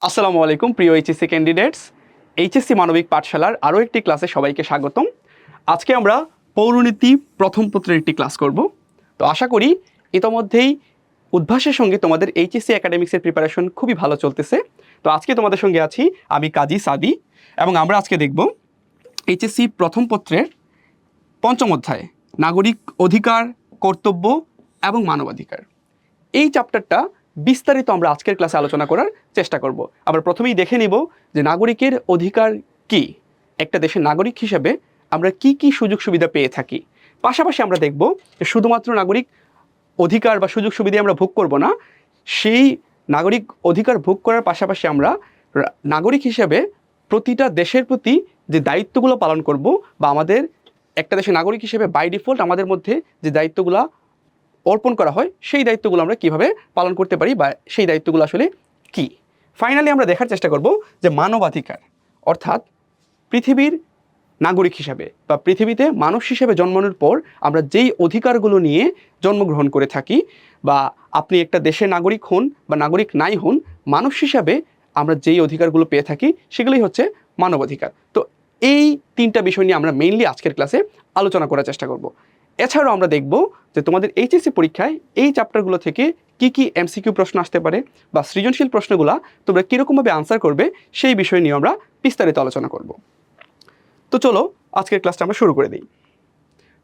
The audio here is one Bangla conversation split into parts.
আসসালামু আলাইকুম প্রিয় এইচএসসি ক্যান্ডিডেটস। এইচএসসি মানবিক পাঠশালার আরও একটি ক্লাসে সবাইকে স্বাগতম। আজকে আমরা পৌরনীতি প্রথম পত্রের একটি ক্লাস করব। তো আশা করি ইতোমধ্যেই উদ্ভাসের সঙ্গে তোমাদের এইচএসসি একাডেমিক্সের প্রিপারেশন খুবই ভালো চলতেছে। তো আজকে তোমাদের সঙ্গে আছি আমি কাজী সাদি, এবং আমরা আজকে দেখব এইচএসসি প্রথম পত্রের পঞ্চম অধ্যায় নাগরিক অধিকার, কর্তব্য এবং মানবাধিকার। এই চ্যাপ্টারটা বিস্তারিত আমরা আজকের ক্লাসে আলোচনা করার চেষ্টা করব। আমরা প্রথমেই দেখে নিব যে নাগরিকের অধিকার কি, একটা দেশের নাগরিক হিসেবে আমরা কি কি সুযোগ সুবিধা পেয়ে থাকি। পাশাপাশি আমরা দেখব যে শুধুমাত্র নাগরিক অধিকার বা সুযোগ সুবিধা আমরা ভোগ করব না, সেই নাগরিক অধিকার ভোগ করার পাশাপাশি আমরা নাগরিক হিসেবে প্রতিটা দেশের প্রতি যে দায়িত্বগুলো পালন করব, বা আমাদের একটা দেশের নাগরিক হিসেবে বাই ডিফল্ট আমাদের মধ্যে যে দায়িত্বগুলো অর্পণ করা হয় সেই দায়িত্বগুলো আমরা কিভাবে পালন করতে পারি, বা সেই দায়িত্বগুলো আসলে কি। ফাইনালি আমরা দেখার চেষ্টা করব যে মানবাধিকার অর্থাৎ পৃথিবীর নাগরিক হিসাবে বা পৃথিবীতে মানুষ হিসেবে জন্মানোর পর আমরা যেই অধিকারগুলো নিয়ে জন্মগ্রহণ করে থাকি, বা আপনি একটা দেশের নাগরিক হন বা নাগরিক নাই হন, মানুষ হিসাবে আমরা যেই অধিকারগুলো পেয়ে থাকি সেগুলোই হচ্ছে মানবাধিকার। তো এই তিনটা বিষয় নিয়ে আমরা মেইনলি আজকের ক্লাসে আলোচনা করার চেষ্টা করব। এছাড়াও আমরা দেখব যে তোমাদের এইচএসসি পরীক্ষায় এই চ্যাপ্টারগুলো থেকে কি কি এমসিকিউ প্রশ্ন আসতে পারে, বা সৃজনশীল প্রশ্নগুলো তোমরা কীরকমভাবে আনসার করবে সেই বিষয় নিয়ে আমরা বিস্তারিত আলোচনা করব। তো চলো আজকের ক্লাসটা আমরা শুরু করে দিই।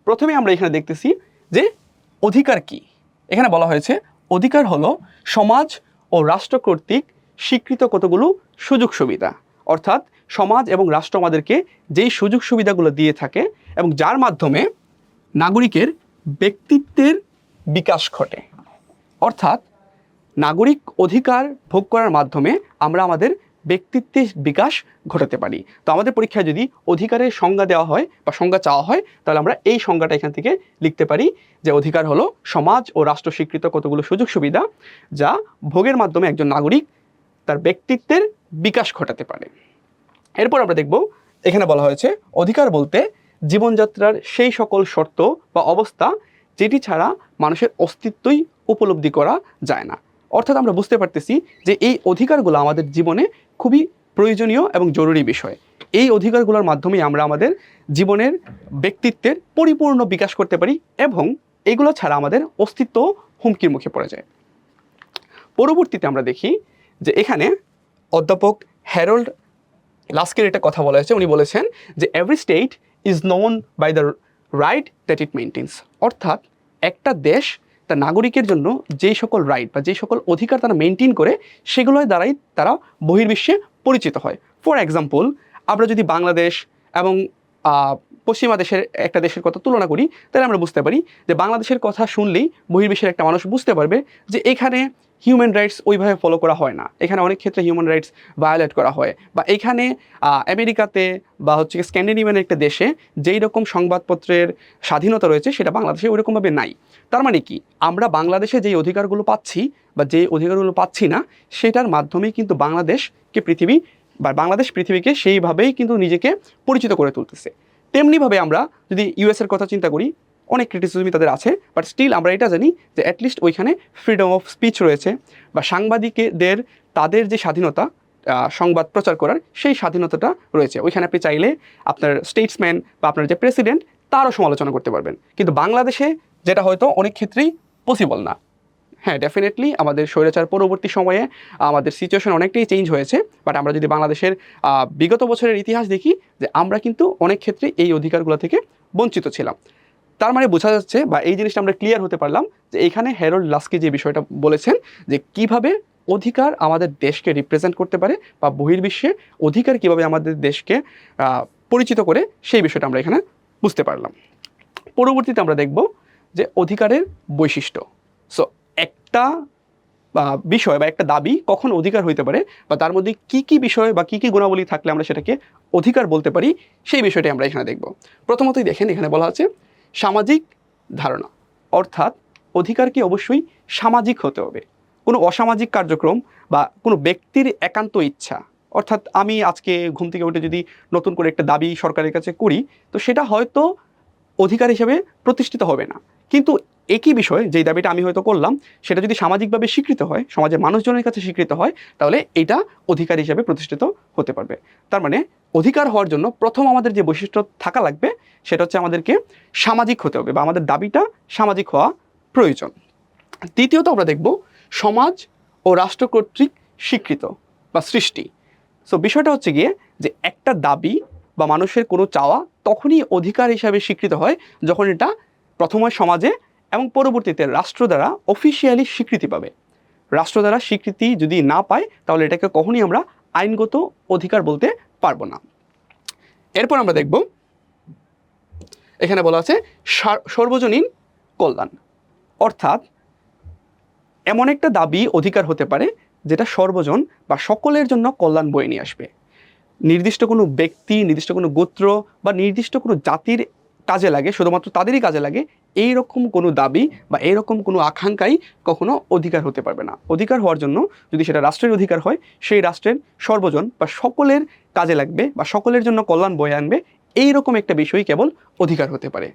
প্রথমে আমরা এখানে দেখতেছি যে অধিকার কি। এখানে বলা হয়েছে অধিকার হলো সমাজ ও রাষ্ট্র কর্তৃক স্বীকৃত কতগুলো সুযোগ সুবিধা, অর্থাৎ সমাজ এবং রাষ্ট্র আমাদেরকে যেই সুযোগ সুবিধাগুলো দিয়ে থাকে এবং যার মাধ্যমে নাগরিকের ব্যক্তিত্বের বিকাশ ঘটে। অর্থাৎ নাগরিক অধিকার ভোগ করার মাধ্যমে আমরা আমাদের ব্যক্তিত্বের বিকাশ ঘটাতে পারি। তো আমাদের পরীক্ষায় যদি অধিকারের সংজ্ঞা দেওয়া হয় বা সংজ্ঞা চাওয়া হয়, তাহলে আমরা এই সংজ্ঞাটা এখান থেকে লিখতে পারি যে অধিকার হলো সমাজ ও রাষ্ট্র স্বীকৃত কতগুলো সুযোগ সুবিধা যা ভোগের মাধ্যমে একজন নাগরিক তার ব্যক্তিত্বের বিকাশ ঘটাতে পারে। এরপর আমরা দেখব এখানে বলা হয়েছে অধিকার বলতে জীবনযাত্রার সেই সকল শর্ত বা অবস্থা যেটি ছাড়া মানুষের অস্তিত্বই উপলব্ধি করা যায় না। অর্থাৎ আমরা বুঝতে পারতেছি যে এই অধিকারগুলো আমাদের জীবনে খুবই প্রয়োজনীয় এবং জরুরি বিষয়। এই অধিকারগুলোর মাধ্যমেই আমরা আমাদের জীবনের ব্যক্তিত্বের পরিপূর্ণ বিকাশ করতে পারি, এবং এগুলো ছাড়া আমাদের অস্তিত্ব হুমকির মুখে পড়ে যায়। পরবর্তীতে আমরা দেখি যে এখানে অধ্যাপক হ্যারল্ড লাস্কের একটা কথা বলা হয়েছে। উনি বলেছেন যে every state is known by the right that it maintains. অর্থাৎ একটা দেশ তার নাগরিকের জন্য যেই সকল রাইট বা যেই সকল অধিকার তারা মেনটেন করে সেগুলোর দ্বারাই তারা বহির্বিশ্বে পরিচিত হয়। ফর এক্সাম্পল, আমরা যদি বাংলাদেশ এবং পশ্চিমা দেশের একটা দেশের কথা তুলনা করি, তাহলে আমরা বুঝতে পারি যে বাংলাদেশের কথা শুনলেই বহির্বিশ্বের একটা মানুষ বুঝতে পারবে যে এখানে হিউম্যান রাইটস ওইভাবে ফলো করা হয় না, এখানে অনেক ক্ষেত্রে হিউম্যান রাইটস ভায়োলেট করা হয়, বা এখানে আমেরিকাতে বা হচ্ছে স্ক্যান্ডিনেভিয়ান একটা দেশে যেই রকম সংবাদপত্রের স্বাধীনতা রয়েছে সেটা বাংলাদেশে ওইরকমভাবে নাই। তার মানে কি, আমরা বাংলাদেশে যেই অধিকারগুলো পাচ্ছি বা যেই অধিকারগুলো পাচ্ছি না সেটার মাধ্যমেই কিন্তু বাংলাদেশকে বাংলাদেশ পৃথিবীকে সেইভাবেই কিন্তু নিজেকে পরিচিত করে তুলতেছে। তেমনিভাবে আমরা যদি ইউএসের কথা চিন্তা করি, অনেক ক্রিটিসিজমই তাদের আছে, বাট স্টিল আমরা এটা জানি যে অ্যাটলিস্ট ওইখানে ফ্রিডম অফ স্পিচ রয়েছে, বা সাংবাদিকদের তাদের যে স্বাধীনতা সংবাদ প্রচার করার সেই স্বাধীনতাটা রয়েছে। ওইখানে আপনি চাইলে আপনার স্টেটসম্যান বা আপনার যে প্রেসিডেন্ট তারও সমালোচনা করতে পারবেন, কিন্তু বাংলাদেশে যেটা হয়তো অনেক ক্ষেত্রেই পসিবল না। হ্যাঁ, ডেফিনেটলি আমাদের স্বৈরাচার পরবর্তী সময়ে আমাদের সিচুয়েশন অনেকটাই চেঞ্জ হয়েছে, বাট আমরা যদি বাংলাদেশের বিগত বছরের ইতিহাস দেখি যে আমরা কিন্তু অনেক ক্ষেত্রে এই অধিকারগুলো থেকে বঞ্চিত ছিলাম। তার মানে বোঝা যাচ্ছে, বা এই জিনিসটা আমরা ক্লিয়ার হতে পারলাম যে এখানে হ্যারল্ড লাস্কি যে বিষয়টা বলেছেন যে কিভাবে অধিকার আমাদের দেশকে রিপ্রেজেন্ট করতে পারে, বা বহির্বিশ্বে অধিকার কিভাবে আমাদের দেশকে পরিচিত করে, সেই বিষয়টা আমরা এখানে বুঝতে পারলাম। পরবর্তীতে আমরা দেখব যে অধিকারের বৈশিষ্ট্য। সো একটা বিষয় বা একটা দাবি কখন অধিকার হইতে পারে, বা তার মধ্যে কি কি বিষয় বা কি কি গুণাবলী থাকলে আমরা সেটাকে অধিকার বলতে পারি, সেই বিষয়টি আমরা এখানে দেখব। প্রথমতই দেখেন এখানে বলা আছে সামাজিক ধারণা, অর্থাৎ অধিকারকে অবশ্যই সামাজিক হতে হবে। কোনো অসামাজিক কার্যক্রম বা কোনো ব্যক্তির একান্ত ইচ্ছা, অর্থাৎ আমি আজকে ঘুম থেকে উঠে যদি নতুন করে একটা দাবি সরকারের কাছে করি, তো সেটা হয়তো অধিকার হিসেবে প্রতিষ্ঠিত হবে না। কিন্তু একই বিষয় যেই দাবিটা আমি হয়তো করলাম সেটা যদি সামাজিকভাবে স্বীকৃত হয়, সমাজের মানুষজনের কাছে স্বীকৃত হয়, তাহলে এটা অধিকার হিসেবে প্রতিষ্ঠিত হতে পারবে। তার মানে অধিকার হওয়ার জন্য প্রথম আমাদের যে বৈশিষ্ট্য থাকা লাগবে সেটা হচ্ছে আমাদেরকে সামাজিক হতে হবে বা আমাদের দাবিটা সামাজিক হওয়া প্রয়োজন। দ্বিতীয়ত আমরা দেখব সমাজ ও রাষ্ট্র কর্তৃক স্বীকৃত বা সৃষ্টি। সো বিষয়টা হচ্ছে গিয়ে যে একটা দাবি বা মানুষের কোনো চাওয়া তখনই অধিকার হিসাবে স্বীকৃত হয় যখন এটা প্রথমে সমাজে এবং পরবর্তীতে রাষ্ট্র দ্বারা অফিসিয়ালি স্বীকৃতি পাবে। রাষ্ট্র দ্বারা স্বীকৃতি যদি না পায় তাহলে এটাকে কখনই আমরা আইনগত অধিকার বলতে পারবো না। এরপর আমরা দেখব এখানে বলা আছে সর্বজনীন কল্যাণ, অর্থাৎ এমন একটা দাবি অধিকার হতে পারে যেটা সর্বজন বা সকলের জন্য কল্যাণ বয়ে নিয়ে আসবে। নির্দিষ্ট কোনো ব্যক্তি, নির্দিষ্ট কোনো গোত্র বা নির্দিষ্ট কোনো জাতির কাজে লাগে, শুধুমাত্র তাদেরই কাজে লাগে, এইরকম কোনো দাবি বা এইরকম কোনো আকাঙ্ক্ষাই কখনো অধিকার হতে পারবে না। অধিকার হওয়ার জন্য যদি সেটা রাষ্ট্রের অধিকার হয়, সেই রাষ্ট্রের সর্বজন বা সকলের কাজে লাগবে বা সকলের জন্য কল্যাণ বয়ে আনবে, এইরকম একটা বিষয় কেবল অধিকার হতে পারে।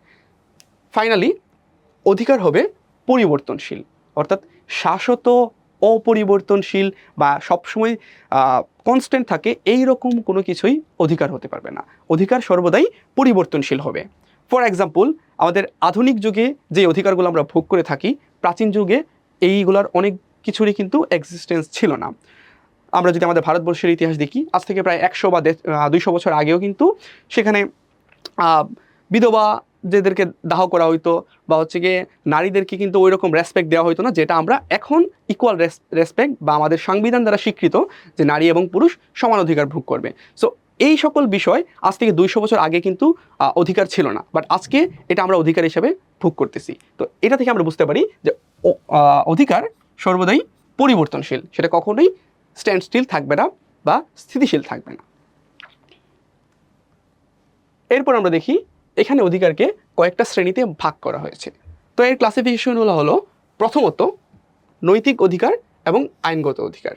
ফাইনালি অধিকার হবে পরিবর্তনশীল, অর্থাৎ শাশ্বত অপরিবর্তনশীল বা সবসময় কনস্ট্যান্ট থাকে এই রকম কোনো কিছুই অধিকার হতে পারবে না। অধিকার সর্বদাই পরিবর্তনশীল হবে। ফর এক্সাম্পল, আমাদের আধুনিক যুগে যে অধিকারগুলো আমরা ভোগ করে থাকি, প্রাচীন যুগে এইগুলোর অনেক কিছুরই কিন্তু এক্সিস্টেন্স ছিল না। আমরা যদি আমাদের ভারতবর্ষের ইতিহাস দেখি, আজ থেকে প্রায় 100 বা 200 বছর আগেও কিন্তু সেখানে বিধবা যেদেরকে দাহ করা হইতো বা হচ্ছে গিয়ে নারীদেরকে কিন্তু ওই রকম রেসপেক্ট দেওয়া হইতো না, যেটা আমরা এখন ইকুয়াল রেসপেক্ট বা আমাদের সংবিধান দ্বারা স্বীকৃত যে নারী এবং পুরুষ সমান অধিকার ভোগ করবে। সো এই সকল বিষয় আজ থেকে 200 বছর আগে কিন্তু অধিকার ছিল না, বাট আজকে এটা আমরা অধিকার হিসেবে ভোগ করতেছি। তো এটা থেকে আমরা বুঝতে পারি যে অধিকার সর্বদাই পরিবর্তনশীল, সেটা কখনোই স্ট্যান্ড স্টিল থাকবে না বা স্থিতিশীল থাকবে না। এরপর আমরা দেখি এখানে অধিকারকে কয়েকটা শ্রেণীতে ভাগ করা হয়েছে। তো এর ক্লাসিফিকেশনগুলো হলো, প্রথমত নৈতিক অধিকার এবং আইনগত অধিকার।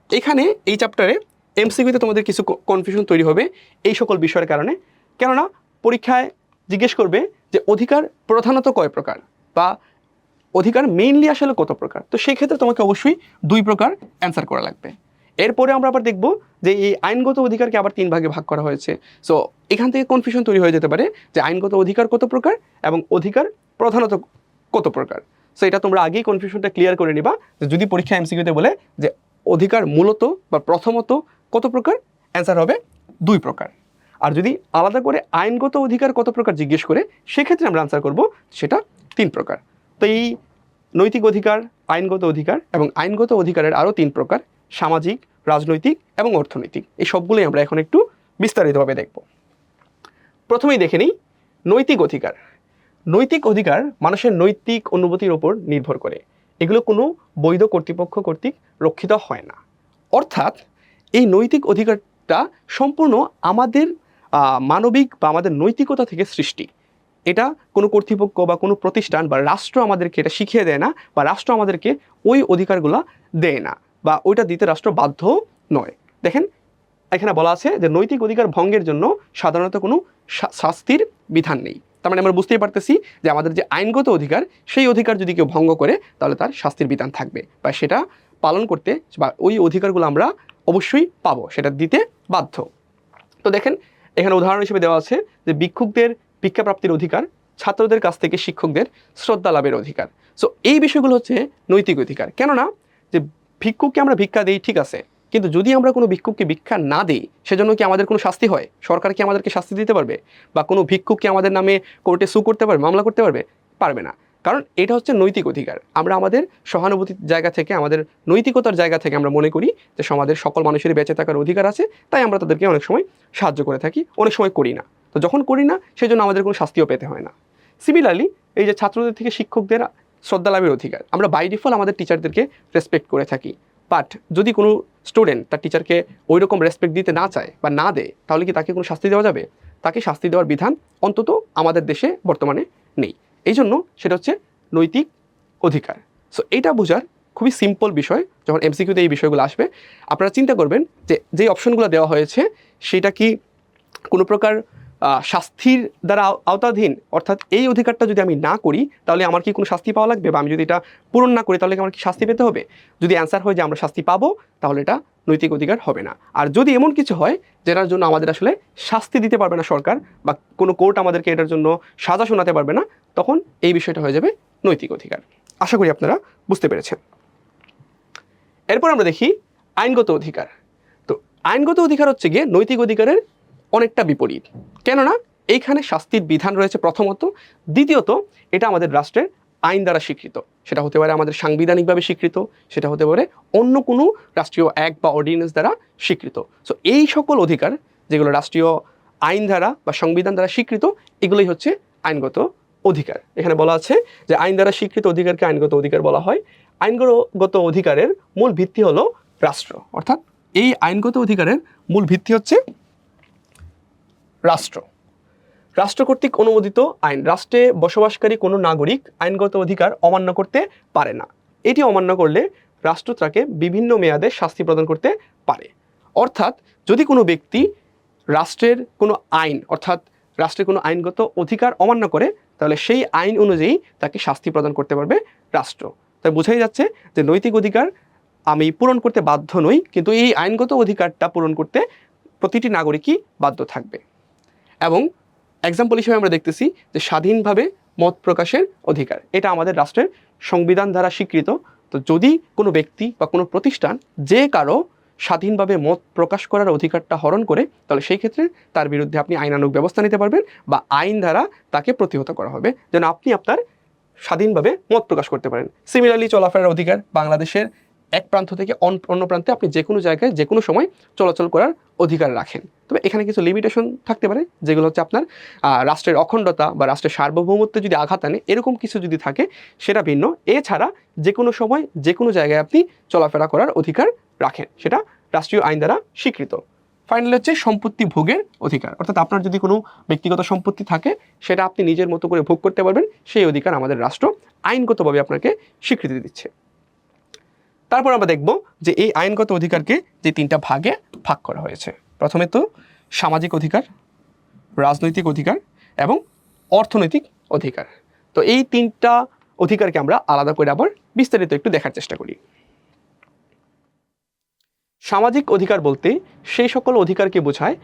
এখানে এই চ্যাপ্টারে এমসিকিউতে তোমাদের কিছু কনফিউশন তৈরি হবে এই সকল বিষয়ের কারণে। কেননা পরীক্ষায় জিজ্ঞেস করবে যে অধিকার প্রধানত কয় প্রকার বা অধিকার মেইনলি আসলে কত প্রকার। তো সেই ক্ষেত্রে তোমাকে অবশ্যই 2 প্রকার অ্যান্সার করা লাগবে। এরপরে আমরা আবার দেখব যে এই আইনগত অধিকারকে আবার 3 ভাগে ভাগ করা হয়েছে। সো এখান থেকে কনফিউশন তৈরি হয়ে যেতে পারে যে আইনগত অধিকার কত প্রকার এবং অধিকার প্রধানত কত প্রকার। সো এটা তোমরা আগেই কনফিউশনটা ক্লিয়ার করে নিবা যে যদি পরীক্ষা এমসিকিউতে বলে যে অধিকার মূলত বা প্রথমত কত প্রকার, অ্যান্সার হবে 2 প্রকার। আর যদি আলাদা করে আইনগত অধিকার কত প্রকার জিজ্ঞেস করে, সেক্ষেত্রে আমরা আনসার করব সেটা 3 প্রকার। তো এই নৈতিক অধিকার, আইনগত অধিকার এবং আইনগত অধিকারের আরও 3 প্রকার, সামাজিক, রাজনৈতিক এবং অর্থনৈতিক, এই সবগুলোই আমরা এখন একটু বিস্তারিতভাবে দেখব। প্রথমেই দেখে নিই নৈতিক অধিকার। নৈতিক অধিকার মানুষের নৈতিক অনুভূতির ওপর নির্ভর করে, এগুলো কোনো বৈধ কর্তৃপক্ষ কর্তৃক রক্ষিত হয় না। অর্থাৎ এই নৈতিক অধিকারটা সম্পূর্ণ আমাদের মানবিক বা আমাদের নৈতিকতা থেকে সৃষ্টি। এটা কোনো কর্তৃপক্ষ বা কোনো প্রতিষ্ঠান বা রাষ্ট্র আমাদেরকে এটা শিখিয়ে দেয় না, বা রাষ্ট্র আমাদেরকে ওই অধিকারগুলো দেয় না, বা ওইটা দিতে রাষ্ট্র বাধ্য নয়। দেখেন এখানে বলা আছে যে নৈতিক অধিকার ভঙ্গের জন্য সাধারণত কোনো শাস্তির বিধান নেই। তার মানে আমরা বুঝতেই পারতেছি যে আমাদের যে আইনগত অধিকার, সেই অধিকার যদি কেউ ভঙ্গ করে তাহলে তার শাস্তির বিধান থাকবে, বা সেটা পালন করতে বা ওই অধিকারগুলো আমরা অবশ্যই পাবো, সেটা দিতে বাধ্য। তো দেখেন এখানে উদাহরণ হিসেবে দেওয়া আছে যে ভিক্ষুকদের ভিক্ষা প্রাপ্তির অধিকার, ছাত্রদের কাছ থেকে শিক্ষকদের শ্রদ্ধা লাভের অধিকার। সো এই বিষয়গুলো হচ্ছে নৈতিক অধিকার। কেননা যে ভিক্ষুককে আমরা ভিক্ষা দিই ঠিক আছে, কিন্তু যদি আমরা কোনো ভিক্ষুককে ভিক্ষা না দিই, সেজন্য কি আমাদের কোনো শাস্তি হয়? সরকার কি আমাদেরকে শাস্তি দিতে পারবে? বা কোনো ভিক্ষুককে আমাদের নামে কোর্টে সু করতে পারবে, মামলা করতে পারবে? পারবে না। কারণ এটা হচ্ছে নৈতিক অধিকার। আমরা আমাদের সহানুভূতির জায়গা থেকে, আমাদের নৈতিকতার জায়গা থেকে আমরা মনে করি যে সমাজের সকল মানুষেরই বেঁচে থাকার অধিকার আছে, তাই আমরা তাদেরকে অনেক সময় সাহায্য করে থাকি, অনেক সময় করি না। তো যখন করি না, সেজন্য আমাদের কোনো শাস্তিও পেতে হয় না। সিমিলারলি এই যে ছাত্রদের থেকে শিক্ষকদের শ্রদ্ধা লাভের অধিকার, আমরা বাই ডিফল্ট আমাদের টিচারদেরকে রেসপেক্ট করে থাকি। বাট যদি কোনো স্টুডেন্ট তার টিচারকে ওই রকম রেসপেক্ট দিতে না চায় বা না দেয়, তাহলে কি তাকে কোনো শাস্তি দেওয়া যাবে? তাকে শাস্তি দেওয়ার বিধান অন্তত আমাদের দেশে বর্তমানে নেই। এই জন্য সেটা হচ্ছে নৈতিক অধিকার। সো এইটা বোঝার খুবই সিম্পল বিষয়। যখন এমসিকিউতে এই বিষয়গুলো আসবে, আপনারা চিন্তা করবেন যে যেই অপশনগুলো দেওয়া হয়েছে সেটা কি কোনো প্রকার শাস্তির দ্বারা আওতাধীন, অর্থাৎ এই অধিকারটা যদি আমি না করি তাহলে আমার কি কোনো শাস্তি পাওয়া লাগবে, বা আমি যদি এটা পূরণ না করি তাহলে কি আমার কি শাস্তি পেতে হবে? যদি অ্যান্সার হয় যে আমরা শাস্তি পাবো, তাহলে এটা নৈতিক অধিকার হবে না। আর যদি এমন কিছু হয় যেটার জন্য আমাদের আসলে শাস্তি দিতে পারবে না সরকার, বা কোনো কোর্ট আমাদেরকে এটার জন্য সাজা শোনাতে পারবে না, তখন এই বিষয়টা হয়ে যাবে নৈতিক অধিকার। আশা করি আপনারা বুঝতে পেরেছেন। এরপর আমরা দেখি আইনগত অধিকার। তো আইনগত অধিকার হচ্ছে গিয়ে নৈতিক অধিকারের অনেকটা বিপরীত। কেননা এইখানে শাস্তির বিধান রয়েছে প্রথমত, দ্বিতীয়ত এটা আমাদের রাষ্ট্রের আইন দ্বারা স্বীকৃত। সেটা হতে পারে আমাদের সাংবিধানিকভাবে স্বীকৃত, সেটা হতে পারে অন্য কোনো রাষ্ট্রীয় অ্যাক্ট বা অর্ডিন্যান্স দ্বারা স্বীকৃত। সো এই সকল অধিকার যেগুলো রাষ্ট্রীয় আইন দ্বারা বা সংবিধান দ্বারা স্বীকৃত, এগুলোই হচ্ছে আইনগত অধিকার। এখানে বলা আছে যে আইন দ্বারা স্বীকৃত অধিকারকে আইনগত অধিকার বলা হয়। আইনগত অধিকারের মূল ভিত্তি হলো রাষ্ট্র, অর্থাৎ এই আইনগত অধিকারের মূল ভিত্তি হচ্ছে রাষ্ট্র। রাষ্ট্র কর্তৃক অনুমোদিত আইন। রাষ্ট্রে বসবাসকারী কোনো নাগরিক আইনগত অধিকার অমান্য করতে পারে না। এটি অমান্য করলে রাষ্ট্র তাকে বিভিন্ন মেয়াদে শাস্তি প্রদান করতে পারে। অর্থাৎ যদি কোনো ব্যক্তি রাষ্ট্রের কোনো আইন, অর্থাৎ রাষ্ট্রের কোনো আইনগত অধিকার অমান্য করে, তাহলে সেই আইন অনুযায়ী তাকে শাস্তি প্রদান করতে পারবে রাষ্ট্র। তাই বোঝাই যাচ্ছে যে নৈতিক অধিকার আমি পূরণ করতে বাধ্য নই, কিন্তু এই আইনগত অধিকারটা পূরণ করতে প্রতিটি নাগরিকই বাধ্য থাকবে। এবং এক্সাম্পল হিসেবে আমরা দেখতেছি যে স্বাধীনভাবে মত প্রকাশের অধিকার, এটা আমাদের রাষ্ট্রের সংবিধান দ্বারা স্বীকৃত। তো যদি কোনো ব্যক্তি বা কোনো প্রতিষ্ঠান যে কারো স্বাধীনভাবে মত প্রকাশ করার অধিকারটা হরণ করে, তাহলে সেই ক্ষেত্রে তার বিরুদ্ধে আপনি আইনানুগ ব্যবস্থা নিতে পারবেন, বা আইন দ্বারা তাকে প্রতিহত করা হবে যেন আপনি আপনার স্বাধীনভাবে মত প্রকাশ করতে পারেন। সিমিলারলি চলাফেরার অধিকার, বাংলাদেশের এক প্রান্ত থেকে অন্য প্রান্তে আপনি যে কোনো জায়গায় যে কোনো সময় চলাচল করার অধিকার রাখেন। তবে এখানে কিছু লিমিটেশন থাকতে পারে, যেগুলো হচ্ছে আপনার রাষ্ট্রের অখণ্ডতা বা রাষ্ট্রের সার্বভৌমত্বে যদি আঘাত আনে, এরকম কিছু যদি থাকে সেটা ভিন্ন। এছাড়া যে কোনো সময় যে কোনো জায়গায় আপনি চলাফেরা করার অধিকার রাখেন, সেটা রাষ্ট্রীয় আইন দ্বারা স্বীকৃত। ফাইনালি হচ্ছে সম্পত্তি ভোগের অধিকার, অর্থাৎ আপনার যদি কোনো ব্যক্তিগত সম্পত্তি থাকে সেটা আপনি নিজের মতো করে ভোগ করতে পারবেন, সেই অধিকার আমাদের রাষ্ট্র আইনগতভাবে আপনাকে স্বীকৃতি দিচ্ছে। তারপর আমরা দেখব যে এই আইনগত অধিকারকে যে তিনটা ভাগে ভাগ করা হয়েছে। প্রথমে তো সামাজিক অধিকার, রাজনৈতিক অধিকার এবং অর্থনৈতিক অধিকার। তো এই তিনটা অধিকারকে আমরা আলাদা করে আবার বিস্তারিত একটু দেখার চেষ্টা করি। সামাজিক অধিকার বলতে সেই সকল অধিকারকে বোঝায়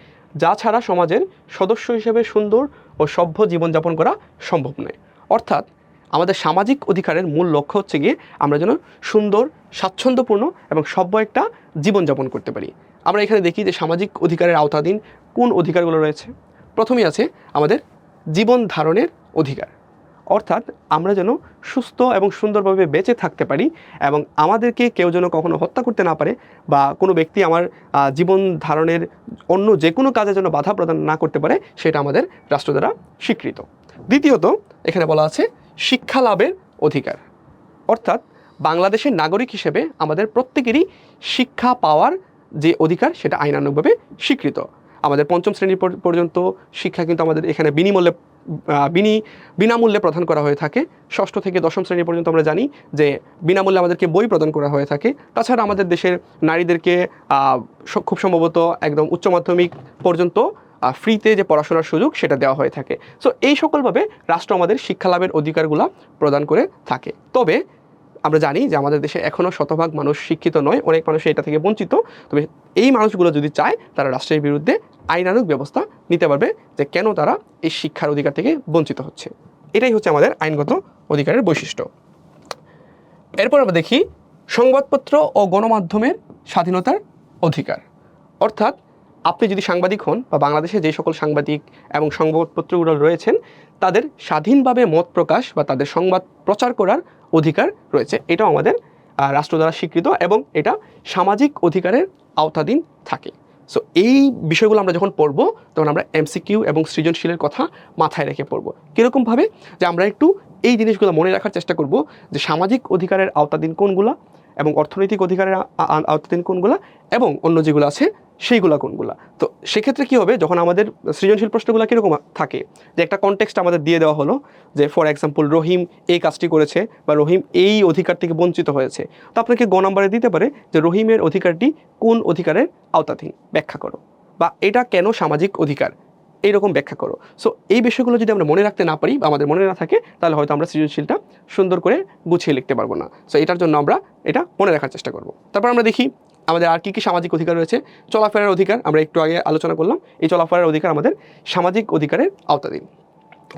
যা ছাড়া সমাজের সদস্য হিসেবে সুন্দর ও সভ্য জীবনযাপন করা সম্ভব নয়। অর্থাৎ আমাদের সামাজিক অধিকারের মূল লক্ষ্য হচ্ছে গিয়ে আমরা যেন সুন্দর, স্বাচ্ছন্দ্যপূর্ণ এবং সভ্য একটা জীবনযাপন করতে পারি। আমরা এখানে দেখি যে সামাজিক অধিকারের আওতাধীন কোন অধিকারগুলো রয়েছে। প্রথমেই আছে আমাদের জীবন ধারণের অধিকার, অর্থাৎ আমরা যেন সুস্থ এবং সুন্দরভাবে বেঁচে থাকতে পারি, এবং আমাদেরকে কেউ যেন কখনো হত্যা করতে না পারে, বা কোনো ব্যক্তি আমার জীবন ধারণের অন্য যে কোনো কাজে যেন বাধা প্রদান না করতে পারে, সেটা আমাদের রাষ্ট্র দ্বারা স্বীকৃত। দ্বিতীয়ত এখানে বলা আছে শিক্ষা লাভের অধিকার, অর্থাৎ বাংলাদেশের নাগরিক হিসেবে আমাদের প্রত্যেকেরই শিক্ষা পাওয়ার যে অধিকার সেটা আইনানুগভাবে স্বীকৃত। আমাদের পঞ্চম শ্রেণী পর্যন্ত শিক্ষা কিন্তু আমাদের এখানে বিনামূল্যে প্রদান করা হয়ে থাকে। ষষ্ঠ থেকে দশম শ্রেণী পর্যন্ত আমরা জানি যে বিনামূল্যে আমাদেরকে বই প্রদান করা হয়ে থাকে। তাছাড়া আমাদের দেশের নারীদেরকে খুব সম্ভবত একদম উচ্চ মাধ্যমিক পর্যন্ত ফ্রিতে যে পড়াশোনার সুযোগ সেটা দেওয়া হয়ে থাকে। সো এই সকলভাবে রাষ্ট্র আমাদের শিক্ষা লাভের অধিকারগুলো প্রদান করে থাকে। তবে আমরা জানি যে আমাদের দেশে এখনও শতভাগ মানুষ শিক্ষিত নয়, অনেক মানুষ এটা থেকে বঞ্চিত। তবে এই মানুষগুলো যদি চায় তারা রাষ্ট্রের বিরুদ্ধে আইনানুগ ব্যবস্থা নিতে পারবে যে কেন তারা এই শিক্ষার অধিকার থেকে বঞ্চিত হচ্ছে। এটাই হচ্ছে আমাদের আইনগত অধিকারের বৈশিষ্ট্য। এরপর আমরা দেখি সংবাদপত্র ও গণমাধ্যমের স্বাধীনতার অধিকার, অর্থাৎ আপনি যদি সাংবাদিক হন বা বাংলাদেশে যে সকল সাংবাদিক এবং সংবাদপত্রগুলো রয়েছেন তাদের স্বাধীনভাবে মত প্রকাশ বা তাদের সংবাদ প্রচার করার অধিকার রয়েছে। এটাও আমাদের রাষ্ট্র দ্বারা স্বীকৃত এবং এটা সামাজিক অধিকারের আওতাধীন থাকে। সো এই বিষয়গুলো আমরা যখন পড়ব তখন আমরা এমসিকিউ এবং সৃজনশীলের কথা মাথায় রেখে পড়ব। কীরকমভাবে যে আমরা একটু এই জিনিসগুলো মনে রাখার চেষ্টা করব যে সামাজিক অধিকারের আওতাধীন কোনগুলা এবং অর্থনৈতিক অধিকারের আওতাধীন কোনগুলা এবং অন্য যেগুলো আছে সেইগুলা কোনগুলা। তো সেক্ষেত্রে কী হবে, যখন আমাদের সৃজনশীল প্রশ্নগুলো কীরকম থাকে যে একটা কনটেক্সট আমাদের দিয়ে দেওয়া হলো যে ফর এক্সাম্পল রহিম এই কাজটি করেছে বা রহিম এই অধিকার থেকে বঞ্চিত হয়েছে, তো আপনাকে গ নম্বরে দিতে পারে যে রহিমের অধিকারটি কোন অধিকারের আওতাধীন ব্যাখ্যা করো, বা এটা কেন সামাজিক অধিকার, এইরকম ব্যাখ্যা করো। সো এই বিষয়গুলো যদি আমরা মনে রাখতে না পারি বা আমাদের মনে না থাকে, তাহলে হয়তো আমরা সৃজনশীলটা সুন্দর করে গুছিয়ে লিখতে পারবো না। সো এটার জন্য আমরা এটা মনে রাখার চেষ্টা করব। তারপর আমরা দেখি আমাদের আর কী সামাজিক অধিকার রয়েছে। চলাফেরার অধিকার আমরা একটু আগে আলোচনা করলাম। এই চলাফেরার অধিকার আমাদের সামাজিক অধিকারের আওতাধীন।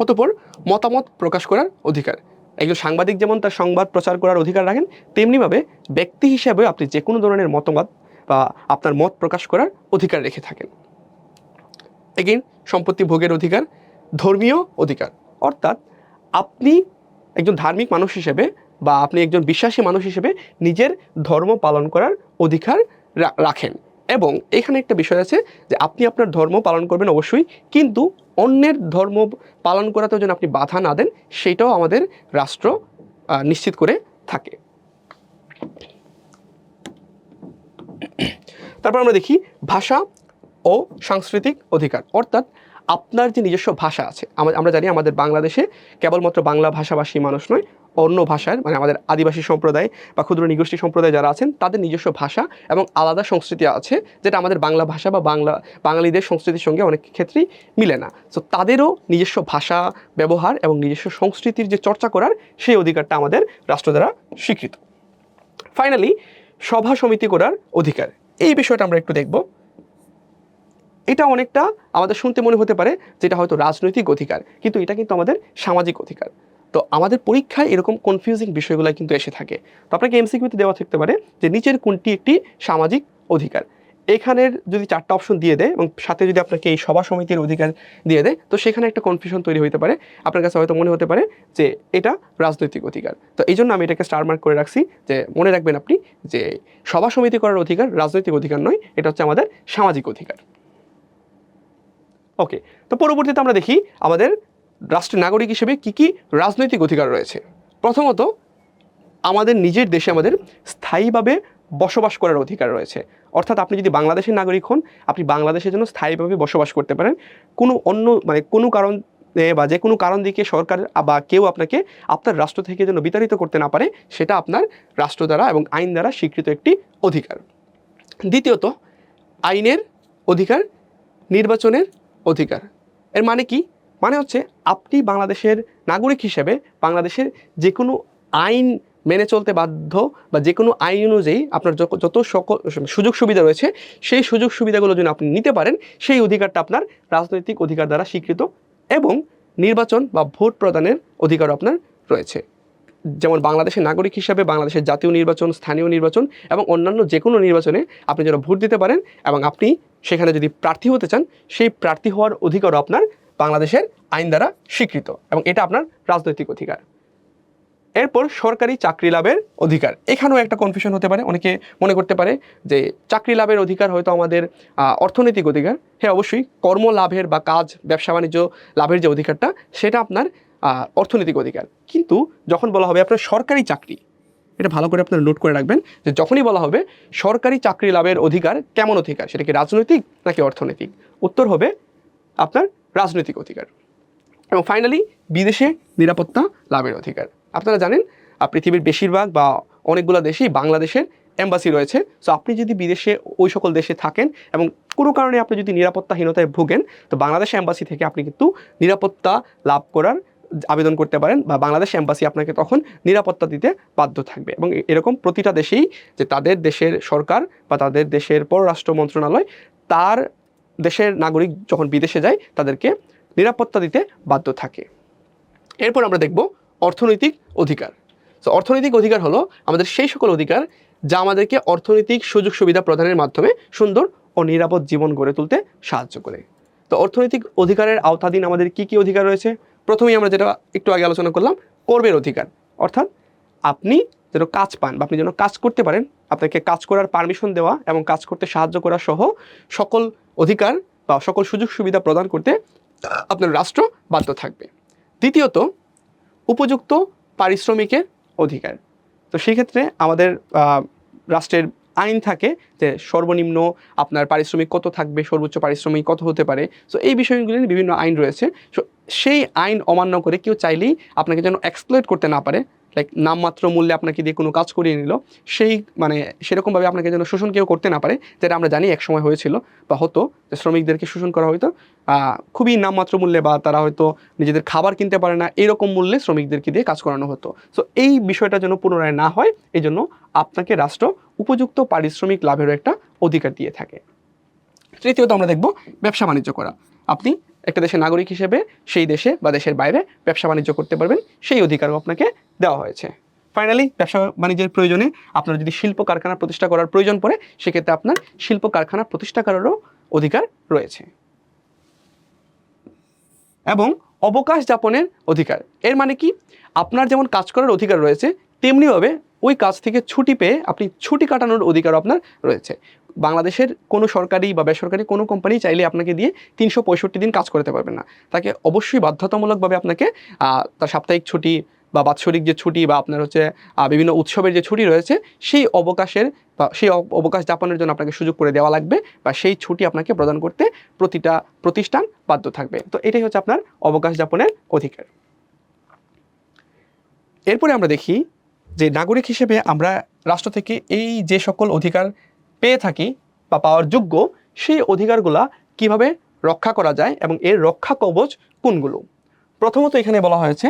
অতঃপর মতামত প্রকাশ করার অধিকার। একজন সাংবাদিক যেমন তার সংবাদ প্রচার করার অধিকার রাখেন, তেমনিভাবে ব্যক্তি হিসাবে আপনি যে কোনো ধরনের মতামত বা আপনার মত প্রকাশ করার অধিকার রেখে থাকেন। এগেইন সম্পত্তি ভোগের অধিকার, ধর্মীয় অধিকার, অর্থাৎ আপনি একজন ধার্মিক মানুষ হিসেবে বা আপনি একজন বিশ্বাসী মানুষ হিসেবে নিজের ধর্ম পালন করার অধিকার রাখেন। এবং এখানে একটা বিষয় আছে যে আপনি আপনার ধর্ম পালন করবেন অবশ্যই, কিন্তু অন্যের ধর্ম পালন করাতেও যেন আপনি বাধা না দেন, সেটাও আমাদের রাষ্ট্র নিশ্চিত করে থাকে। তারপর আমরা দেখি ভাষা ও সাংস্কৃতিক অধিকার, অর্থাৎ আপনার যে নিজস্ব ভাষা আছে। আমরা জানি আমাদের বাংলাদেশে কেবলমাত্র বাংলা ভাষাভাষী মানুষ নয়, অন্য ভাষার মানে আমাদের আদিবাসী সম্প্রদায় বা ক্ষুদ্র নৃগোষ্ঠী সম্প্রদায় যারা আছেন তাদের নিজস্ব ভাষা এবং আলাদা সংস্কৃতি আছে, যেটা আমাদের বাংলা ভাষা বা বাঙালিদের সংস্কৃতির সঙ্গে অনেক ক্ষেত্রেই মিলে না। সো তাদেরও নিজস্ব ভাষা ব্যবহার এবং নিজস্ব সংস্কৃতির যে চর্চা করার সেই অধিকারটা আমাদের রাষ্ট্র দ্বারা স্বীকৃত। ফাইনালি সভা সমিতি করার অধিকার, এই বিষয়টা আমরা একটু দেখব। এটা অনেকটা আমাদের শুনতে মনে হতে পারে যেটা হয়তো রাজনৈতিক অধিকার, কিন্তু এটা কিন্তু আমাদের সামাজিক অধিকার। তো আমাদের পরীক্ষায় এরকম কনফিউজিং বিষয়গুলো কিন্তু এসে থাকে। তো আপনাকে এমসিকিউতে দেওয়া থাকতে পারে যে নিচের কোনটি একটি সামাজিক অধিকার। এখানের যদি 4টা অপশন দিয়ে দেয় এবং সাথে যদি আপনাকে এই সভা সমিতির অধিকার দিয়ে দেয়, তো সেখানে একটা কনফিউশন তৈরি হতে পারে। আপনার কাছে হয়তো মনে হতে পারে যে এটা রাজনৈতিক অধিকার। তো এই জন্য আমি এটাকে স্টার মার্ক করে রাখছি যে মনে রাখবেন আপনি যে সভা সমিতি করার অধিকার রাজনৈতিক অধিকার নয়, এটা হচ্ছে আমাদের সামাজিক অধিকার। ওকে, তো পরবর্তীতে আমরা দেখি আমাদের রাষ্ট্রের নাগরিক হিসেবে কি কি রাজনৈতিক অধিকার রয়েছে। প্রথমত, আমাদের নিজের দেশে আমাদের স্থায়ীভাবে বসবাস করার অধিকার রয়েছে। অর্থাৎ আপনি যদি বাংলাদেশের নাগরিক হন, আপনি বাংলাদেশের জন্য স্থায়ীভাবে বসবাস করতে পারেন। কোনো অন্য কোনো কারণ বা যে কোনো কারণ দিকে সরকার বা কেউ আপনাকে আপনার রাষ্ট্র থেকে যেন বিতাড়িত করতে না পারে, সেটা আপনার রাষ্ট্র দ্বারা এবং আইন দ্বারা স্বীকৃত একটি অধিকার। দ্বিতীয়ত, আইনের অধিকার, নির্বাচনের অধিকার। এর মানে কি? মানে হচ্ছে আপনি বাংলাদেশের নাগরিক হিসেবে বাংলাদেশের যে কোনো আইন মেনে চলতে বাধ্য বা যে কোনো আইন অনুযায়ী আপনার যত সকল সুযোগ সুবিধা রয়েছে, সেই সুযোগ সুবিধাগুলো যেন আপনি নিতে পারেন, সেই অধিকারটা আপনার রাজনৈতিক অধিকার দ্বারা স্বীকৃত। এবং নির্বাচন বা ভোট প্রদানের অধিকারও আপনার রয়েছে। যেমন বাংলাদেশের নাগরিক হিসাবে বাংলাদেশের জাতীয় নির্বাচন, স্থানীয় নির্বাচন এবং অন্যান্য যে কোনো নির্বাচনে আপনি যেন ভোট দিতে পারেন এবং আপনি সেখানে যদি প্রার্থী হতে চান, সেই প্রার্থী হওয়ার অধিকারও আপনার বাংলাদেশের আইন দ্বারা স্বীকৃত এবং এটা আপনার রাজনৈতিক অধিকার। এরপর সরকারি চাকরি লাভের অধিকার। এখানেও একটা কনফিউশন হতে পারে, অনেকে মনে করতে পারে যে চাকরি লাভের অধিকার হয়তো আমাদের অর্থনৈতিক অধিকার। হ্যাঁ, অবশ্যই কর্ম লাভের বা কাজ ব্যবসা বাণিজ্য লাভের যে অধিকারটা, সেটা আপনার অর্থনৈতিক অধিকার। কিন্তু যখন বলা হবে আপনার সরকারি চাকরি, এটা ভালো করে আপনারা নোট করে রাখবেন যে যখনই বলা হবে সরকারি চাকরি লাভের অধিকার, কেমন অধিকার, সেটা কি রাজনৈতিক নাকি অর্থনৈতিক? উত্তর হবে আপনার রাজনৈতিক অধিকার। এবং ফাইনালি বিদেশে নিরাপত্তা লাভের অধিকার। আপনারা জানেন পৃথিবীর বেশিরভাগ বা অনেকগুলো দেশেই বাংলাদেশের এম্বাসি রয়েছে। সো আপনি যদি বিদেশে ওই সকল দেশে থাকেন এবং কোনো কারণে আপনি যদি নিরাপত্তাহীনতায় ভোগেন, তো বাংলাদেশ এম্বাসি থেকে আপনি কিন্তু নিরাপত্তা লাভ করার আবেদন করতে পারেন বা বাংলাদেশ এম্বাসি আপনাকে তখন নিরাপত্তা দিতে বাধ্য থাকবে। এবং এরকম প্রতিটা দেশেই যে তাদের দেশের সরকার বা তাদের দেশের পররাষ্ট্র মন্ত্রণালয় তার দেশের নাগরিক যখন বিদেশে যায় তাদেরকে নিরাপত্তা দিতে বাধ্য থাকে। এরপর আমরা দেখব অর্থনৈতিক অধিকার। তো অর্থনৈতিক অধিকার হলো আমাদের সেই সকল অধিকার যা আমাদেরকে অর্থনৈতিক সুযোগ সুবিধা প্রদানের মাধ্যমে সুন্দর ও নিরাপদ জীবন গড়ে তুলতে সাহায্য করে। তো অর্থনৈতিক অধিকারের আওতাধীন আমাদের কি কি অধিকার রয়েছে? প্রথমেই আমরা যেটা একটু আগে আলোচনা করলাম, কর্মের অধিকার। অর্থাৎ আপনি যেন কাজ পান বা আপনি যেন কাজ করতে পারেন, আপনাকে কাজ করার পারমিশন দেওয়া এবং কাজ করতে সাহায্য করা সহ সকল অধিকার বা সকল সুযোগ সুবিধা প্রদান করতে আপনার রাষ্ট্র বাধ্য থাকবে। দ্বিতীয়ত, উপযুক্ত পারিশ্রমিকের অধিকার। তো সেই ক্ষেত্রে আমাদের রাষ্ট্রের আইন থাকে যে সর্বনিম্ন আপনার পারিশ্রমিক কত থাকবে, সর্বোচ্চ পারিশ্রমিক কত হতে পারে। সো এই বিষয়গুলি নিয়ে বিভিন্ন আইন রয়েছে। সো সেই আইন অমান্য করে কেউ চাইলেই আপনাকে যেন এক্সপ্লয়েট করতে না পারে, লাইক নামমাত্র মূল্যে আপনাকে দিয়ে কোনো কাজ করিয়ে নিল, সেই মানে সেরকমভাবে আপনাকে যেন শোষণ কেউ করতে না পারে, যেটা আমরা জানি একসময় হয়েছিল বা হতো, যে শ্রমিকদেরকে শোষণ করা হতো খুবই নামমাত্র মূল্যে, বা তারা হয়তো নিজেদের খাবার কিনতে পারে না এরকম মূল্যে শ্রমিকদেরকে দিয়ে কাজ করানো হতো। সো এই বিষয়টা যেন পুনরায় না হয়, এই জন্য আপনাকে রাষ্ট্র উপযুক্ত পারিশ্রমিক লাভেরও একটা অধিকার দিয়ে থাকে। তৃতীয়ত আমরা দেখব ব্যবসা বাণিজ্য করা। আপনি একটা দেশের নাগরিক হিসেবে সেই দেশে বা দেশের বাইরে ব্যবসা বাণিজ্য করতে পারবেন, সেই অধিকারও আপনাকে দেওয়া হয়েছে। ফাইনালি ব্যবসা বাণিজ্যের প্রয়োজনে আপনার যদি শিল্প কারখানা প্রতিষ্ঠা করার প্রয়োজন পড়ে, সেক্ষেত্রে আপনার শিল্প কারখানা প্রতিষ্ঠা করারও অধিকার রয়েছে। এবং অবকাশ যাপনের অধিকার, এর মানে কি, আপনার যেমন কাজ করার অধিকার রয়েছে, তেমনিভাবে ওই কাজ থেকে ছুটি পেয়ে আপনি ছুটি কাটানোর অধিকারও আপনার রয়েছে। বাংলাদেশের কোনো সরকারি বা বেসরকারি কোনো কোম্পানি চাইলে আপনাকে দিয়ে 365 দিন কাজ করতে পারবে না। তাকে অবশ্যই বাধ্যতামূলকভাবে আপনাকে তার সাপ্তাহিক ছুটি বা বাৎসরিক যে ছুটি বা আপনার হচ্ছে বিভিন্ন উৎসবের যে ছুটি রয়েছে, সেই অবকাশের বা সেই অবকাশ যাপনের জন্য আপনাকে সুযোগ করে দেওয়া লাগবে, বা সেই ছুটি আপনাকে প্রদান করতে প্রতিটা প্রতিষ্ঠান বাধ্য থাকবে। তো এটাই হচ্ছে আপনার অবকাশ যাপনের অধিকার। এরপরে আমরা দেখি যে নাগরিক হিসেবে আমরা রাষ্ট্র থেকে এই যে সকল অধিকার পেয়ে থাকি বা পাওয়ার যোগ্য, সেই অধিকারগুলা কিভাবে রক্ষা করা যায় এবং এর রক্ষা কবচ কোনগুলো। প্রথমত এখানে বলা হয়েছে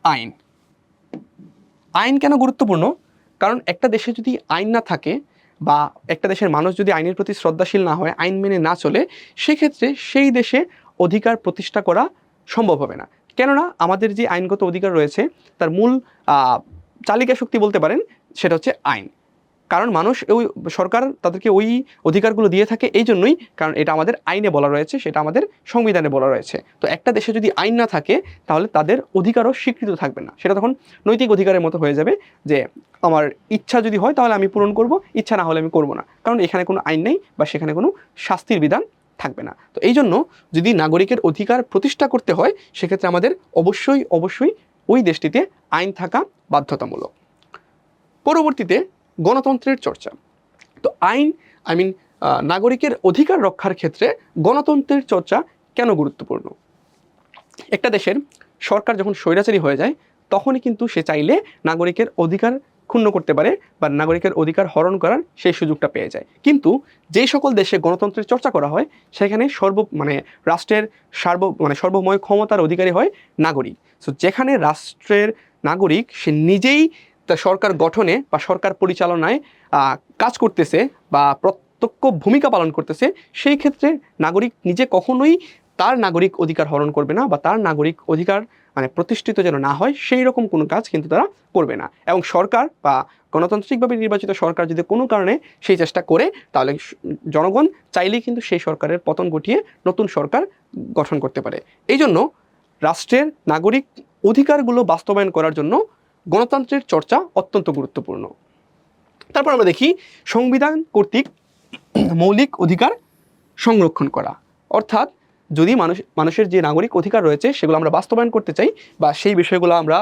আইন। আইন কেন গুরুত্বপূর্ণ? কারণ একটা দেশে যদি আইন না থাকে বা একটা দেশের মানুষ যদি আইনের প্রতি শ্রদ্ধাশীল না হয়, আইন মেনে না চলে, সেক্ষেত্রে সেই দেশে অধিকার প্রতিষ্ঠা করা সম্ভব হবে না। কেননা আমাদের যে আইনগত অধিকার রয়েছে তার মূল চালিকা শক্তি বলতে পারেন সেটা হচ্ছে আইন। কারণ মানুষ ওই সরকার তাদেরকে ওই অধিকারগুলো দিয়ে থাকে এই জন্যই, কারণ এটা আমাদের আইনে বলা রয়েছে, সেটা আমাদের সংবিধানে বলা রয়েছে। তো একটা দেশে যদি আইন না থাকে তাহলে তাদের অধিকারও স্বীকৃত থাকবে না, সেটা তখন নৈতিক অধিকারের মতো হয়ে যাবে, যে আমার ইচ্ছা যদি হয় তাহলে আমি পূরণ করব, ইচ্ছা না হলে আমি করব না, কারণ এখানে কোনো আইন নেই বা সেখানে কোনো শাস্তির বিধান থাকবে না। তো এই জন্য যদি নাগরিকের অধিকার প্রতিষ্ঠা করতে হয়, সেক্ষেত্রে আমাদের অবশ্যই অবশ্যই ওই দেশটিতে আইন থাকা বাধ্যতামূলক। পরবর্তীতে গণতন্ত্রের চর্চা। তো নাগরিকের অধিকার রক্ষার ক্ষেত্রে গণতন্ত্রের চর্চা কেন গুরুত্বপূর্ণ? একটা দেশের সরকার যখন স্বৈরাচারী হয়ে যায়, তখনই কিন্তু সে চাইলে নাগরিকের অধিকার ক্ষুণ্ণ করতে পারে বা নাগরিকের অধিকার হরণ করার সেই সুযোগটা পেয়ে যায়। কিন্তু যেই সকল দেশে গণতন্ত্রের চর্চা করা হয়, সেখানে রাষ্ট্রের সর্বময় ক্ষমতার অধিকারী হয় নাগরিক। সো যেখানে রাষ্ট্রের নাগরিক সে নিজেই তার সরকার গঠনে বা সরকার পরিচালনায় কাজ করতেছে বা প্রত্যক্ষ ভূমিকা পালন করতেছে, সেই ক্ষেত্রে নাগরিক নিজে কখনোই তার নাগরিক অধিকার হরণ করবে না, বা তার নাগরিক অধিকার প্রতিষ্ঠিত যেন না হয় সেই রকম কোনো কাজ কিন্তু তারা করবে না। এবং সরকার বা গণতান্ত্রিকভাবে নির্বাচিত সরকার যদি কোনো কারণে সেই চেষ্টা করে, তাহলে জনগণ চাইলেই কিন্তু সেই সরকারের পতন ঘটিয়ে নতুন সরকার গঠন করতে পারে। এই জন্য রাষ্ট্রের নাগরিক অধিকারগুলো বাস্তবায়ন করার জন্য গণতন্ত্রের চর্চা অত্যন্ত গুরুত্বপূর্ণ। তারপর আমরা দেখি সংবিধান কর্তৃক মৌলিক অধিকার সংরক্ষণ করা। অর্থাৎ যদি মানুষের যে নাগরিক অধিকার রয়েছে সেগুলো আমরা বাস্তবায়ন করতে চাই বা সেই বিষয়গুলো আমরা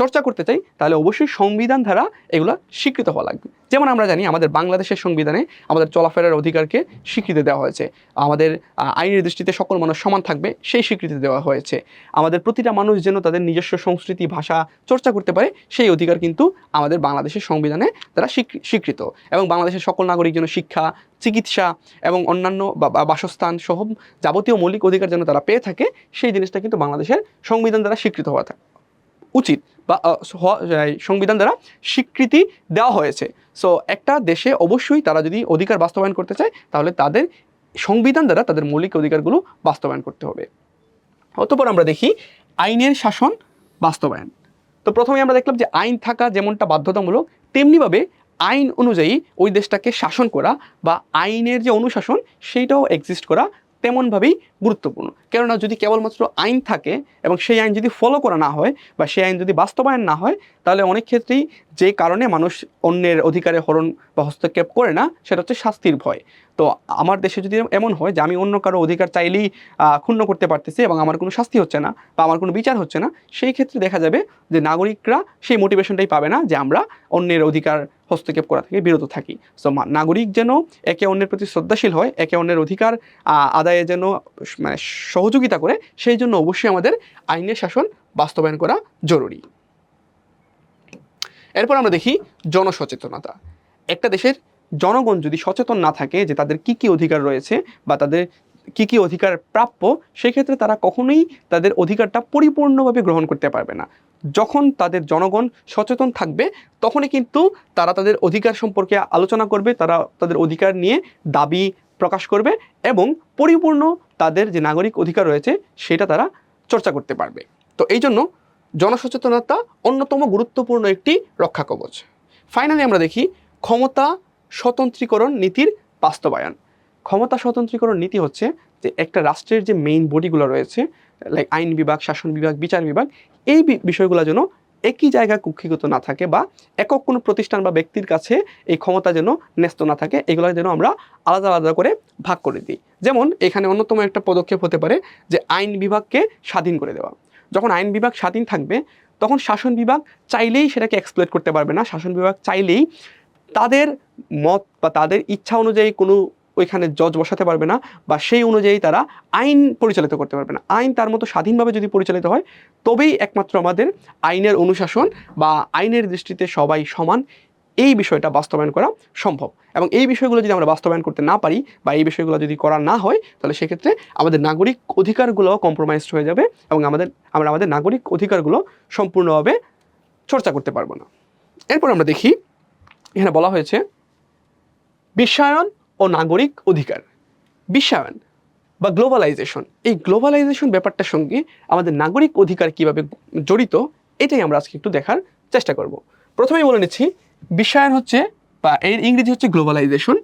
চর্চা করতে চাই, তাহলে অবশ্যই সংবিধান দ্বারা এগুলো স্বীকৃত হওয়া লাগবে। যেমন আমরা জানি আমাদের বাংলাদেশের সংবিধানে আমাদের চলাফেরার অধিকারকে স্বীকৃতি দেওয়া হয়েছে, আমাদের আইনের দৃষ্টিতে সকল মানুষ সমান থাকবে সেই স্বীকৃতি দেওয়া হয়েছে, আমাদের প্রতিটা মানুষ যেন তাদের নিজস্ব সংস্কৃতি ভাষা চর্চা করতে পারে সেই অধিকার কিন্তু আমাদের বাংলাদেশের সংবিধানে তারা স্বীকৃত। এবং বাংলাদেশের সকল নাগরিক যেন শিক্ষা, চিকিৎসা এবং অন্যান্য বাসস্থান সহ যাবতীয় মৌলিক অধিকার যেন তারা পেয়ে থাকে, সেই জিনিসটা কিন্তু বাংলাদেশের সংবিধান দ্বারা স্বীকৃত হওয়া উচিত বা সংবিধান দ্বারা স্বীকৃতি দেওয়া হয়েছে। সো একটা দেশে অবশ্যই তারা যদি অধিকার বাস্তবায়ন করতে চায়, তাহলে তাদের সংবিধান দ্বারা তাদের মৌলিক অধিকারগুলো বাস্তবায়ন করতে হবে। অতঃপর আমরা দেখি আইনের শাসন বাস্তবায়ন। তো প্রথমে আমরা দেখলাম যে আইন থাকা যেমনটা বাধ্যতামূলক, তেমনিভাবে আইন অনুযায়ী ওই দেশটাকে শাসন করা বা আইনের যে অনুশাসন সেইটাও এক্সিস্ট করা তেমনভাবেই গুরুত্বপূর্ণ। কেননা যদি কেবলমাত্র আইন থাকে এবং সেই আইন যদি ফলো করা না হয় বা সেই আইন যদি বাস্তবায়ন না হয়, তাহলে অনেক ক্ষেত্রেই যে কারণে মানুষ অন্যের অধিকারে হরণ বা হস্তক্ষেপ করে না, সেটা হচ্ছে শাস্তির ভয়। তো আমার দেশে যদি এমন হয় যে আমি অন্য কারো অধিকার চাইলেই ক্ষুণ্ণ করতে পারতেছি এবং আমার কোনো শাস্তি হচ্ছে না বা আমার কোনো বিচার হচ্ছে না, সেই ক্ষেত্রে দেখা যাবে যে নাগরিকরা সেই মোটিভেশনটাই পাবে না যে আমরা অন্যের অধিকার হস্তক্ষেপ করা থেকে বিরত থাকি। সো নাগরিক যেন একে অন্যের প্রতি শ্রদ্ধাশীল হয়, একে অন্যের অধিকার আদায়ে যেন মানে সহযোগিতা করে, সেই জন্য অবশ্যই আমাদের আইনের শাসন বাস্তবায়ন করা জরুরি। এরপর আমরা দেখি জনসচেতনতা। একটা দেশের জনগণ যদি সচেতন না থাকে যে তাদের কি কি অধিকার রয়েছে বা তাদের কি কি অধিকার প্রাপ্য, সেক্ষেত্রে তারা কখনোই তাদের অধিকারটা পরিপূর্ণভাবে গ্রহণ করতে পারবে না। যখন তাদের জনগণ সচেতন থাকবে তখনই কিন্তু তারা তাদের অধিকার সম্পর্কে আলোচনা করবে, তারা তাদের অধিকার নিয়ে দাবি প্রকাশ করবে এবং পরিপূর্ণ তাদের যে নাগরিক অধিকার রয়েছে সেটা তারা চর্চা করতে পারবে। তো এই জন্য জনসচেতনতা অন্যতম গুরুত্বপূর্ণ একটি রক্ষা কবচ। ফাইনালি আমরা দেখি ক্ষমতা স্বতন্ত্রীকরণ নীতির বাস্তবায়ন। ক্ষমতা স্বতন্ত্রীকরণ নীতি হচ্ছে যে একটা রাষ্ট্রের যে মেইন বডিগুলো রয়েছে, লাইক আইন বিভাগ, শাসন বিভাগ, বিচার বিভাগ, এই বিষয়গুলো যেন একই জায়গায় কুক্ষিগত না থাকে বা একক কোনো প্রতিষ্ঠান বা ব্যক্তির কাছে এই ক্ষমতা যেন ন্যস্ত না থাকে, এগুলো যেন আমরা আলাদা আলাদা করে ভাগ করে দিই। যেমন এখানে অন্যতম একটা পদক্ষেপ হতে পারে যে আইন বিভাগকে স্বাধীন করে দেওয়া। যখন আইন বিভাগ স্বাধীন থাকবে তখন শাসন বিভাগ চাইলেই সেটাকে এক্সপ্লয়েট করতে পারবে না। শাসন বিভাগ চাইলেই তাদের মত বা তাদের ইচ্ছা অনুযায়ী কোনো ওইখানে জজ বসাতে পারবে না বা সেই অনুযায়ী তারা আইন পরিচালিত করতে পারবে না। আইন তার মতো স্বাধীনভাবে যদি পরিচালিত হয় তবেই একমাত্র আমাদের আইনের অনুশাসন বা আইনের দৃষ্টিতে সবাই সমান এই বিষয়টা বাস্তবায়ন করা সম্ভব। এবং এই বিষয়গুলো যদি আমরা বাস্তবায়ন করতে না পারি বা এই বিষয়গুলো যদি করা না হয় তাহলে সেক্ষেত্রে আমাদের নাগরিক অধিকারগুলো কম্প্রোমাইজড হয়ে যাবে এবং আমরা আমাদের নাগরিক অধিকারগুলো সম্পূর্ণভাবে চর্চা করতে পারবো না। এরপর আমরা দেখি এখানে বলা হয়েছে বিশ্বায়ন ও নাগরিক অধিকার। বিশ্বায়ন বা গ্লোবালাইজেশন, এই গ্লোবালাইজেশন ব্যাপারটার সঙ্গে আমাদের নাগরিক অধিকার কিভাবে জড়িত, এটাই আমরা আজকে একটু দেখার চেষ্টা করব। প্রথমেই বলে নিচ্ছি, বিশ্বায়ন হচ্ছে বা এর ইংরেজি হচ্ছে গ্লোবালাইজেশন।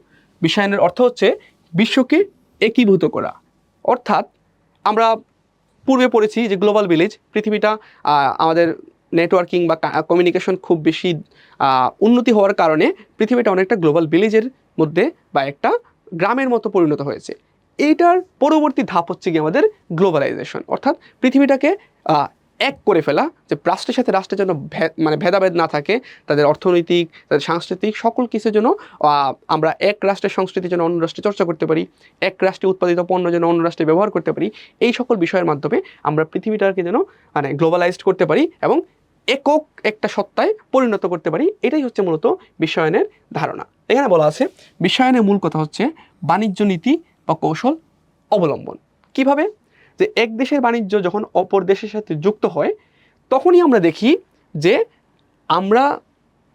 বিশ্বায়নের অর্থ হচ্ছে বিশ্বকে একীভূত করা। অর্থাৎ আমরা পূর্বে পড়েছি যে গ্লোবাল ভিলেজ, পৃথিবীটা আমাদের নেটওয়ার্কিং বা কমিউনিকেশন খুব বেশি উন্নতি হওয়ার কারণে পৃথিবীটা অনেকটা গ্লোবাল ভিলেজের মধ্যে বা একটা গ্রামের মতো পরিণত হয়েছে। এইটার পরবর্তী ধাপ হচ্ছে কি আমাদের গ্লোবালাইজেশন, অর্থাৎ পৃথিবীটাকে এক করে ফেলা, যে রাষ্ট্রের সাথে রাষ্ট্রের জন্য মানে ভেদাভেদ না থাকে, তাদের অর্থনৈতিক, তাদের সাংস্কৃতিক সকল কিছুর জন্য আমরা এক রাষ্ট্রের সংস্কৃতির জন্য অন্য রাষ্ট্রে চর্চা করতে পারি, এক রাষ্ট্রে উৎপাদিত পণ্য যেন অন্য রাষ্ট্রে ব্যবহার করতে পারি। এই সকল বিষয়ের মাধ্যমে আমরা পৃথিবীটাকে যেন মানে গ্লোবালাইজড করতে পারি এবং একক একটা সত্তায় পরিণত করতে পারি। এটাই হচ্ছে মূলত বিশ্বায়নের ধারণা। এখানে বলা আছে বিশ্বায়নের মূল কথা হচ্ছে বাণিজ্য নীতি বা কৌশল অবলম্বন। কিভাবে? যে এক দেশের বাণিজ্য যখন অপর দেশের সাথে যুক্ত হয় তখনই আমরা দেখি যে আমরা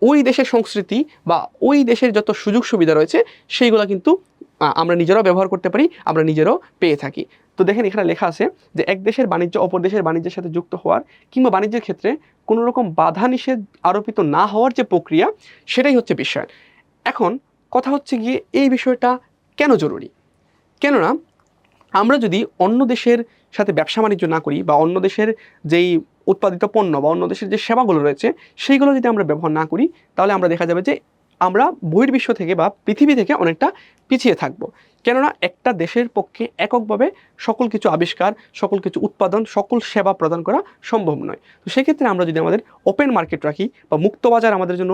ওই দেশের সংস্কৃতি বা ওই দেশের যত সুযোগ সুবিধা রয়েছে সেইগুলো কিন্তু আমরা নিজেরাও ব্যবহার করতে পারি, আমরা নিজেরাও পেয়ে থাকি। তো দেখেন এখানে লেখা আছে যে এক দেশের বাণিজ্য অপর দেশের বাণিজ্যের সাথে যুক্ত হওয়ার কিংবা বাণিজ্যের ক্ষেত্রে কোনো রকম বাধা নিষেধ আরোপিত না হওয়ার যে প্রক্রিয়া, সেটাই হচ্ছে বিশ্বায়ন। এখন কথা হচ্ছে গিয়ে এই বিষয়টা কেন জরুরি? কেননা আমরা যদি অন্য দেশের সাথে ব্যবসা বাণিজ্য না করি বা অন্য দেশের যেই উৎপাদিত পণ্য বা অন্য দেশের যে সেবাগুলো রয়েছে সেইগুলো যদি আমরা ব্যবহার না করি তাহলে আমরা দেখা যাবে যে আমরা বহির্বিশ্ব থেকে বা পৃথিবী থেকে অনেকটা পিছিয়ে থাকবো। কেননা একটা দেশের পক্ষে এককভাবে সকল কিছু আবিষ্কার, সকল কিছু উৎপাদন, সকল সেবা প্রদান করা সম্ভব নয়। তো সেক্ষেত্রে আমরা যদি আমাদের ওপেন মার্কেট রাখি বা মুক্ত বাজার আমাদের জন্য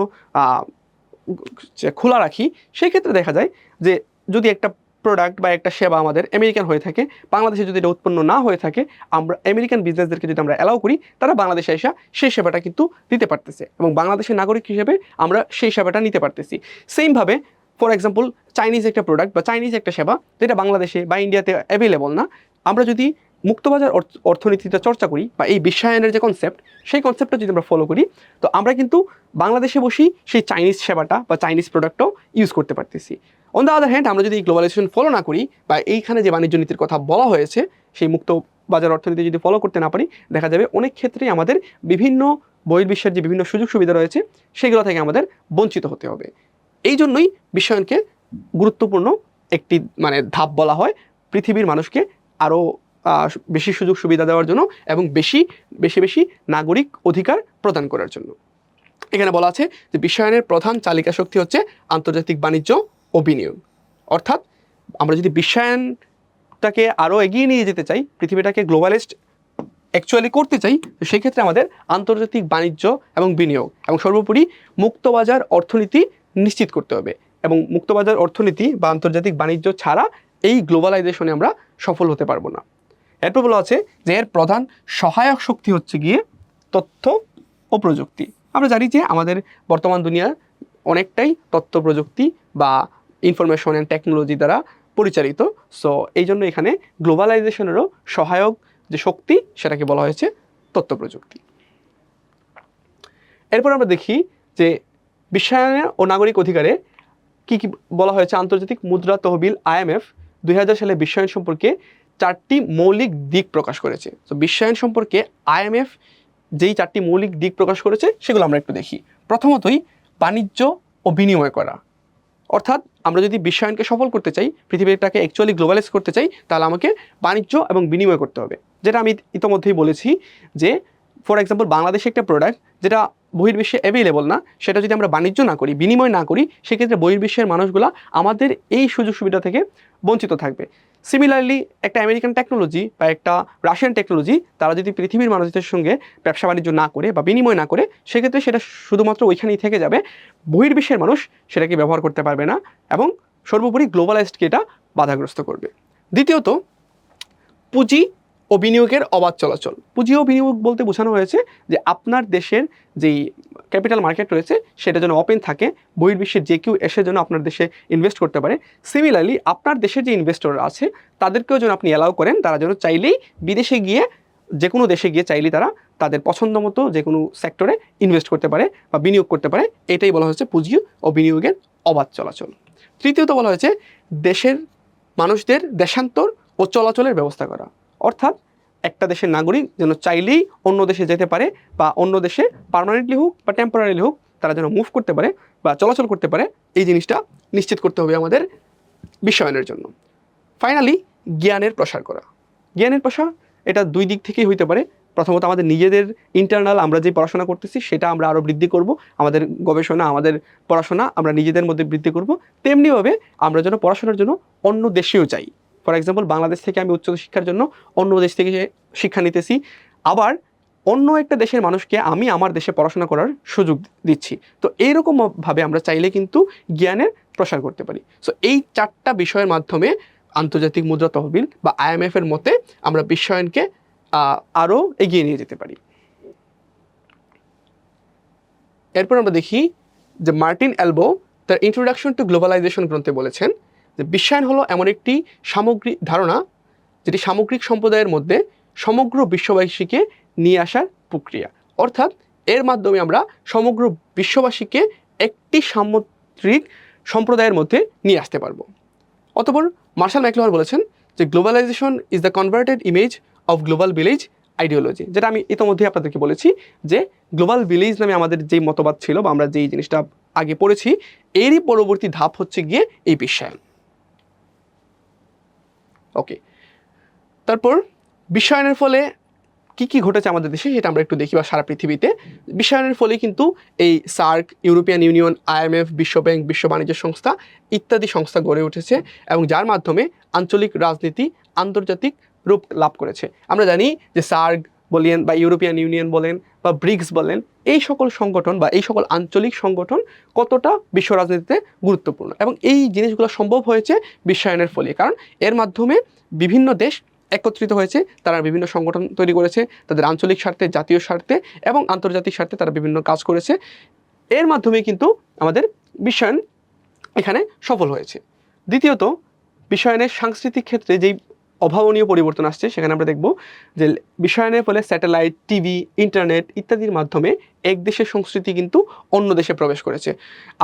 খোলা রাখি, সেই ক্ষেত্রে দেখা যায় যে যদি একটা প্রোডাক্ট বা একটা সেবা আমাদের আমেরিকান হয়ে থাকে, বাংলাদেশে যদি এটা উৎপন্ন না হয়ে থাকে, আমরা আমেরিকান বিজনেসদেরকে যদি আমরা অ্যালাউ করি তারা বাংলাদেশে এসে সেই সেবাটা কিন্তু দিতে পারতেছে এবং বাংলাদেশের নাগরিক হিসেবে আমরা সেই সেবাটা নিতে পারতেছি। সেমভাবে ফর এক্সাম্পল চাইনিজ একটা প্রোডাক্ট বা চাইনিজ একটা সেবা যেটা বাংলাদেশে বা ইন্ডিয়াতে অ্যাভেলেবল না, আমরা যদি মুক্তবাজার অর্থনীতিটা চর্চা করি বা এই বিশ্বায়নের যে কনসেপ্ট, সেই কনসেপ্টটা যদি আমরা ফলো করি তো আমরা কিন্তু বাংলাদেশে বসেই সেই চাইনিজ সেবাটা বা চাইনিজ প্রোডাক্টও ইউজ করতে পারতেছি। অন দ্য আদার হ্যান্ড আমরা যদি গ্লোবালাইজেশন ফলো না করি বা এইখানে যে বাণিজ্য নীতির কথা বলা হয়েছে সেই মুক্ত বাজার অর্থনীতি যদি ফলো করতে না পারি, দেখা যাবে অনেক ক্ষেত্রেই আমাদের বিভিন্ন বহির্বিশ্বের যে বিভিন্ন সুযোগ সুবিধা রয়েছে সেগুলো থেকে আমাদের বঞ্চিত হতে হবে। এই জন্যই বিশ্বায়নকে গুরুত্বপূর্ণ একটি মানে ধাপ বলা হয় পৃথিবীর মানুষকে আরও বেশি সুযোগ সুবিধা দেওয়ার জন্য এবং বেশি বেশি নাগরিক অধিকার প্রদান করার জন্য। এখানে বলা আছে যে বিশ্বায়নের প্রধান চালিকা শক্তি হচ্ছে আন্তর্জাতিক বাণিজ্য ও বিনিয়োগ। অর্থাৎ আমরা যদি বিশ্বায়নটাকে আরও এগিয়ে নিয়ে যেতে চাই, পৃথিবীটাকে গ্লোবালাইজড অ্যাকচুয়ালি করতে চাই, তো সেই ক্ষেত্রে আমাদের আন্তর্জাতিক বাণিজ্য এবং বিনিয়োগ এবং সর্বোপরি মুক্তবাজার অর্থনীতি নিশ্চিত করতে হবে এবং মুক্তবাজার অর্থনীতি বা আন্তর্জাতিক বাণিজ্য ছাড়া এই গ্লোবালাইজেশনে আমরা সফল হতে পারবো না। এরপর বলা আছে যে এর প্রধান সহায়ক শক্তি হচ্ছে গিয়ে তথ্য ও প্রযুক্তি। আমরা জানি যে আমাদের বর্তমান দুনিয়ার অনেকটাই তথ্য প্রযুক্তি বা ইনফরমেশন অ্যান্ড টেকনোলজি দ্বারা পরিচালিত। সো এই জন্য এখানে গ্লোবালাইজেশনেরও সহায়ক যে শক্তি সেটাকে বলা হয়েছে তথ্য প্রযুক্তি। এরপর আমরা দেখি যে বিশ্বায়ন ও নাগরিক অধিকারে কি কি বলা হয়েছে। আন্তর্জাতিক মুদ্রা তহবিল IMF 2000 সালে বিশ্বায়ন সম্পর্কে 4টি মৌলিক দিক প্রকাশ করেছে। তো বিশ্বায়ন সম্পর্কে IMF যেই 4টি মৌলিক দিক প্রকাশ করেছে সেগুলো আমরা একটু দেখি। প্রথমতই বাণিজ্য ও বিনিময় করা, অর্থাৎ আমরা যদি বিশ্বায়নকে সফল করতে চাই, পৃথিবীটাকে অ্যাকচুয়ালি গ্লোবালাইজ করতে চাই, তাহলে আমাকে বাণিজ্য এবং বিনিময় করতে হবে। যেটা আমি ইতোমধ্যেই বলেছি যে ফর এক্সাম্পল বাংলাদেশে একটা প্রোডাক্ট যেটা বহির্বিশ্বে অ্যাভেলেবল না, সেটা যদি আমরা বাণিজ্য না করি, বিনিময় না করি, সেক্ষেত্রে বহির্বিশ্বের মানুষগুলা আমাদের এই সুযোগ সুবিধা থেকে বঞ্চিত থাকবে। সিমিলারলি একটা আমেরিকান টেকনোলজি বা একটা রাশিয়ান টেকনোলজি তারা যদি পৃথিবীর মানুষদের সঙ্গে ব্যবসা বাণিজ্য না করে বা বিনিময় না করে, সেক্ষেত্রে সেটা শুধুমাত্র ওইখানেই থেকে যাবে, বহির্বিশ্বের মানুষ সেটাকে ব্যবহার করতে পারবে না এবং সর্বোপরি গ্লোবালাইজডকে এটা বাধাগ্রস্ত করবে। দ্বিতীয়ত পুঁজি ও বিনিয়োগের অবাধ চলাচল। পুঁজি ও বিনিয়োগ বলতে বোঝানো হয়েছে যে আপনার দেশের যেই ক্যাপিটাল মার্কেট রয়েছে সেটা যেন ওপেন থাকে, বহির্বিশ্বের যে কেউ এসে যেন আপনার দেশে ইনভেস্ট করতে পারে। সিমিলারলি আপনার দেশের যে ইনভেস্টররা আছে তাদেরকেও যেন আপনি অ্যালাউ করেন, তারা যেন চাইলেই বিদেশে গিয়ে যে কোনো দেশে গিয়ে চাইলেই তারা তাদের পছন্দ মতো যে কোনো সেক্টরে ইনভেস্ট করতে পারে বা বিনিয়োগ করতে পারে। এটাই বলা হয়েছে পুঁজি ও বিনিয়োগের অবাধ চলাচল। তৃতীয়ত বলা হয়েছে দেশের মানুষদের দেশান্তর ও চলাচলের ব্যবস্থা করা, অর্থাৎ একটা দেশের নাগরিক যেন চাইলেই অন্য দেশে যেতে পারে বা অন্য দেশে পার্মানেন্টলি হোক বা টেম্পোরারিলি হোক তারা যেন মুভ করতে পারে বা চলাচল করতে পারে, এই জিনিসটা নিশ্চিত করতে হবে আমাদের বিশ্বায়নের জন্য। ফাইনালি জ্ঞানের প্রসার করা। জ্ঞানের প্রসার এটা দুই দিক থেকেই হইতে পারে। প্রথমত আমাদের নিজেদের ইন্টারনাল আমরা যে পড়াশোনা করতেছি সেটা আমরা আরও বৃদ্ধি করব, আমাদের গবেষণা আমাদের পড়াশোনা আমরা নিজেদের মধ্যে বৃদ্ধি করব। তেমনিভাবে আমরা যেন পড়াশোনার জন্য অন্য দেশেও চাই। ফর এক্সাম্পল বাংলাদেশ থেকে আমি উচ্চ শিক্ষার জন্য অন্য দেশ থেকে শিক্ষা নিতেছি, আবার অন্য একটা দেশের মানুষকে আমি আমার দেশে পড়াশোনা করার সুযোগ দিচ্ছি। তো এইরকমভাবে আমরা চাইলে কিন্তু জ্ঞানের প্রসার করতে পারি। সো এই 4টা বিষয়ের মাধ্যমে আন্তর্জাতিক মুদ্রা তহবিল বা IMF এর মতে আমরা বিশ্বায়নকে আরও এগিয়ে নিয়ে যেতে পারি। এরপর আমরা দেখি যে মার্টিন এলবো তার ইন্ট্রোডাকশন টু গ্লোবালাইজেশন গ্রন্থে বলেছেন যে বিশ্বায়ন হলো এমন একটি সামগ্রিক ধারণা যেটি সামগ্রিক সম্প্রদায়ের মধ্যে সমগ্র বিশ্ববাসীকে নিয়ে আসার প্রক্রিয়া, অর্থাৎ এর মাধ্যমে আমরা সমগ্র বিশ্ববাসীকে একটি সামগ্রিক সম্প্রদায়ের মধ্যে নিয়ে আসতে পারবো। অতঃপর মার্শাল ম্যাকলুহান বলেছেন যে globalization is the converted image of global village ideology, যেটা আমি ইতিমধ্যে আপনাদেরকে বলেছি যে গ্লোবাল ভিলেজ নামে আমাদের যেই মতবাদ ছিল বা আমরা যেই জিনিসটা আগে পড়েছি, এরই পরবর্তী ধাপ হচ্ছে গিয়ে এই বিশ্বায়ন। ওকে, তারপর বিশ্বায়নের ফলে কি কি ঘটেছে আমাদের দেশে সেটা আমরা একটু দেখি বা সারা পৃথিবীতে। বিশ্বায়নের ফলে কিন্তু এই সার্ক, ইউরোপিয়ান ইউনিয়ন, IMF, বিশ্ব ব্যাংক, বিশ্ব বাণিজ্য সংস্থা ইত্যাদি সংস্থা গড়ে উঠেছে এবং যার মাধ্যমে আঞ্চলিক রাজনীতি আন্তর্জাতিক রূপ লাভ করেছে। আমরা জানি যে সার্ক বলেন বা ইউরোপিয়ান ইউনিয়ন বলেন বা ব্রিক্স বলেন, এই সকল সংগঠন বা এই সকল আঞ্চলিক সংগঠন কতটা বিশ্ব রাজনীতিতে গুরুত্বপূর্ণ এবং এই জিনিসগুলো সম্ভব হয়েছে বিশ্বায়নের ফলে, কারণ এর মাধ্যমে বিভিন্ন দেশ একত্রিত হয়েছে, তারা বিভিন্ন সংগঠন তৈরি করেছে, তাদের আঞ্চলিক স্বার্থে, জাতীয় স্বার্থে এবং আন্তর্জাতিক স্বার্থে তারা বিভিন্ন কাজ করেছে। এর মাধ্যমে কিন্তু আমাদের বিশ্বায়ন এখানে সফল হয়েছে। দ্বিতীয়ত বিশ্বায়নের সাংস্কৃতিক ক্ষেত্রে যেই অভাবনীয় পরিবর্তন আসছে সেখানে আমরা দেখব যে বিশ্বায়নের ফলে স্যাটেলাইট, টিভি, ইন্টারনেট ইত্যাদির মাধ্যমে এক দেশের সংস্কৃতি কিন্তু অন্য দেশে প্রবেশ করেছে।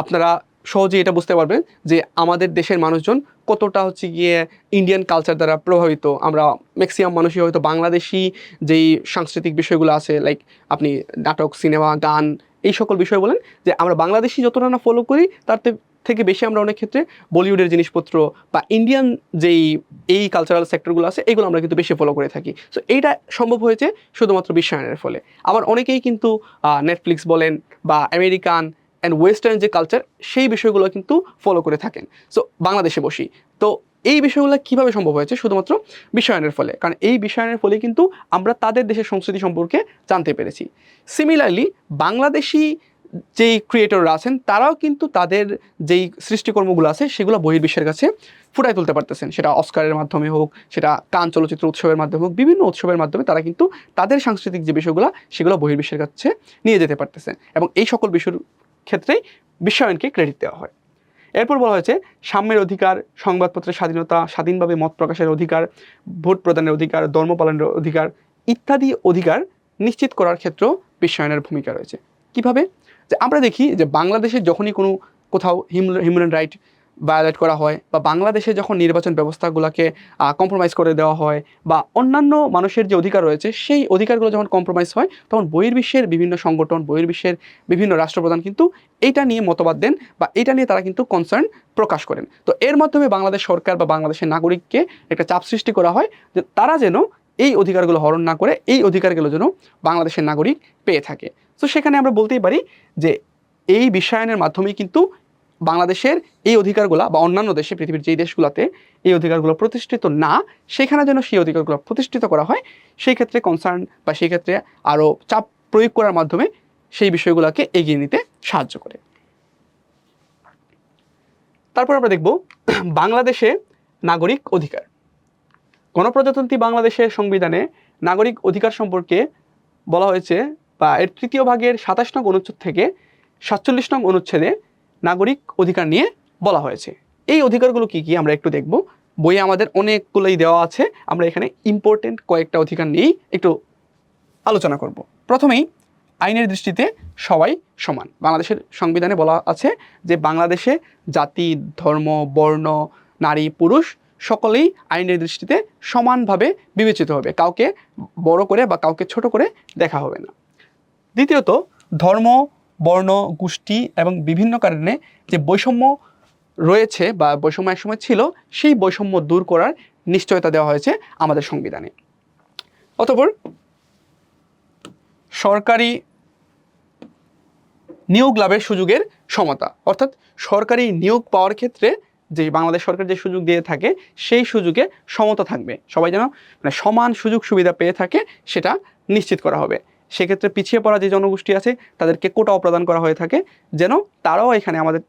আপনারা সহজেই এটা বুঝতে পারবেন যে আমাদের দেশের মানুষজন কতটা হচ্ছে গিয়ে ইন্ডিয়ান কালচার দ্বারা প্রভাবিত। আমরা ম্যাক্সিমাম মানুষই হয়তো বাংলাদেশি যেই সাংস্কৃতিক বিষয়গুলো আছে, লাইক আপনি নাটক, সিনেমা, গান এই সকল বিষয় বলেন, যে আমরা বাংলাদেশি যতটা না ফলো করি তার থেকে বেশি আমরা অনেক ক্ষেত্রে বলিউডের জিনিসপত্র বা ইন্ডিয়ান যেই এই কালচারাল সেক্টরগুলো আছে এগুলো আমরা কিন্তু বেশি ফলো করে থাকি। সো এইটা সম্ভব হয়েছে শুধুমাত্র বিশ্বায়নের ফলে। আবার অনেকেই কিন্তু নেটফ্লিক্স বলেন বা আমেরিকান অ্যান্ড ওয়েস্টার্ন যে কালচার সেই বিষয়গুলো কিন্তু ফলো করে থাকেন সো বাংলাদেশে বসি। তো এই বিষয়গুলো কীভাবে সম্ভব হয়েছে? শুধুমাত্র বিশ্বায়নের ফলে, কারণ এই বিশ্বায়নের ফলে কিন্তু আমরা তাদের দেশের সংস্কৃতি সম্পর্কে জানতে পেরেছি। সিমিলারলি বাংলাদেশি যেই ক্রিয়েটররা আছেন তারাও কিন্তু তাদের যেই সৃষ্টিকর্মগুলো আছে সেগুলো বহির্বিশ্বের কাছে ফুটাই তুলতে পারতেছেন, সেটা অস্কারের মাধ্যমে হোক, সেটা কান চলচ্চিত্র উৎসবের মাধ্যমে হোক, বিভিন্ন উৎসবের মাধ্যমে তারা কিন্তু তাদের সাংস্কৃতিক যে বিষয়গুলো সেগুলো বহির্বিশ্বের কাছে নিয়ে যেতে পারতেছেন, এবং এই সকল বিষয়ের ক্ষেত্রেই বিশ্বায়নকে ক্রেডিট দেওয়া হয়। এরপর বলা হয়েছে সাম্যের অধিকার, সংবাদপত্রের স্বাধীনতা, স্বাধীনভাবে মত প্রকাশের অধিকার, ভোট প্রদানের অধিকার, ধর্ম পালনের অধিকার ইত্যাদি অধিকার নিশ্চিত করার ক্ষেত্রেও বিশ্বায়নের ভূমিকা রয়েছে। কিভাবে? যে আমরা দেখি যে বাংলাদেশে যখনই কোনো কোথাও হিউম্যান রাইট ভায়োলেট করা হয়, বা বাংলাদেশে যখন নির্বাচন ব্যবস্থাগুলোকে কম্প্রোমাইজ করে দেওয়া হয়, বা অন্যান্য মানুষের যে অধিকার রয়েছে সেই অধিকারগুলো যখন কম্প্রোমাইজ হয়, তখন বহির্বিশ্বের বিভিন্ন সংগঠন, বহির্বিশ্বের বিভিন্ন রাষ্ট্রপ্রধান কিন্তু এইটা নিয়ে মতবাদ দেন, বা এটা নিয়ে তারা কিন্তু কনসার্ন প্রকাশ করেন। তো এর মাধ্যমে বাংলাদেশ সরকার বা বাংলাদেশের নাগরিককে একটা চাপ সৃষ্টি করা হয় যে তারা যেন এই অধিকারগুলো হরণ না করে এই অধিকারগুলো যেন বাংলাদেশের নাগরিক পেয়ে থাকে। তো সেখানে আমরা বলতেই পারি যে এই বিশ্বায়নের মাধ্যমেই কিন্তু বাংলাদেশের এই অধিকারগুলো, বা অন্যান্য দেশে পৃথিবীর যেই দেশগুলোতে এই অধিকারগুলো প্রতিষ্ঠিত না, সেখানে যেন সেই অধিকারগুলো প্রতিষ্ঠিত করা হয়, সেই ক্ষেত্রে কনসার্ন বা সেই ক্ষেত্রে আরও চাপ প্রয়োগ করার মাধ্যমে সেই বিষয়গুলোকে এগিয়ে নিতে সাহায্য করে। তারপর আমরা দেখব বাংলাদেশে নাগরিক অধিকার। গণপ্রজাতন্ত্রী বাংলাদেশের সংবিধানে নাগরিক অধিকার সম্পর্কে বলা হয়েছে, বা এর ৩য় ভাগের ২৭ নং অনুচ্ছেদ থেকে ৪৭ নং অনুচ্ছেদে নাগরিক অধিকার নিয়ে বলা হয়েছে। এই অধিকারগুলো কি কি আমরা একটু দেখব। বইয়ে আমাদের অনেকগুলোই দেওয়া আছে, আমরা এখানে ইম্পর্টেন্ট কয়েকটা অধিকার নিয়েই একটু আলোচনা করব। প্রথমেই আইনের দৃষ্টিতে সবাই সমান। বাংলাদেশের সংবিধানে বলা আছে যে বাংলাদেশে জাতি, ধর্ম, বর্ণ, নারী, পুরুষ সকলেই আইনের দৃষ্টিতে সমানভাবে বিবেচিত হবে, কাউকে বড় করে বা কাউকে ছোট করে দেখা হবে না। দ্বিতীয়ত, ধর্ম, বর্ণ, গোষ্ঠী এবং বিভিন্ন কারণে যে বৈষম্য রয়েছে বা বৈষম্য একসময় ছিল, সেই বৈষম্য দূর করার নিশ্চয়তা দেওয়া হয়েছে আমাদের সংবিধানে। অতঃপর সরকারি নিয়োগ লাভের সুযোগের সমতা, অর্থাৎ সরকারি নিয়োগ পাওয়ার ক্ষেত্রে যে বাংলাদেশ সরকার যে সুযোগ দিয়ে থাকে সেই সুযোগে সমতা থাকবে, সবাই যেন সমান সুযোগ সুবিধা পেয়ে থাকে সেটা নিশ্চিত করা হবে। সেক্ষেত্রে পিছিয়ে পড়া যে জনগোষ্ঠী আছে তাদেরকে কোটাও প্রদান করা হয়ে থাকে, যেন তারাও এখানে আমাদের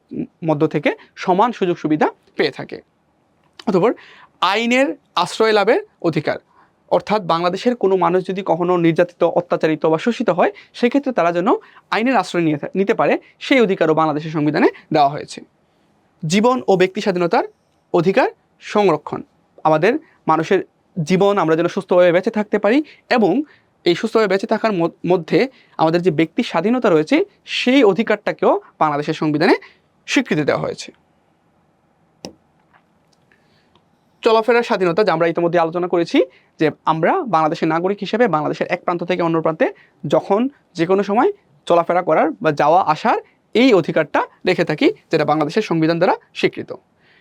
মধ্য থেকে সমান সুযোগ সুবিধা পেয়ে থাকে। অতঃপর আইনের আশ্রয় লাভের অধিকার, অর্থাৎ বাংলাদেশের কোনো মানুষ যদি কখনো নির্যাতিত, অত্যাচারিত বা শোষিত হয়, সেক্ষেত্রে তারা যেন আইনের আশ্রয় নিতে পারে, সেই অধিকারও বাংলাদেশের সংবিধানে দেওয়া হয়েছে। জীবন ও ব্যক্তি স্বাধীনতার অধিকার সংরক্ষণ, আমাদের মানুষের জীবন আমরা যেন সুস্থভাবে বেঁচে থাকতে পারি, এবং এই সুস্থভাবে বেঁচে থাকার মধ্যে আমাদের যে ব্যক্তি স্বাধীনতা রয়েছে সেই অধিকারটাকেও বাংলাদেশের সংবিধানে স্বীকৃতি দেওয়া হয়েছে। চলাফেরার স্বাধীনতা, যা আমরা ইতিমধ্যে আলোচনা করেছি, যে আমরা বাংলাদেশের নাগরিক হিসেবে বাংলাদেশের এক প্রান্ত থেকে অন্য প্রান্তে যখন যে কোনো সময় চলাফেরা করার বা যাওয়া আসার এই অধিকারটা রেখে থাকি, যেটা বাংলাদেশের সংবিধান দ্বারা স্বীকৃত।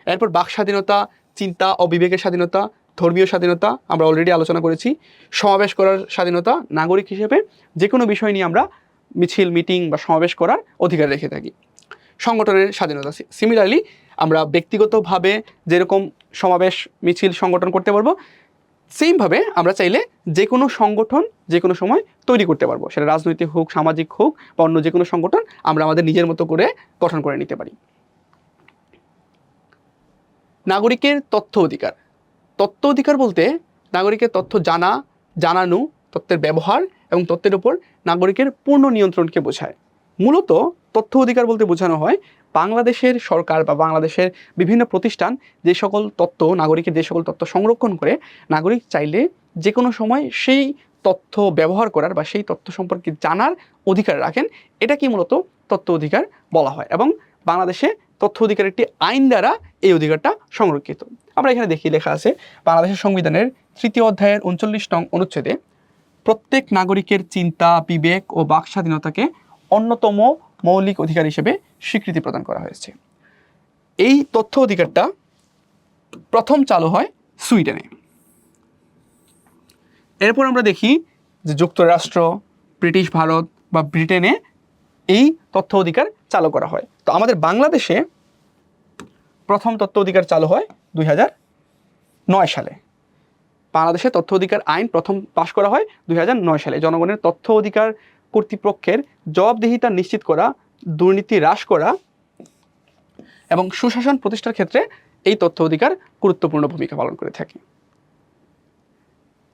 এরপর বাক স্বাধীনতা, চিন্তা ও বিবেকের স্বাধীনতা, ধর্মীয় স্বাধীনতা আমরা অলরেডি আলোচনা করেছি। সমাবেশ করার স্বাধীনতা, নাগরিক হিসেবে যে কোনো বিষয় নিয়ে আমরা মিছিল, মিটিং বা সমাবেশ করার অধিকার রেখে থাকি। সংগঠনের স্বাধীনতা, সিমিলারলি আমরা ব্যক্তিগতভাবে যেরকম সমাবেশ, মিছিল, সংগঠন করতে পারবো, সেমভাবে আমরা চাইলে যে কোনো সংগঠন যে কোনো সময় তৈরি করতে পারবো, সেটা রাজনৈতিক হোক, সামাজিক হোক বা অন্য যে কোনো সংগঠন আমরা আমাদের নিজের মতো করে গঠন করে নিতে পারি। নাগরিকের তথ্য অধিকার। তথ্য অধিকার বলতে নাগরিকের তথ্য জানা, জানানো, তথ্যের ব্যবহার এবং তথ্যের উপর নাগরিকের পূর্ণ নিয়ন্ত্রণকে বোঝায়। মূলত তথ্য অধিকার বলতে বোঝানো হয় বাংলাদেশের সরকার বা বাংলাদেশের বিভিন্ন প্রতিষ্ঠান যে সকল তথ্য, নাগরিকের যে সকল তথ্য সংরক্ষণ করে, নাগরিক চাইলে যে কোনো সময় সেই তথ্য ব্যবহার করার বা সেই তথ্য সম্পর্কে জানার অধিকার রাখেন, এটাকে মূলত তথ্য অধিকার বলা হয়। এবং বাংলাদেশে তথ্য অধিকার একটি আইন দ্বারা এই অধিকারটা সংরক্ষিত। আমরা এখানে দেখি লেখা আছে বাংলাদেশের সংবিধানের ৩য় অধ্যায়ের ৩৯ নং অনুচ্ছেদে প্রত্যেক নাগরিকের চিন্তা, বিবেক ও বাক স্বাধীনতাকে অন্যতম মৌলিক অধিকার হিসেবে স্বীকৃতি প্রদান করা হয়েছে। এই তথ্য অধিকারটা প্রথম চালু হয় সুইডেনে। এরপর আমরা দেখি যে যুক্তরাষ্ট্র, ব্রিটিশ ভারত বা ব্রিটেনে এই তথ্য অধিকার চালু করা হয়। তো আমাদের বাংলাদেশে প্রথম তথ্য অধিকার চালু হয় 2009 সালে। বাংলাদেশে তথ্য অধিকার আইন প্রথম পাশ করা হয় 2009 সালে। জনগণের তথ্য অধিকার কর্তৃপক্ষের জবাবদিহিতা নিশ্চিত করা দুর্নীতি হ্রাস করা এবং সুশাসন প্রতিষ্ঠার ক্ষেত্রে এই তথ্য অধিকার গুরুত্বপূর্ণ ভূমিকা পালন করে থাকে।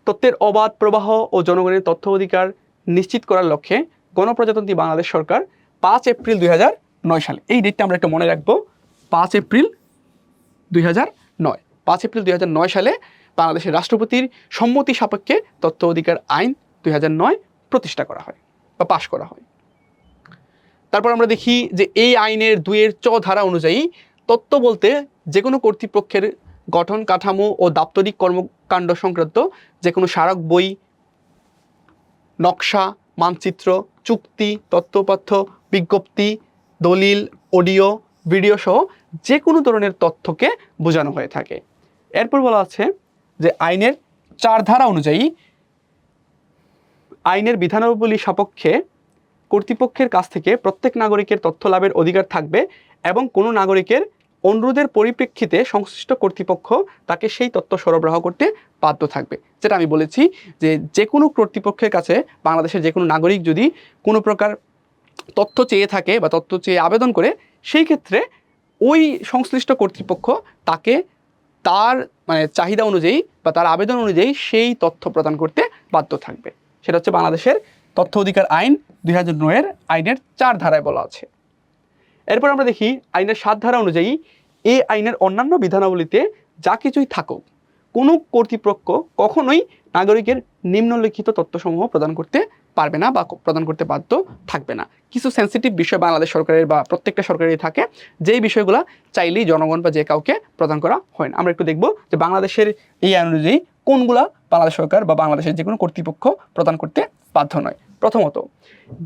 তথ্যের অবাধ প্রবাহ ও জনগণের তথ্য অধিকার নিশ্চিত করার লক্ষ্যে গণপ্রজাতন্ত্রী বাংলাদেশ সরকার 5 এপ্রিল 2009 সালে, এই ডেটটা আমরা একটু মনে রাখবো, 5 এপ্রিল 2009, 5 এপ্রিল 2009 সালে বাংলাদেশের রাষ্ট্রপতির সম্মতি সাপেক্ষে তথ্য অধিকার আইন 2009 প্রতিষ্ঠা করা হয় বা পাশ করা হয়। তারপর আমরা দেখি যে এই আইনের 2 চ ধারা অনুযায়ী তথ্য বলতে যে কোনো কর্তৃপক্ষের গঠন কাঠামো ও দাপ্তরিক কর্মকাণ্ড সংক্রান্ত যে কোনো স্মারক বই, নকশা, মানচিত্র, চুক্তি, তথ্যপত্র, বিজ্ঞপ্তি, দলিল, অডিও, ভিডিও সহ যে কোনো ধরনের তথ্যকে বোঝানো হয়ে থাকে। এরপর বলা আছে যে আইনের 4 ধারা অনুযায়ী আইনের বিধানাবলী সাপেক্ষে কর্তৃপক্ষের কাছ থেকে প্রত্যেক নাগরিকের তথ্য লাভের অধিকার থাকবে এবং কোনো নাগরিকের অনুরোধের পরিপ্রেক্ষিতে সংশ্লিষ্ট কর্তৃপক্ষ তাকে সেই তথ্য সরবরাহ করতে বাধ্য থাকবে। যেটা আমি বলেছি যে কোনো কর্তৃপক্ষের কাছে বাংলাদেশের যে কোনো নাগরিক যদি কোনো প্রকার তথ্য চেয়ে থাকে বা তথ্য চেয়ে আবেদন করে, সেই ক্ষেত্রে ওই সংশ্লিষ্ট কর্তৃপক্ষ তাকে তার চাহিদা অনুযায়ী বা তার আবেদন অনুযায়ী সেই তথ্য প্রদান করতে বাধ্য থাকবে। সেটা হচ্ছে বাংলাদেশের তথ্য অধিকার আইন 2009 আইনের 4 ধারায় বলা আছে। এরপর আমরা দেখি আইনের 7 ধারা অনুযায়ী এই আইনের অন্যান্য বিধানাবলীতে যা কিছুই থাকুক, কোনো কর্তৃপক্ষ কখনোই নাগরিকের নিম্নলিখিত তথ্যসমূহ প্রদান করতে পারবে না বা প্রদান করতে বাধ্য থাকবে না। কিছু সেন্সিটিভ বিষয় বাংলাদেশ সরকারের বা প্রত্যেকটা সরকারেরই থাকে, যেই বিষয়গুলো চাইলেই জনগণ বা যে কাউকে প্রদান করা হয় না। আমরা একটু দেখব যে বাংলাদেশের এই আইন অনুযায়ী কোনগুলা বাংলাদেশ সরকার বা বাংলাদেশের যে কোনো কর্তৃপক্ষ প্রদান করতে বাধ্য নয়। প্রথমত,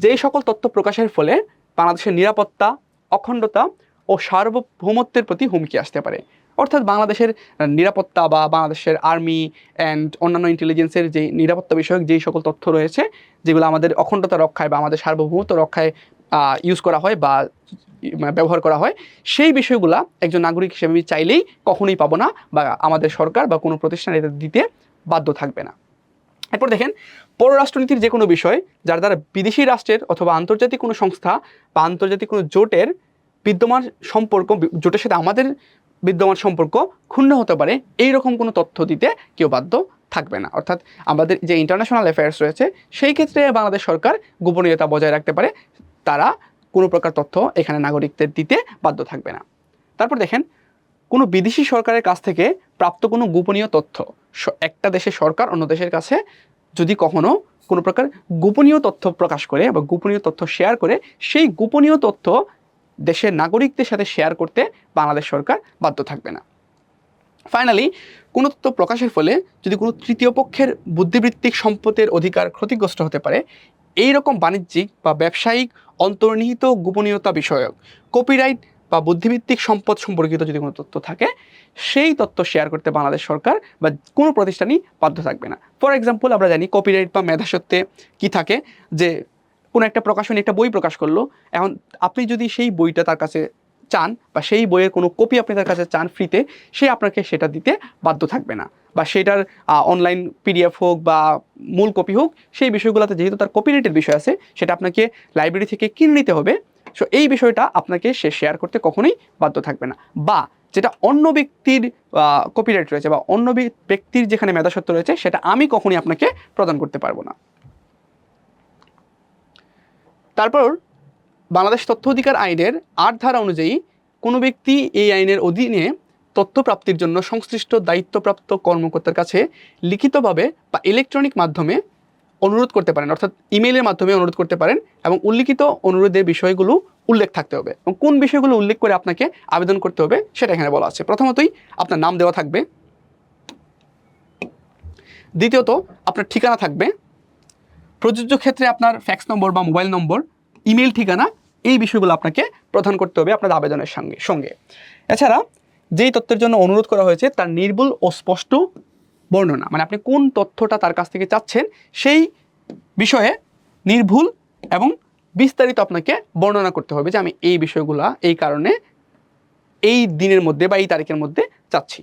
যেই সকল তথ্য প্রকাশের ফলে বাংলাদেশের নিরাপত্তা, অখণ্ডতা ও সার্বভৌমত্বের প্রতি হুমকি আসতে পারে। অর্থাৎ বাংলাদেশের নিরাপত্তা বা বাংলাদেশের আর্মি অ্যান্ড অন্যান্য ইন্টেলিজেন্সের যে নিরাপত্তা বিষয়ক যেই সকল তথ্য রয়েছে, যেগুলো আমাদের অখণ্ডতা রক্ষায় বা আমাদের সার্বভৌমত্ব রক্ষায় ইউজ করা হয় বা ব্যবহার করা হয়, সেই বিষয়গুলো একজন নাগরিক হিসেবে আমি চাইলেই কখনোই পাবো না বা আমাদের সরকার বা কোনো প্রতিষ্ঠান এটা দিতে বাধ্য থাকবে না। এরপর দেখেন, পররাষ্ট্রনীতির যে কোনো বিষয় যার দ্বারা বিদেশি রাষ্ট্রের অথবা আন্তর্জাতিক কোনো সংস্থা বা আন্তর্জাতিক কোনো জোটের বিদ্যমান সম্পর্ক, জোটের সাথে আমাদের বিদ্যমান সম্পর্ক ক্ষুণ্ণ হতে পারে, এই রকম কোনো তথ্য দিতে কেউ বাধ্য থাকবে না। অর্থাৎ আমাদের যে ইন্টারন্যাশনাল অ্যাফেয়ার্স রয়েছে সেই ক্ষেত্রে বাংলাদেশ সরকার গোপনীয়তা বজায় রাখতে পারে, তারা কোনো প্রকার তথ্য এখানে নাগরিকদের দিতে বাধ্য থাকবে না। তারপর দেখেন, কোনো বিদেশি সরকারের কাছ থেকে প্রাপ্ত কোনো গোপনীয় তথ্য, একটা দেশের সরকার অন্য দেশের কাছে যদি কখনো কোনো প্রকার গোপনীয় তথ্য প্রকাশ করে বা গোপনীয় তথ্য শেয়ার করে, সেই গোপনীয় তথ্য দেশের নাগরিকদের সাথে শেয়ার করতে বাংলাদেশ সরকার বাধ্য থাকবে না। ফাইনালি, কোনো তথ্য প্রকাশের ফলে যদি কোনো তৃতীয় পক্ষের বুদ্ধিবৃত্তিক সম্পদের অধিকার ক্ষতিগ্রস্ত হতে পারে, এই রকম বাণিজ্যিক বা ব্যবসায়িক অন্তর্নিহিত গোপনীয়তা বিষয়ক, কপিরাইট বা বুদ্ধিবৃত্তিক সম্পদ সম্পর্কিত যদি কোনো তথ্য থাকে, সেই তথ্য শেয়ার করতে বাংলাদেশ সরকার বা কোনো প্রতিষ্ঠানই বাধ্য থাকবে না। ফর এক্সাম্পল, আমরা জানি কপিরাইট বা মেধাস্বত্বে কি থাকে, যে কোনো একটা প্রকাশনী একটা বই প্রকাশ করলো, এখন আপনি যদি সেই বইটা তার কাছে চান বা সেই বইয়ের কোনো কপি আপনি তার কাছে চান ফ্রিতে, সে আপনাকে সেটা দিতে বাধ্য থাকবে না। বা সেটার অনলাইন পিডিএফ হোক বা মূল কপি হোক, সেই বিষয়গুলোতে যেহেতু তার কপিরাইটের বিষয় আছে, সেটা আপনাকে লাইব্রেরি থেকে কিনে নিতে হবে। সো এই বিষয়টা আপনাকে সে শেয়ার করতে কখনোই বাধ্য থাকবে না। বা যেটা অন্য ব্যক্তির কপিরাইট রয়েছে বা অন্য ব্যক্তির যেখানে মেধাস্বত্ব রয়েছে, সেটা আমি কখনোই আপনাকে প্রদান করতে পারবো না। তারপর বাংলাদেশ তথ্য অধিকার আইনের 8 ধারা অনুযায়ী কোনো ব্যক্তি এই আইনের অধীনে তথ্য প্রাপ্তির জন্য সংশ্লিষ্ট দায়িত্বপ্রাপ্ত কর্মকর্তার কাছে লিখিতভাবে বা ইলেকট্রনিক মাধ্যমে অনুরোধ করতে পারেন, অর্থাৎ ইমেইলের মাধ্যমে অনুরোধ করতে পারেন, এবং উল্লিখিত অনুরোধের বিষয়গুলো উল্লেখ থাকতে হবে এবং কোন বিষয়গুলো উল্লেখ করে আপনাকে আবেদন করতে হবে সেটা এখানে বলা আছে। প্রথমতই আপনার নাম দেওয়া থাকবে, দ্বিতীয়ত আপনার ঠিকানা থাকবে, প্রযোজ্য ক্ষেত্রে আপনার ফ্যাক্স নম্বর বা মোবাইল নম্বর, ইমেল ঠিকানা, এই বিষয়গুলো আপনাকে প্রদান করতে হবে আপনার আবেদনের সঙ্গে। এছাড়া যেই তথ্যের জন্য অনুরোধ করা হয়েছে তার নির্ভুল ও স্পষ্ট বর্ণনা, মানে আপনি কোন তথ্যটা তার কাছ থেকে চাচ্ছেন সেই বিষয়ে নির্ভুল এবং বিস্তারিত আপনাকে বর্ণনা করতে হবে যে আমি এই বিষয়গুলো এই কারণে এই দিনের মধ্যে বা এই তারিখের মধ্যে চাচ্ছি।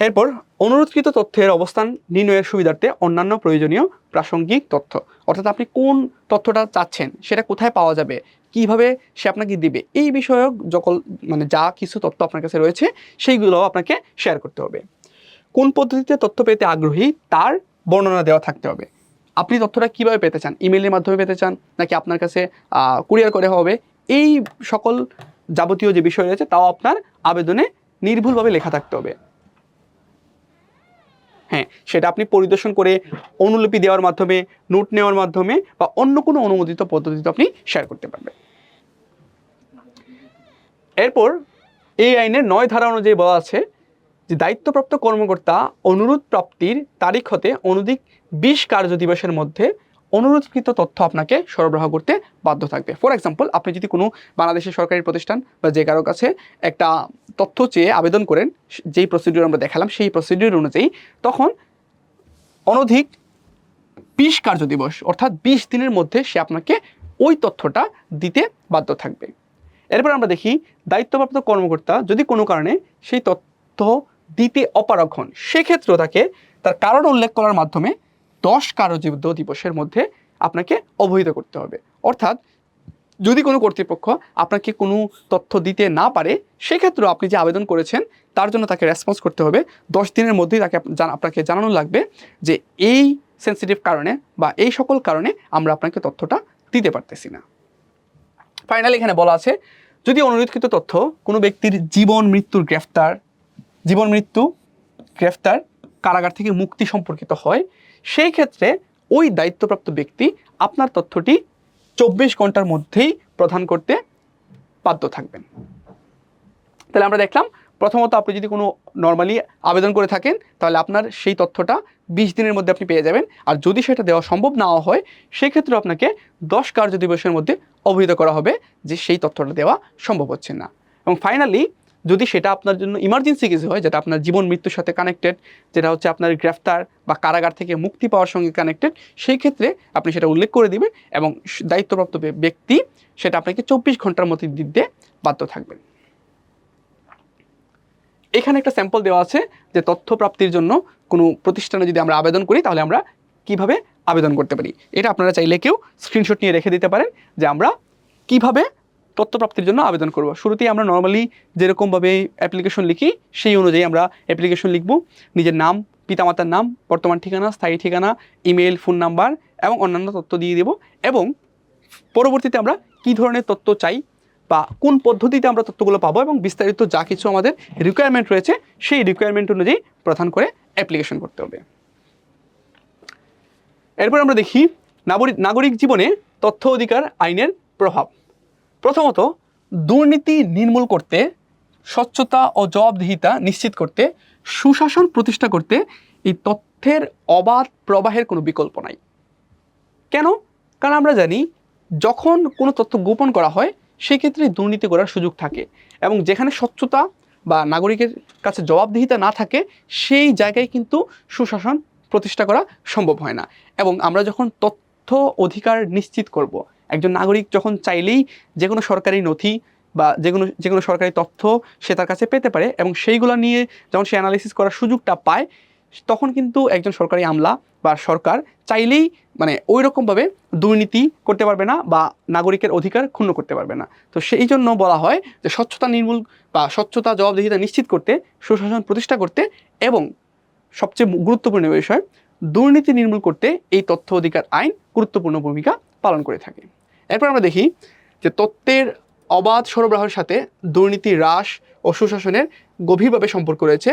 এরপর অনুরোধকৃত তথ্যের অবস্থান নির্ণয়ের সুবিধার্থে অন্যান্য প্রয়োজনীয় প্রাসঙ্গিক তথ্য, অর্থাৎ আপনি কোন তথ্যটা চাচ্ছেন, সেটা কোথায় পাওয়া যাবে, কিভাবে সে আপনাকে দিবে, এই বিষয়ক যা কিছু তথ্য আপনার কাছে রয়েছে সেইগুলো আপনাকে শেয়ার করতে হবে। কোন পদ্ধতিতে তথ্য পেতে আগ্রহী তার বর্ণনা দেওয়া থাকতে হবে। আপনি তথ্যটা কিভাবে পেতে চান, ইমেইলের মাধ্যমে পেতে চান নাকি আপনার কাছে কুরিয়ার করে হবে, এই সকল যাবতীয় যে বিষয় রয়েছে তাও আপনার আবেদনে নির্ভুলভাবে লেখা থাকতে হবে। হ্যাঁ, সেটা আপনি পরিদর্শন করে অনুলিপি দেওয়ার মাধ্যমে, নোট নেওয়ার মাধ্যমে বা অন্য কোনো অনুমোদিত পদ্ধতিতে আপনি শেয়ার করতে পারবেন। এরপর এই আইনের 9 ধারা অনুযায়ী বলা আছে যে দায়িত্বপ্রাপ্ত কর্মকর্তা অনুরোধ প্রাপ্তির তারিখ হতে অনধিক 20 কার্য দিবসের মধ্যে অনুরোধকৃত তথ্য আপনাকে সরবরাহ করতে বাধ্য থাকবে। ফর এক্সাম্পল, আপনি যদি কোনো বাংলাদেশের সরকারি প্রতিষ্ঠান বা যে কারো কাছে একটা তথ্য চেয়ে আবেদন করেন, যেই প্রসিডিউর আমরা দেখালাম সেই প্রসিডিউর অনুযায়ী, তখন অনধিক 20 কার্য দিবস অর্থাৎ 20 দিনের মধ্যে সে আপনাকে ওই তথ্যটা দিতে বাধ্য থাকবে। এরপর আমরা দেখি দায়িত্বপ্রাপ্ত কর্মকর্তা যদি কোনো কারণে সেই তথ্য দিতে অপারগ হন, সেক্ষেত্রেও তাকে তার কারণ উল্লেখ করার মাধ্যমে 10 কার্য দিবসের মধ্যে আপনাকে অবহিত করতে হবে। অর্থাৎ যদি কোনো কর্তৃপক্ষ আপনাকে কোনো তথ্য দিতে না পারে, সেক্ষেত্রেও আপনি যে আবেদন করেছেন তার জন্য তাকে রেসপন্স করতে হবে। 10 দিনের মধ্যেই আপনাকে জানানো লাগবে যে এই সেন্সিটিভ কারণে বা এই সকল কারণে আমরা আপনাকে তথ্যটা দিতে পারতেছি না। ফাইনালি এখানে বলা আছে যদি অনুরোধকৃত তথ্য কোনো ব্যক্তির জীবন মৃত্যু, গ্রেফতার, কারাগার থেকে মুক্তি সম্পর্কিত হয়, সেই ক্ষেত্রে ওই দায়িত্বপ্রাপ্ত ব্যক্তি আপনার তথ্যটি 24 ঘন্টার মধ্যেই প্রদান করতে বাধ্য থাকবেন। তাহলে আমরা দেখলাম, প্রথমত আপনি যদি কোনো নর্মালি আবেদন করে থাকেন তাহলে আপনার সেই তথ্যটা 20 দিনের মধ্যে আপনি পেয়ে যাবেন, আর যদি সেটা দেওয়া সম্ভব না হয় সেক্ষেত্রে আপনাকে 10 কার্য দিবসের মধ্যে অবহিত করা হবে যে সেই তথ্যটা দেওয়া সম্ভব হচ্ছে না। এবং ফাইনালি যদি সেটা আপনার জন্য ইমার্জেন্সি কিছু হয়, যেটা আপনার জীবন মৃত্যুর সাথে কানেক্টেড, যেটা হচ্ছে আপনার গ্রেফতার বা কারাগার থেকে মুক্তি পাওয়ার সঙ্গে কানেক্টেড, সেই ক্ষেত্রে আপনি সেটা উল্লেখ করে দিবেন এবং দায়িত্বপ্রাপ্ত ব্যক্তি সেটা আপনাকে 24 ঘন্টার মধ্যে দিতে বাধ্য থাকবেন। এখানে একটা স্যাম্পল দেওয়া আছে যে তথ্য প্রাপ্তির জন্য কোনো প্রতিষ্ঠানে যদি আমরা আবেদন করি তাহলে আমরা কিভাবে আবেদন করতে পারি। এটা আপনারা চাইলে কেউ স্ক্রিনশট নিয়ে রেখে দিতে পারেন যে আমরা কিভাবে তথ্য প্রাপ্তির জন্য আবেদন করব। শুরুতেই আমরা নর্মালি যেরকমভাবে অ্যাপ্লিকেশন লিখি সেই অনুযায়ী আমরা অ্যাপ্লিকেশন লিখব। নিজের নাম, পিতামাতার নাম, বর্তমান ঠিকানা, স্থায়ী ঠিকানা, ইমেল, ফোন নাম্বার এবং অন্যান্য তথ্য দিয়ে দেব, এবং পরবর্তীতে আমরা কী ধরনের তথ্য চাই বা কোন পদ্ধতিতে আমরা তথ্যগুলো পাবো এবং বিস্তারিত যা কিছু আমাদের রিকোয়ারমেন্ট রয়েছে সেই রিকোয়ারমেন্ট অনুযায়ী প্রদান করে অ্যাপ্লিকেশন করতে হবে। এরপর আমরা দেখি নাগরিক জীবনে তথ্য অধিকার আইনের প্রভাব। প্রথমত, দুর্নীতি নির্মূল করতে, স্বচ্ছতা ও জবাবদিহিতা নিশ্চিত করতে, সুশাসন প্রতিষ্ঠা করতে এই তথ্যের অবাধ প্রবাহের কোনো বিকল্প নাই। কেন? কারণ আমরা জানি যখন কোনো তথ্য গোপন করা হয় সেক্ষেত্রে দুর্নীতি করার সুযোগ থাকে, এবং যেখানে স্বচ্ছতা বা নাগরিকের কাছে জবাবদিহিতা না থাকে সেই জায়গায় কিন্তু সুশাসন প্রতিষ্ঠা করা সম্ভব হয় না। এবং আমরা যখন তথ্য অধিকার নিশ্চিত করব, একজন নাগরিক যখন চাইলেই যে কোনো সরকারি নথি বা যে কোনো সরকারি তথ্য সে তার কাছে পেতে পারে এবং সেইগুলো নিয়ে যখন সে অ্যানালিসিস করার সুযোগটা পায়, তখন কিন্তু একজন সরকারি আমলা বা সরকার চাইলেই ওই রকমভাবে দুর্নীতি করতে পারবে না বা নাগরিকের অধিকার ক্ষুণ্ণ করতে পারবে না। তো সেই জন্য বলা হয় যে স্বচ্ছতা নির্মূল বা স্বচ্ছতা জবাবদিহিতা নিশ্চিত করতে, সুশাসন প্রতিষ্ঠা করতে এবং সবচেয়ে গুরুত্বপূর্ণ বিষয় দুর্নীতি নির্মূল করতে এই তথ্য অধিকার আইন গুরুত্বপূর্ণ ভূমিকা পালন করে থাকে। এরপর আমরা দেখি যে তথ্যের অবাধ সরবরাহের সাথে দুর্নীতি হ্রাস ও সুশাসনের গভীরভাবে সম্পর্ক রয়েছে।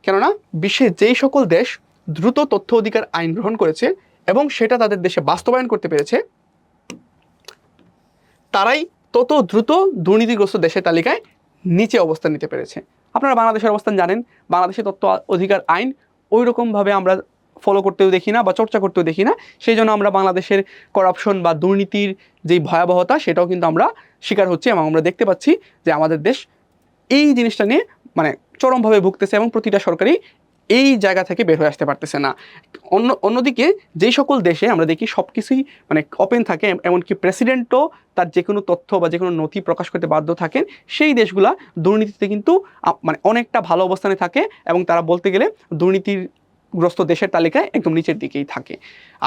কেননা বিশ্বের যেই সকল দেশ দ্রুত তথ্য অধিকার আইন গ্রহণ করেছে এবং সেটা তাদের দেশে বাস্তবায়ন করতে পেরেছে, তারাই তত দ্রুত দুর্নীতিগ্রস্ত দেশের তালিকায় নিচে অবস্থান নিতে পেরেছে। আপনারা বাংলাদেশের অবস্থান জানেন, বাংলাদেশে তথ্য অধিকার আইন ওই রকমভাবে আমরা ফলো করতেও দেখি না বা চর্চা করতেও দেখি না। সেই জন্য আমরা বাংলাদেশের করাপশন বা দুর্নীতির যেই ভয়াবহতা সেটাও কিন্তু আমরা শিকার হচ্ছি, এবং আমরা দেখতে পাচ্ছি যে আমাদের দেশ এই জিনিসটা নিয়ে চরমভাবে ভুগতেছে এবং প্রতিটা সরকারই এই জায়গা থেকে বের হয়ে আসতে পারতেছে না। অন্যদিকে যেই সকল দেশে আমরা দেখি সব কিছুই মানে ওপেন থাকে, এমনকি প্রেসিডেন্টও তার যে কোনো তথ্য বা যে কোনো নথি প্রকাশ করতে বাধ্য থাকেন, সেই দেশগুলা দুর্নীতিতে কিন্তু মানে অনেকটা ভালো অবস্থানে থাকে এবং তারা বলতে গেলে দুর্নীতিগ্রস্ত দেশের তালিকায় একদম নিচের দিকেই থাকে।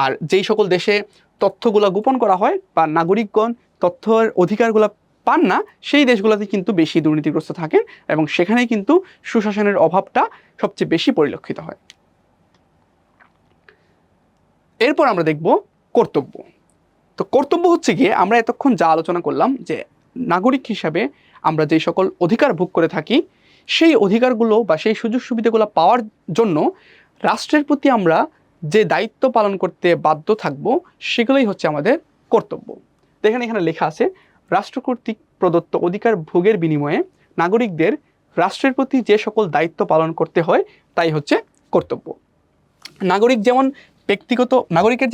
আর যেই সকল দেশে তথ্যগুলো গোপন করা হয় বা নাগরিকগণ তথ্যের অধিকারগুলো পান না, সেই দেশগুলোতে কিন্তু বেশি দুর্নীতিগ্রস্ত থাকেন এবং সেখানেই কিন্তু সুশাসনের অভাবটা সবচেয়ে বেশি পরিলক্ষিত হয়। এরপর আমরা দেখব কর্তব্য। তো কর্তব্য হচ্ছে গিয়ে আমরা এতক্ষণ যা আলোচনা করলাম যে নাগরিক হিসাবে আমরা যেই সকল অধিকার ভোগ করে থাকি, সেই অধিকারগুলো বা সেই সুযোগ সুবিধাগুলো পাওয়ার জন্য রাষ্ট্রের প্রতি আমরা যে দায়িত্ব পালন করতে বাধ্য থাকব, সেগুলোই হচ্ছে আমাদের কর্তব্য। দেখেন এখানে লেখা আছে, রাষ্ট্র কর্তৃক প্রদত্ত অধিকার ভোগের বিনিময়ে নাগরিকদের রাষ্ট্রের প্রতি যে সকল দায়িত্ব পালন করতে হয় তাই হচ্ছে কর্তব্য। নাগরিকের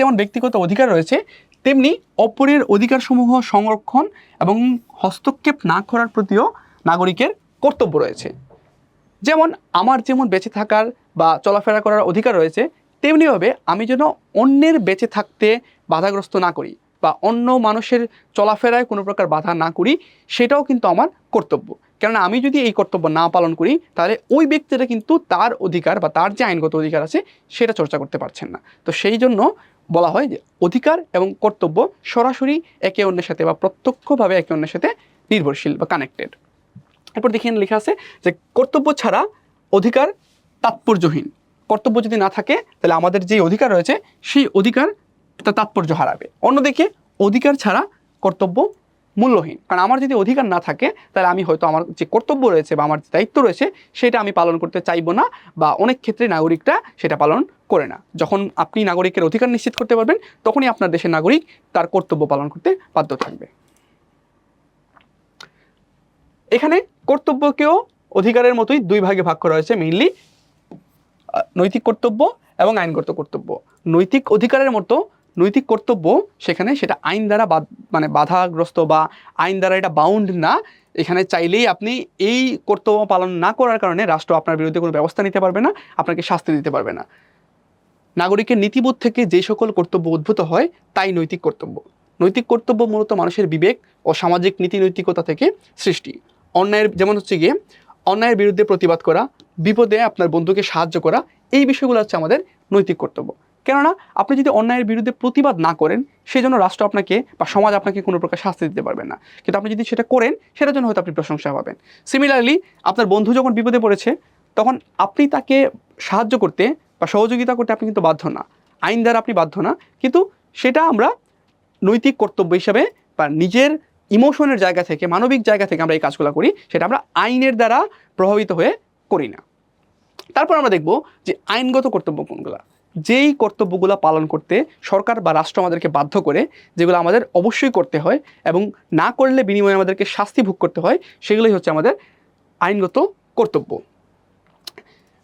যেমন ব্যক্তিগত অধিকার রয়েছে, তেমনি অপরের অধিকারসমূহ সংরক্ষণ এবং হস্তক্ষেপ না করার প্রতিও নাগরিকের কর্তব্য রয়েছে। যেমন আমার যেমন বেঁচে থাকার বা চলাফেরা করার অধিকার রয়েছে, তেমনিভাবে আমি যেন অন্যের বেঁচে থাকতে বাধাগ্রস্ত না করি বা অন্য মানুষের চলাফেরায় কোনো প্রকার বাধা না করি, সেটাও কিন্তু আমার কর্তব্য। কেননা আমি যদি এই কর্তব্য না পালন করি, তাহলে ওই ব্যক্তিটা কিন্তু তার অধিকার বা তার যে আইনগত অধিকার আছে সেটা চর্চা করতে পারছেন না। তো সেই জন্য বলা হয় যে অধিকার এবং কর্তব্য সরাসরি একে অন্যের সাথে বা প্রত্যক্ষভাবে একে অন্যের সাথে নির্ভরশীল বা কানেক্টেড। এরপর দেখেন লেখা আছে যে কর্তব্য ছাড়া অধিকার তাৎপর্যহীন। কর্তব্য যদি না থাকে তাহলে আমাদের যে অধিকার রয়েছে সেই অধিকার তার তাৎপর্য হারাবে। অন্যদিকে অধিকার ছাড়া কর্তব্য মূল্যহীন, কারণ আমার যদি অধিকার না থাকে তাহলে আমি হয়তো আমার যে কর্তব্য রয়েছে বা আমার যে দায়িত্ব রয়েছে সেটা আমি পালন করতে চাইবো না, বা অনেক ক্ষেত্রে নাগরিকরা সেটা পালন করে না। যখন আপনি নাগরিকের অধিকার নিশ্চিত করতে পারবেন, তখনই আপনার দেশের নাগরিক তার কর্তব্য পালন করতে বাধ্য থাকবে। এখানে কর্তব্যকেও অধিকারের মতোই দুই ভাগে ভাগ করা হয়েছে, মেইনলি নৈতিক কর্তব্য এবং আইনগত কর্তব্য। নৈতিক অধিকারের মতো নৈতিক কর্তব্য সেখানে সেটা আইন দ্বারা মানে বাধাগ্রস্ত বা আইন দ্বারা এটা বাউন্ড না। এখানে চাইলেই আপনি এই কর্তব্য পালন না করার কারণে রাষ্ট্র আপনার বিরুদ্ধে কোনো ব্যবস্থা নিতে পারবে না, আপনাকে শাস্তি দিতে পারবে না। নাগরিকের নীতিবোধ থেকে যে সকল কর্তব্য উদ্ভূত হয় তাই নৈতিক কর্তব্য। নৈতিক কর্তব্য মূলত মানুষের বিবেক ও সামাজিক নীতি নৈতিকতা থেকে সৃষ্টি। অন্যায়ের যেমন হচ্ছে গিয়ে অন্যায়ের বিরুদ্ধে প্রতিবাদ করা, বিপদে আপনার বন্ধুকে সাহায্য করা, এই বিষয়গুলো হচ্ছে আমাদের নৈতিক কর্তব্য। কেননা আপনি যদি অন্যায়ের বিরুদ্ধে প্রতিবাদ না করেন, সেই জন্য রাষ্ট্র আপনাকে বা সমাজ আপনাকে কোনো প্রকার শাস্তি দিতে পারবে না। কিন্তু আপনি যদি সেটা করেন, সেটার জন্য হয়তো আপনি প্রশংসা পাবেন। সিমিলারলি আপনার বন্ধু যখন বিপদে পড়েছে, তখন আপনি তাকে সাহায্য করতে বা সহযোগিতা করতে আপনি কিন্তু বাধ্য না, আইন দ্বারা আপনি বাধ্য না, কিন্তু সেটা আমরা নৈতিক কর্তব্য হিসাবে বা নিজের ইমোশনের জায়গা থেকে, মানবিক জায়গা থেকে আমরা এই কাজগুলো করি, সেটা আমরা আইনের দ্বারা প্রভাবিত হয়ে করি না। তারপর আমরা দেখব যে আইনগত কর্তব্য কোনগুলো। যেই কর্তব্যগুলো পালন করতে সরকার বা রাষ্ট্র আমাদেরকে বাধ্য করে, যেগুলো আমাদের অবশ্যই করতে হয় এবং না করলে বিনিময়ে আমাদেরকে শাস্তি ভোগ করতে হয়, সেগুলোই হচ্ছে আমাদের আইনগত কর্তব্য।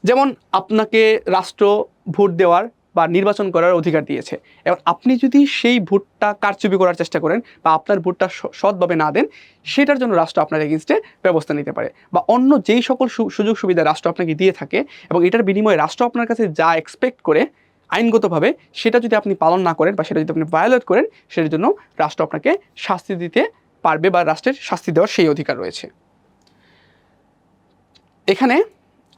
যেমন আপনাকে রাষ্ট্র ভোট দেওয়ার বা নির্বাচন করার অধিকার দিয়েছে, এবার আপনি যদি সেই ভোটটা কারচুপি করার চেষ্টা করেন বা আপনার ভোটটা সৎভাবে না দেন, সেটার জন্য রাষ্ট্র আপনার এগেনস্টে ব্যবস্থা নিতে পারে। বা অন্য যেই সকল সুযোগ সুবিধা রাষ্ট্র আপনাকে দিয়ে থাকে এবং এটার বিনিময়ে রাষ্ট্র আপনার কাছে যা এক্সপেক্ট করে আইনগতভাবে, সেটা যদি আপনি পালন না করেন বা সেটা যদি আপনি ভায়োলেট করেন, সেটার জন্য রাষ্ট্র আপনাকে শাস্তি দিতে পারবে বা রাষ্ট্রের শাস্তি দেওয়ার সেই অধিকার রয়েছে। এখানে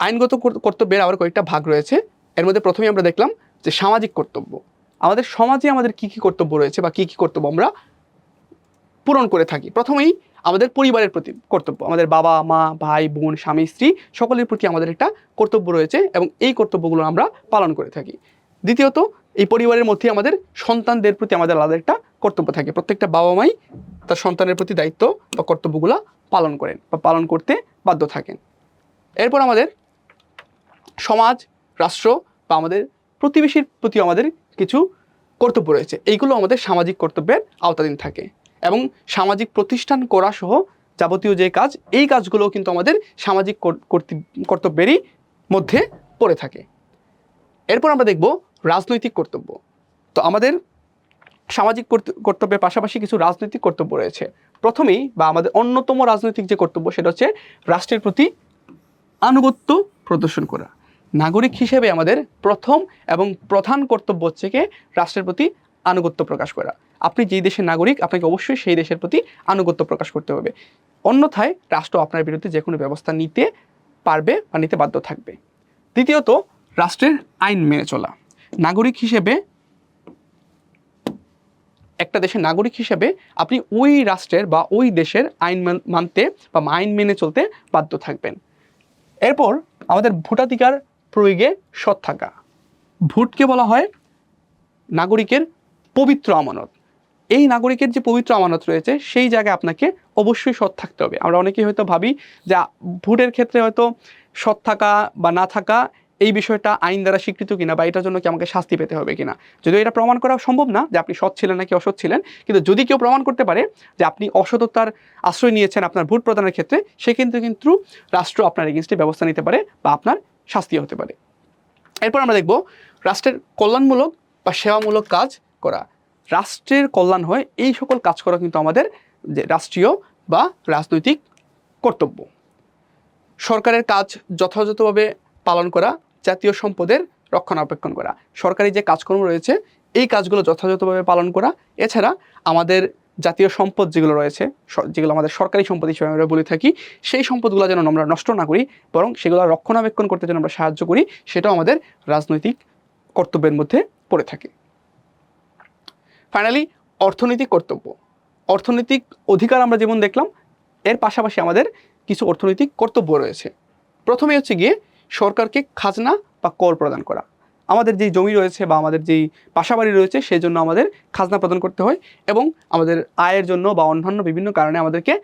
আইনগত কর্তব্যের আবার কয়েকটা ভাগ রয়েছে। এর মধ্যে প্রথমেই আমরা দেখলাম যে সামাজিক কর্তব্য। আমাদের সমাজে আমাদের কী কী কর্তব্য রয়েছে বা কী কী কর্তব্য আমরা পূরণ করে থাকি। প্রথমেই আমাদের পরিবারের প্রতি কর্তব্য, আমাদের বাবা মা ভাই বোন স্বামী স্ত্রী সকলের প্রতি আমাদের একটা কর্তব্য রয়েছে এবং এই কর্তব্যগুলো আমরা পালন করে থাকি। দ্বিতীয়ত, এই পরিবারের মধ্যে আমাদের সন্তানদের প্রতি আমাদের আলাদা একটা কর্তব্য থাকে। প্রত্যেকটা বাবা মাই তার সন্তানের প্রতি দায়িত্ব বা কর্তব্যগুলো পালন করেন বা পালন করতে বাধ্য থাকেন। এরপর আমাদের সমাজ, রাষ্ট্র বা আমাদের প্রতিবেশীর প্রতি আমাদের কিছু কর্তব্য রয়েছে। এইগুলো আমাদের সামাজিক কর্তব্যের আওতাধীন থাকে এবং সামাজিক প্রতিষ্ঠান করা সহ যাবতীয় যে কাজ, এই কাজগুলোও কিন্তু আমাদের সামাজিক কর্তব্যেরই মধ্যে পড়ে থাকে। এরপর আমরা দেখব রাজনৈতিক কর্তব্য। তো আমাদের সামাজিক কর্তব্যের পাশাপাশি কিছু রাজনৈতিক কর্তব্য রয়েছে। প্রথমেই বা আমাদের অন্যতম রাজনৈতিক যে কর্তব্য, সেটা হচ্ছে রাষ্ট্রের প্রতি আনুগত্য প্রদর্শন করা। নাগরিক হিসেবে আমাদের প্রথম এবং প্রধান কর্তব্য হচ্ছে কি রাষ্ট্রের প্রতি আনুগত্য প্রকাশ করা। আপনি যেই দেশের নাগরিক আপনাকে অবশ্যই সেই দেশের প্রতি আনুগত্য প্রকাশ করতে হবে, অন্যথায় রাষ্ট্র আপনার বিরুদ্ধে যে কোনো ব্যবস্থা নিতে পারবে বা নিতে বাধ্য থাকবে। দ্বিতীয়ত, রাষ্ট্রের আইন মেনে চলা। নাগরিক হিসেবে, একটা দেশের নাগরিক হিসেবে আপনি ওই রাষ্ট্রের বা ওই দেশের আইন মানতে বা আইন মেনে চলতে বাধ্য থাকবেন। এরপর আমাদের ভোটাধিকার প্রয়োগে সৎ থাকা। ভোটকে বলা হয় নাগরিকের পবিত্র আমানত। এই নাগরিকের যে পবিত্র আমানত রয়েছে সেই জায়গায় আপনাকে অবশ্যই সৎ থাকতে হবে। আমরা অনেকেই হয়তো ভাবি যে ভোটের ক্ষেত্রে হয়তো সৎ থাকা বা না থাকা এই বিষয়টা আইন দ্বারা স্বীকৃত কিনা বা এটার জন্য কি আমাকে শাস্তি পেতে হবে কিনা, যদিও এটা প্রমাণ করা সম্ভব না যে আপনি সৎ ছিলেন নাকি অসৎ ছিলেন, কিন্তু যদি কেউ প্রমাণ করতে পারে যে আপনি অসততার আশ্রয় নিয়েছেন আপনার ভোট প্রদানের ক্ষেত্রে, সে কিন্তু রাষ্ট্র আপনার এগেইনস্টে ব্যবস্থা নিতে পারে বা আপনার শাস্তি হতে পারে। এরপর আমরা দেখব রাষ্ট্রের কল্যাণমূলক বা সেবামূলক কাজ করা। রাষ্ট্রের কল্যাণ হয় এই সকল কাজ করা কিন্তু আমাদের যে রাষ্ট্রীয় বা রাজনৈতিক কর্তব্য। সরকারের কাজ যথাযথভাবে পালন করা, জাতীয় সম্পদের রক্ষণাবেক্ষণ করা, সরকারি যে কাজকর্ম রয়েছে এই কাজগুলো যথাযথভাবে পালন করা। এছাড়া আমাদের জাতীয় সম্পদ যেগুলো রয়েছে, যেগুলো আমাদের সরকারি সম্পদ হিসেবে আমরা বলে থাকি, সেই সম্পদগুলো যেন আমরা নষ্ট না করি, বরং সেগুলো রক্ষণাবেক্ষণ করতে যেন আমরা সাহায্য করি, সেটাও আমাদের রাজনৈতিক কর্তব্যের মধ্যে পড়ে থাকে। ফাইনালি, অর্থনৈতিক কর্তব্য। অর্থনৈতিক অধিকার আমরা যেমন দেখলাম, এর পাশাপাশি আমাদের কিছু অর্থনৈতিক কর্তব্য রয়েছে। প্রথমে হচ্ছে গিয়ে সরকারকে খাজনা বা কর প্রদান করা। আমাদের যেই জমি রয়েছে বা আমাদের যেই বাসাবাড়ি রয়েছে সেই জন্য আমাদের খাজনা প্রদান করতে হয়, এবং আমাদের আয়ের জন্য বা অন্যান্য বিভিন্ন কারণে আমাদেরকে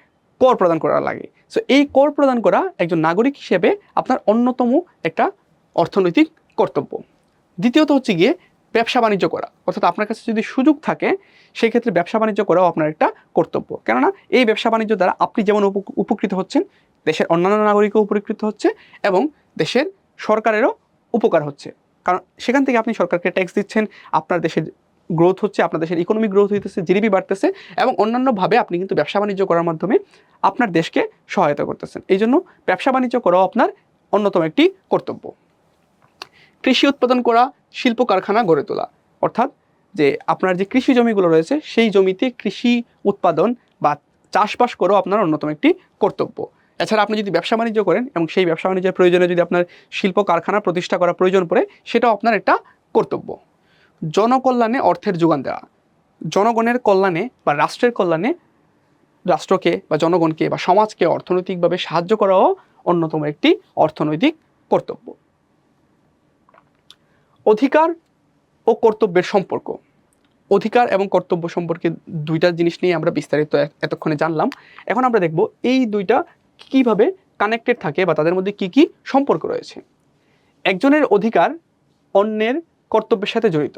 কর প্রদান করা লাগে। সো এই কর প্রদান করা একজন নাগরিক হিসেবে আপনার অন্যতম একটা অর্থনৈতিক কর্তব্য। দ্বিতীয়ত হচ্ছে গিয়ে ব্যবসা বাণিজ্য করা, অর্থাৎ আপনার কাছে যদি সুযোগ থাকে সেই ক্ষেত্রে ব্যবসা বাণিজ্য করাও আপনার একটা কর্তব্য। কেননা এই ব্যবসা বাণিজ্য দ্বারা আপনি যেমন উপকৃত হচ্ছেন, দেশের অন্যান্য নাগরিকও উপকৃত হচ্ছে এবং দেশের সরকারেরও উপকার হচ্ছে, কারণ সেখান থেকে আপনি সরকারকে ট্যাক্স দিচ্ছেন, আপনার দেশের গ্রোথ হচ্ছে, আপনার দেশের ইকোনমিক গ্রোথ হইতেছে, জিডিপি বাড়তেছে, এবং অন্যান্যভাবে আপনি কিন্তু ব্যবসা বাণিজ্য করার মাধ্যমে আপনার দেশকে সহায়তা করতেছেন। এই জন্য ব্যবসা বাণিজ্য করাও আপনার অন্যতম একটি কর্তব্য। কৃষি উৎপাদন করা, শিল্প কারখানা গড়ে তোলা, অর্থাৎ যে আপনার যে কৃষি জমিগুলো রয়েছে সেই জমিতে কৃষি উৎপাদন বা চাষবাস করাও আপনার অন্যতম একটি কর্তব্য। এছাড়া আপনি যদি ব্যবসা বাণিজ্য করেন এবং সেই ব্যবসা বাণিজ্যের প্রয়োজনে যদি আপনার শিল্প কারখানা প্রতিষ্ঠা করা প্রয়োজন পড়ে, সেটাও আপনার একটা কর্তব্য। জনকল্যাণে অর্থের যোগান দেওয়া। জনগণের কল্যাণে বা রাষ্ট্রের কল্যাণে রাষ্ট্রকে বা জনগণকে বা সমাজকে অর্থনৈতিকভাবে সাহায্য করাও অন্যতম একটি অর্থনৈতিক কর্তব্য। অধিকার ও কর্তব্যের সম্পর্ক। অধিকার এবং কর্তব্য সম্পর্কে দুইটা জিনিস নিয়ে আমরা বিস্তারিত এতক্ষণে জানলাম। এখন আমরা দেখব এই দুইটা কিভাবে কানেক্টেড থাকে বা তাদের মধ্যে কি কি সম্পর্ক রয়েছে। একজনের অধিকার অন্যের কর্তব্যের সাথে জড়িত।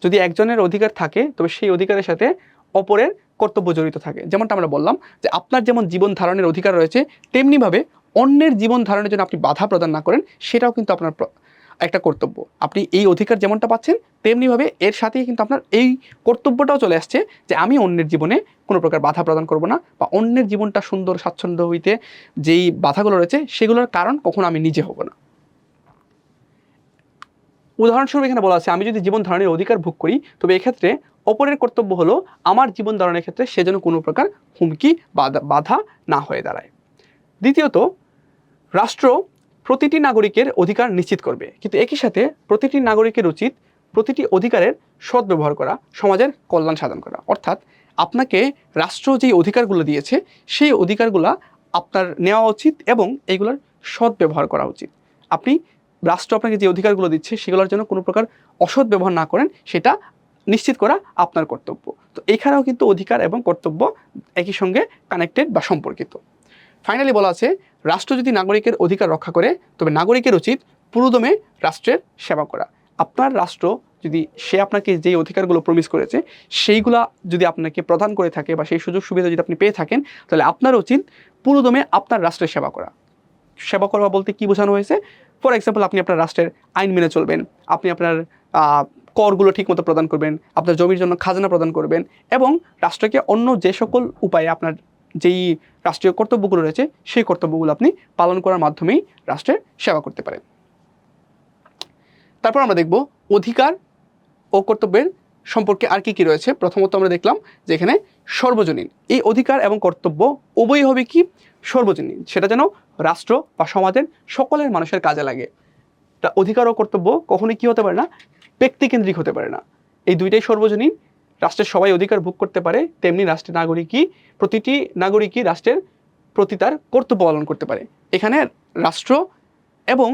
যদি একজনের অধিকার থাকে তবে সেই অধিকারের সাথে অপরের কর্তব্য জড়িত থাকে। যেমনটা আমরা বললাম যে আপনার যেমন জীবন ধারণের অধিকার রয়েছে, তেমনিভাবে অন্যের জীবন ধারণের জন্য আপনি বাধা প্রদান না করেন, সেটাও কিন্তু আপনার একটা কর্তব্য। আপনি এই অধিকার যেমনটা পাচ্ছেন তেমনিভাবে এর সাথেই কিন্তু আপনার এই কর্তব্যটাও চলে আসছে যে আমি অন্যের জীবনে কোনো প্রকার বাধা প্রদান করব না, বা অন্যের জীবনটা সুন্দর স্বাচ্ছন্দ্য হইতে যেই বাধাগুলো রয়েছে সেগুলোর কারণ কখনো আমি নিজে হব না। উদাহরণস্বরূপ এখানে বলা আছে আমি যদি জীবন ধারণের অধিকার ভোগ করি তবে এক্ষেত্রে অপরের কর্তব্য হলো আমার জীবন ধারণের ক্ষেত্রে সে যেন কোনো প্রকার হুমকি বাধা না হয়ে দাঁড়ায়। দ্বিতীয়ত, রাষ্ট্র প্রতিটি নাগরিকের অধিকার নিশ্চিত করবে, কিন্তু একই সাথে প্রতিটি নাগরিকের উচিত প্রতিটি অধিকারের সদ্ব্যবহার করা, সমাজের কল্যাণ সাধন করা। অর্থাৎ আপনাকে রাষ্ট্র যেই অধিকারগুলো দিয়েছে সেই অধিকারগুলো আপনার নেওয়া উচিত এবং এইগুলোর সদ্ব্যবহার করা উচিত। আপনি রাষ্ট্র আপনাকে যে অধিকারগুলো দিচ্ছে সেগুলোর জন্য কোনো প্রকার অসৎ ব্যবহার না করেন, সেটা নিশ্চিত করা আপনার কর্তব্য। তো এখানেও কিন্তু অধিকার এবং কর্তব্য একই সঙ্গে কানেক্টেড বা সম্পর্কিত। ফাইনালি বলা আছে রাষ্ট্র যদি নাগরিকের অধিকার রক্ষা করে তবে নাগরিকের উচিত পুরোদমে রাষ্ট্রের সেবা করা। আপনার রাষ্ট্র যদি সে আপনাকে যেই অধিকারগুলো প্রমিস করেছে সেইগুলা যদি আপনাকে প্রদান করে থাকে বা সেই সুযোগ সুবিধা যদি আপনি পেয়ে থাকেন, তাহলে আপনার উচিত পুরোদমে আপনার রাষ্ট্রের সেবা করা। সেবা করা বলতে কি বোঝানো হয়েছে? ফর এক্সাম্পল, আপনি আপনার রাষ্ট্রের আইন মেনে চলবেন, আপনি আপনার করগুলো ঠিকমতো প্রদান করবেন, আপনার জমির জন্য খাজনা প্রদান করবেন, এবং রাষ্ট্রকে অন্য যে সকল উপায়ে আপনার যেই রাষ্ট্রীয় কর্তব্যগুলো রয়েছে সেই কর্তব্যগুলো আপনি পালন করার মাধ্যমেই রাষ্ট্রের সেবা করতে পারেন। তারপর আমরা দেখব অধিকার ও কর্তব্যের সম্পর্কে আর কি রয়েছে। প্রথমত আমরা দেখলাম যে এখানে সর্বজনীন, এই অধিকার এবং কর্তব্য উভয়ই হবে কি সর্বজনীন, সেটা যেন রাষ্ট্র বা সমাজের সকলের মানুষের কাজে লাগে। তা অধিকার ও কর্তব্য কখনোই কি হতে পারে না, ব্যক্তিকেন্দ্রিক হতে পারে না। এই দুইটাই সর্বজনীন, রাষ্ট্রের সবাই অধিকার ভোগ করতে পারে, তেমনি রাষ্ট্রের প্রতিটি নাগরিকই রাষ্ট্রের প্রতি তার কর্তব্য পালন করতে পারে। এখানে রাষ্ট্র এবং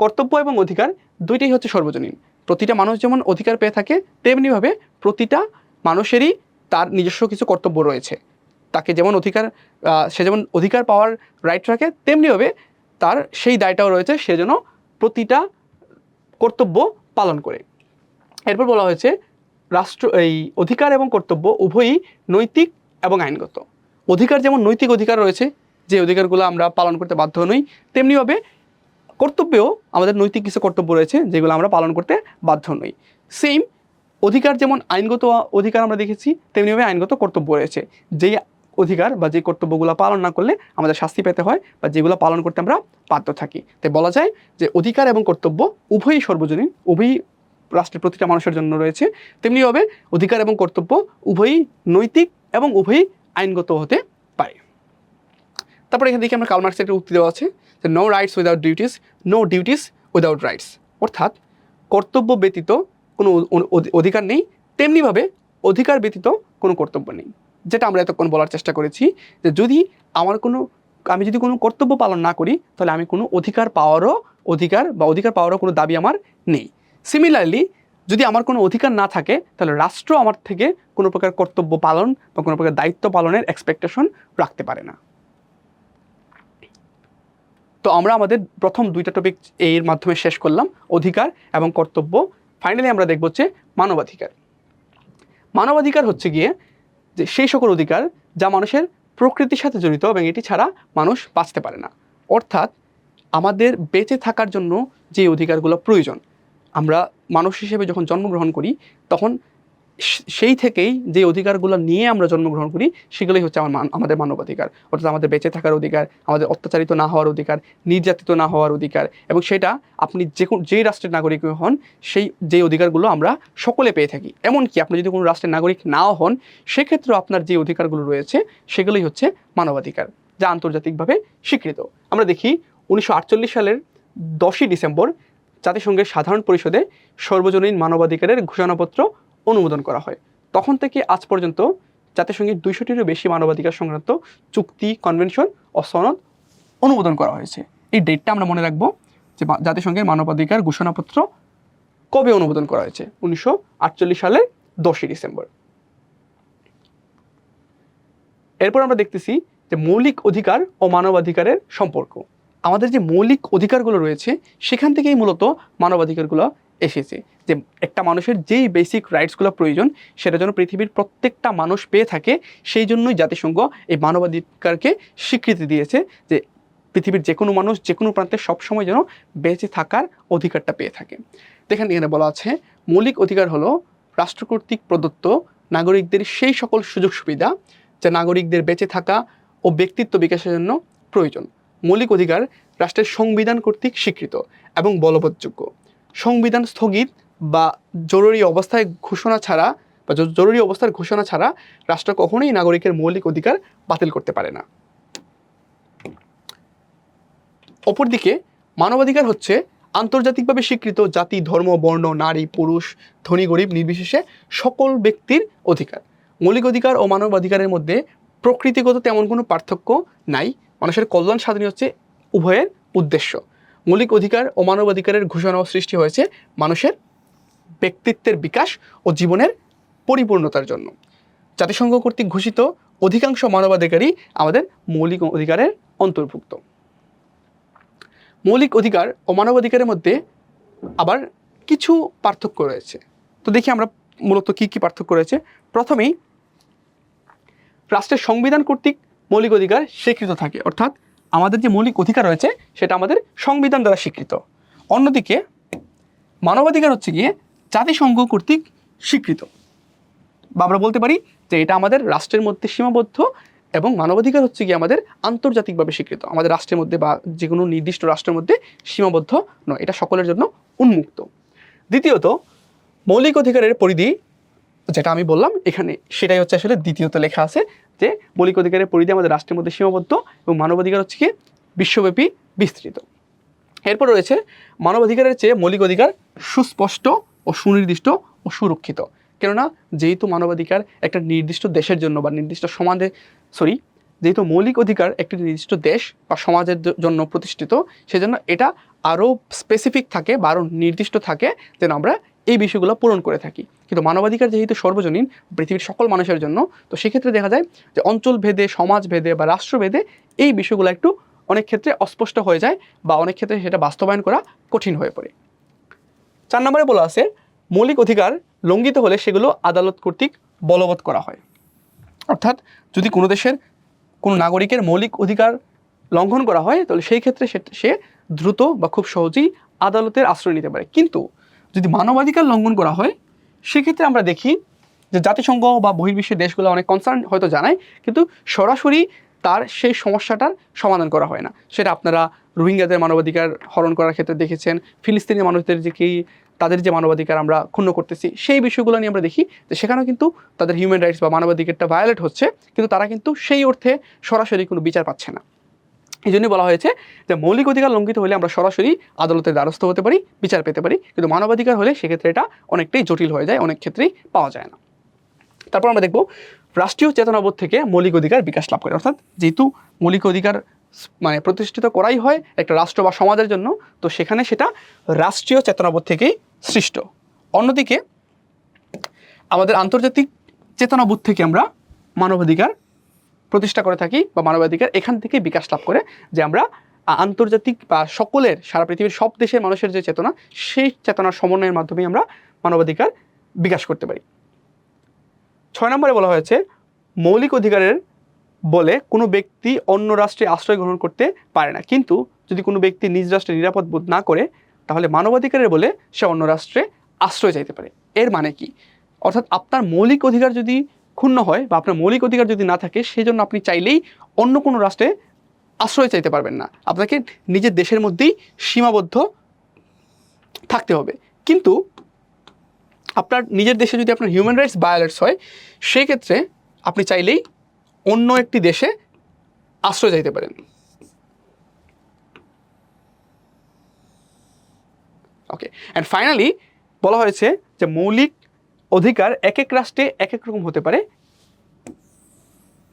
কর্তব্য এবং অধিকার দুইটাই হচ্ছে সর্বজনীন। প্রতিটা মানুষ যেমন অধিকার পেয়ে থাকে, তেমনিভাবে প্রতিটা মানুষেরই তার নিজস্ব কিছু কর্তব্য রয়েছে। তাকে যেমন সে যেমন অধিকার পাওয়ার রাইট রাখে, তেমনিভাবে তার সেই দায়টাও রয়েছে, সে যেন প্রতিটা কর্তব্য পালন করে। এরপর বলা হয়েছে এই অধিকার এবং কর্তব্য উভয়ই নৈতিক এবং আইনগত। অধিকার যেমন নৈতিক অধিকার রয়েছে, যে অধিকারগুলো আমরা পালন করতে বাধ্য নই, তেমনিভাবে কর্তব্যেও আমাদের নৈতিক কিছু কর্তব্য রয়েছে যেগুলো আমরা পালন করতে বাধ্য নই। সেম অধিকার যেমন আইনগত অধিকার আমরা দেখেছি, তেমনিভাবে আইনগত কর্তব্য রয়েছে। যেই অধিকার বা যে কর্তব্যগুলো পালন না করলে আমাদের শাস্তি পেতে হয়, বা যেগুলো পালন করতে আমরা বাধ্য থাকি। তাই বলা যায় যে অধিকার এবং কর্তব্য উভয়ই সর্বজনীন, উভয়ই রাষ্ট্রের প্রতিটা মানুষের জন্য রয়েছে। তেমনিভাবে অধিকার এবং কর্তব্য উভয়ই নৈতিক এবং উভয়ই আইনগত হতে পারে। তারপরে এখান থেকে আমরা কার্ল মার্ক্সের একটা উক্তি দেওয়া আছে যে no rights without duties, no duties without rights. অর্থাৎ কর্তব্য ব্যতীত কোনো অধিকার নেই, তেমনিভাবে অধিকার ব্যতীত কোনো কর্তব্য নেই। যেটা আমরা এতক্ষণ বলার চেষ্টা করেছি যে আমি যদি কোনো কর্তব্য পালন না করি, তাহলে আমি কোনো অধিকার পাওয়ারও কোনো দাবি আমার নেই। সিমিলারলি যদি আমার কোনো অধিকার না থাকে, তাহলে রাষ্ট্র আমার থেকে কোনো প্রকার কর্তব্য পালন বা কোনো প্রকার দায়িত্ব পালনের এক্সপেকটেশন রাখতে পারে না। তো আমরা আমাদের প্রথম দুইটা টপিক এর মাধ্যমে শেষ করলাম, অধিকার এবং কর্তব্য। ফাইনালি আমরা দেখব হচ্ছে মানবাধিকার। মানবাধিকার হচ্ছে গিয়ে যে সেই সকল অধিকার যা মানুষের প্রকৃতির সাথে জড়িত এবং এটি ছাড়া মানুষ বাঁচতে পারে না। অর্থাৎ আমাদের বেঁচে থাকার জন্য যে অধিকারগুলো প্রয়োজন, আমরা মানুষ হিসেবে যখন জন্মগ্রহণ করি, তখন সেই থেকেই যে অধিকারগুলো নিয়ে আমরা জন্মগ্রহণ করি, সেগুলোই হচ্ছে আমাদের মানবাধিকার। অর্থাৎ আমাদের বেঁচে থাকার অধিকার, আমাদের অত্যাচারিত না হওয়ার অধিকার, নির্যাতিত না হওয়ার অধিকার, এবং সেটা আপনি যেই রাষ্ট্রের নাগরিক হন, যে অধিকারগুলো আমরা সকলে পেয়ে থাকি। এমনকি আপনি যদি কোনো রাষ্ট্রের নাগরিক নাও হন, সেক্ষেত্রেও আপনার যে অধিকারগুলো রয়েছে সেগুলোই হচ্ছে মানবাধিকার, যা আন্তর্জাতিকভাবে স্বীকৃত। আমরা দেখি 1948 সালের 10ই ডিসেম্বর জাতিসংঘের সাধারণ পরিষদে সর্বজনীন মানবাধিকারের ঘোষণাপত্র অনুমোদন করা হয়। তখন থেকে আজ পর্যন্ত জাতিসংঘের 200টিরও বেশি মানবাধিকার সংক্রান্ত চুক্তি, কনভেনশন ও সনদ অনুমোদন করা হয়েছে। এই ডেটটা আমরা মনে রাখবো যে জাতিসংঘের মানবাধিকার ঘোষণাপত্র কবে অনুমোদন করা হয়েছে, 1948 সালের 10ই ডিসেম্বর। এরপর আমরা দেখতেছি যে মৌলিক অধিকার ও মানবাধিকারের সম্পর্ক। আমাদের যে মৌলিক অধিকারগুলো রয়েছে, সেখান থেকেই মূলত মানবাধিকারগুলো এসেছে। যে একটা মানুষের যেই বেসিক রাইটসগুলো প্রয়োজন, সেটা যেন পৃথিবীর প্রত্যেকটা মানুষ পেয়ে থাকে, সেই জন্যই জাতিসংঘ এই মানবাধিকারকে স্বীকৃতি দিয়েছে যে পৃথিবীর যে কোনো মানুষ যে কোনো প্রান্তে সবসময় যেন বেঁচে থাকার অধিকারটা পেয়ে থাকে। এখানে বলা আছে মৌলিক অধিকার হলো রাষ্ট্র কর্তৃক প্রদত্ত নাগরিকদের সেই সকল সুযোগ সুবিধা যা নাগরিকদের বেঁচে থাকা ও ব্যক্তিত্ব বিকাশের জন্য প্রয়োজন। মৌলিক অধিকার রাষ্ট্রের সংবিধান কর্তৃক স্বীকৃত এবং বলবৎযোগ্য। সংবিধান স্থগিত বা জরুরি অবস্থার ঘোষণা ছাড়া রাষ্ট্র কখনোই নাগরিকের মৌলিক অধিকার বাতিল করতে পারে না। অপরদিকে মানবাধিকার হচ্ছে আন্তর্জাতিকভাবে স্বীকৃত জাতি, ধর্ম, বর্ণ, নারী, পুরুষ, ধনী, গরিব নির্বিশেষে সকল ব্যক্তির অধিকার। মৌলিক অধিকার ও মানবাধিকারের মধ্যে প্রকৃতিগত তেমন কোনো পার্থক্য নাই। মানুষের কল্যাণ সাধনই হচ্ছে উভয়ের উদ্দেশ্য। মৌলিক অধিকার ও মানবাধিকারের ঘোষণা ও সৃষ্টি হয়েছে মানুষের ব্যক্তিত্বের বিকাশ ও জীবনের পরিপূর্ণতার জন্য। জাতিসংঘ কর্তৃক ঘোষিত অধিকাংশ মানবাধিকারই আমাদের মৌলিক অধিকারের অন্তর্ভুক্ত। মৌলিক অধিকার ও মানবাধিকারের মধ্যে আবার কিছু পার্থক্য রয়েছে। তো দেখি আমরা মূলত কি কি পার্থক্য রয়েছে। প্রথমেই রাষ্ট্রের সংবিধান কর্তৃক মৌলিক অধিকার স্বীকৃত থাকে, অর্থাৎ আমাদের যে মৌলিক অধিকার রয়েছে সেটা আমাদের সংবিধান দ্বারা স্বীকৃত। অন্যদিকে মানবাধিকার হচ্ছে গিয়ে জাতিসংঘ কর্তৃক স্বীকৃত, বা আমরা বলতে পারি যে এটা আমাদের রাষ্ট্রের মধ্যে সীমাবদ্ধ, এবং মানবাধিকার হচ্ছে কি আমাদের আন্তর্জাতিকভাবে স্বীকৃত, আমাদের রাষ্ট্রের মধ্যে বা যে কোনো নির্দিষ্ট রাষ্ট্রের মধ্যে সীমাবদ্ধ নয়, এটা সকলের জন্য উন্মুক্ত। দ্বিতীয়ত, মৌলিক অধিকারের পরিধি যেটা আমি বললাম এখানে, সেটাই হচ্ছে আসলে দ্বিতীয়ত লেখা আছে যে মৌলিক অধিকারের পরিধি আমাদের রাষ্ট্রের মধ্যে সীমাবদ্ধ এবং মানবাধিকার হচ্ছে কি বিশ্বব্যাপী বিস্তৃত। এরপর রয়েছে মানবাধিকারের চেয়ে মৌলিক অধিকার সুস্পষ্ট ও সুনির্দিষ্ট ও সুরক্ষিত। কেননা যেহেতু মানবাধিকার একটা নির্দিষ্ট দেশের জন্য বা নির্দিষ্ট সমাজে যেহেতু মৌলিক অধিকার একটি নির্দিষ্ট দেশ বা সমাজের জন্য প্রতিষ্ঠিত, সেজন্য এটা আরও স্পেসিফিক থাকে বা আরও নির্দিষ্ট থাকে যেন আমরা এই বিষয়গুলো পূরণ করে থাকি। কিন্তু মানবাধিকার যেহেতু সর্বজনীন, পৃথিবীর সকল মানুষের জন্য, তো সেক্ষেত্রে দেখা যায় যে অঞ্চল ভেদে, সমাজ ভেদে বা রাষ্ট্রভেদে এই বিষয়গুলো একটু অনেক ক্ষেত্রে অস্পষ্ট হয়ে যায় বা অনেক ক্ষেত্রে সেটা বাস্তবায়ন করা কঠিন হয়ে পড়ে। 4 নম্বরে বলা আছে মৌলিক অধিকার লঙ্ঘিত হলে সেগুলো আদালত কর্তৃক বলবৎ করা হয়। অর্থাৎ যদি কোনো দেশের কোনো নাগরিকের মৌলিক অধিকার লঙ্ঘন করা হয় তাহলে সেই ক্ষেত্রে সে দ্রুত বা খুব সহজেই আদালতের আশ্রয় নিতে পারে। কিন্তু যদি মানবাধিকার লঙ্ঘন করা হয় সেক্ষেত্রে আমরা দেখি যে জাতিসংঘ বা বহির্বিশ্বের দেশগুলো অনেক কনসার্ন হয়তো জানায়, কিন্তু সরাসরি তার সেই সমস্যাটার সমাধান করা হয় না। সেটা আপনারা রোহিঙ্গাদের মানবাধিকার হরণ করার ক্ষেত্রে দেখেছেন, ফিলিস্তিনি মানুষদের যে কি তাদের যে মানবাধিকার আমরা ক্ষুণ্ণ করতেছি সেই বিষয়গুলো নিয়ে আমরা দেখি যে সেখানেও কিন্তু তাদের হিউম্যান রাইটস বা মানবাধিকারটা ভায়োলেট হচ্ছে, কিন্তু তারা কিন্তু সেই অর্থে সরাসরি কোনো বিচার পাচ্ছে না। এই জন্যই বলা হয়েছে যে মৌলিক অধিকার লঙ্ঘিত হলে আমরা সরাসরি আদালতের দ্বারস্থ হতে পারি, বিচার পেতে পারি, কিন্তু মানবাধিকার হলে সেক্ষেত্রে এটা অনেকটাই জটিল হয়ে যায়, অনেক ক্ষেত্রেই পাওয়া যায় না। তারপর আমরা দেখব রাষ্ট্রীয় চেতনাবোধ থেকে মৌলিক অধিকার বিকাশ লাভ করে। অর্থাৎ যেহেতু মৌলিক অধিকার প্রতিষ্ঠিত করাই হয় একটা রাষ্ট্র বা সমাজের জন্য, তো সেখানে সেটা রাষ্ট্রীয় চেতনাবোধ থেকেই সৃষ্ট। অন্যদিকে আমাদের আন্তর্জাতিক চেতনাবোধ থেকে আমরা মানবাধিকার প্রতিষ্ঠা করে থাকি বা মানবাধিকার এখান থেকে বিকাশ লাভ করে যে আমরা আন্তর্জাতিক বা সকলের, সারা পৃথিবীর সব দেশের মানুষের যে চেতনা, সেই চেতনার সমন্বয়ের মাধ্যমে আমরা মানবাধিকার বিকাশ করতে পারি। 6 নম্বরে বলা হয়েছে মৌলিক অধিকারের বলে কোনো ব্যক্তি অন্য রাষ্ট্রে আশ্রয় গ্রহণ করতে পারে না, কিন্তু যদি কোনো ব্যক্তি নিজ রাষ্ট্রে নিরাপদ বোধ না করে তাহলে মানবাধিকারের বলে সে অন্য রাষ্ট্রে আশ্রয় চাইতে পারে। এর মানে কি? অর্থাৎ আপনার মৌলিক অধিকার যদি ক্ষুণ্ণ হয় বা আপনার মৌলিক অধিকার যদি না থাকে, সেই জন্য আপনি চাইলেই অন্য কোনো রাষ্ট্রে আশ্রয় চাইতে পারবেন না, আপনাকে নিজের দেশের মধ্যেই সীমাবদ্ধ থাকতে হবে। কিন্তু আপনার নিজের দেশে যদি আপনার হিউম্যান রাইটস ভায়োলেটস হয় সেই ক্ষেত্রে আপনি চাইলেই অন্য একটি দেশে আশ্রয় চাইতে পারেন। ওকে, অ্যান্ড ফাইনালি বলা হয়েছে যে মৌলিক অধিকার এক এক রাষ্ট্রে এক এক রকম হতে পারে।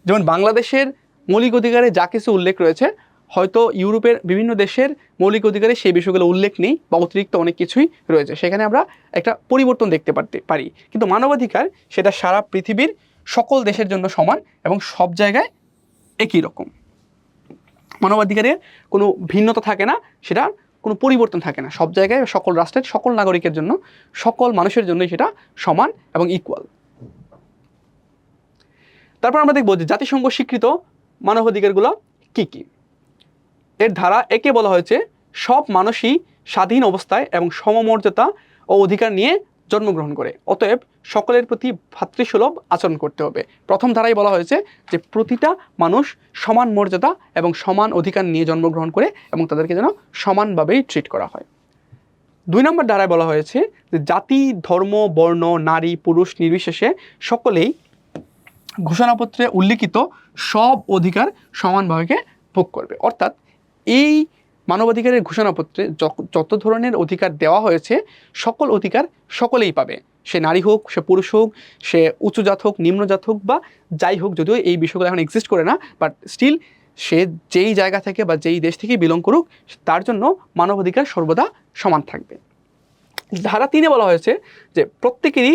যেমন বাংলাদেশের মৌলিক অধিকারে যা কিছু উল্লেখ রয়েছে, হয়তো ইউরোপের বিভিন্ন দেশের মৌলিক অধিকারে সেই বিষয়গুলো উল্লেখ নেই বা অতিরিক্ত অনেক কিছুই রয়েছে, সেখানে আমরা একটা পরিবর্তন দেখতে পারি। কিন্তু মানবাধিকার সেটা সারা পৃথিবীর সকল দেশের জন্য সমান এবং সব জায়গায় একই রকম। মানবাধিকারের কোনো ভিন্নতা থাকে না, সেটা কোনো পরিবর্তন থাকে না, সব জায়গায় সকল রাষ্ট্রের সকল নাগরিকের জন্য, সকল মানুষের জন্যই সেটা সমান এবং ইকুয়াল। তারপর আমরা দেখব যে জাতিসংঘ স্বীকৃত মানবাধিকারগুলো কি কি। এর ধারা 1-এ বলা হয়েছে সব মানুষই স্বাধীন অবস্থায় এবং সমমর্যাদা ও অধিকার নিয়ে জন্মগ্রহণ করে, অতএব সকলের প্রতি ভ্রাতৃসুলভ আচরণ করতে হবে। প্রথম ধারায় বলা হয়েছে যে প্রতিটা মানুষ সমান মর্যাদা এবং সমান অধিকার নিয়ে জন্মগ্রহণ করে এবং তাদেরকে যেন সমানভাবেই ট্রিট করা হয়। 2 নম্বর ধারায় বলা হয়েছে যে জাতি, ধর্ম, বর্ণ, নারী, পুরুষ নির্বিশেষে সকলেই ঘোষণাপত্রে উল্লিখিত সব অধিকার সমানভাবে ভোগ করবে। অর্থাৎ এই মানবাধিকারের ঘোষণাপত্রে যত ধরনের অধিকার দেওয়া হয়েছে সকল অধিকার সকলেই পাবে, সে নারী হোক, সে পুরুষ হোক, সে উঁচু জাত হোক, নিম্ন জাত হোক বা যাই হোক, যদিও এই বিষয়গুলো এখন এক্সিস্ট করে না, বাট স্টিল সে যেই জায়গা থেকে বা যেই দেশ থেকে বিলং করুক তার জন্য মানবাধিকার সর্বদা সমান থাকবে। ধারা 3-এ বলা হয়েছে যে প্রত্যেকেরই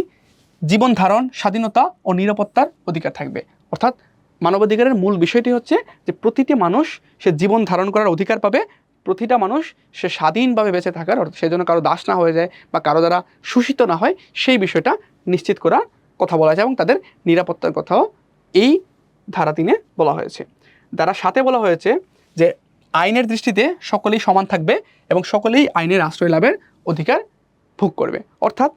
জীবন ধারণ, স্বাধীনতা ও নিরাপত্তার অধিকার থাকবে। অর্থাৎ মানবাধিকারের মূল বিষয়টি হচ্ছে যে প্রতিটি মানুষ সে জীবন ধারণ করার অধিকার পাবে, প্রতিটা মানুষ সে স্বাধীনভাবে বেঁচে থাকার, অর্থাৎ সেজন্য কারো দাস না হয়ে যায় বা কারো দ্বারা শোষিত না হয় সেই বিষয়টা নিশ্চিত করার কথা বলা হয়েছে এবং তাদের নিরাপত্তার কথাও এই ধারা 3-এ বলা হয়েছে। ধারা 7-এ বলা হয়েছে যে আইনের দৃষ্টিতে সকলেই সমান থাকবে এবং সকলেই আইনের আশ্রয় লাভের অধিকার ভোগ করবে। অর্থাৎ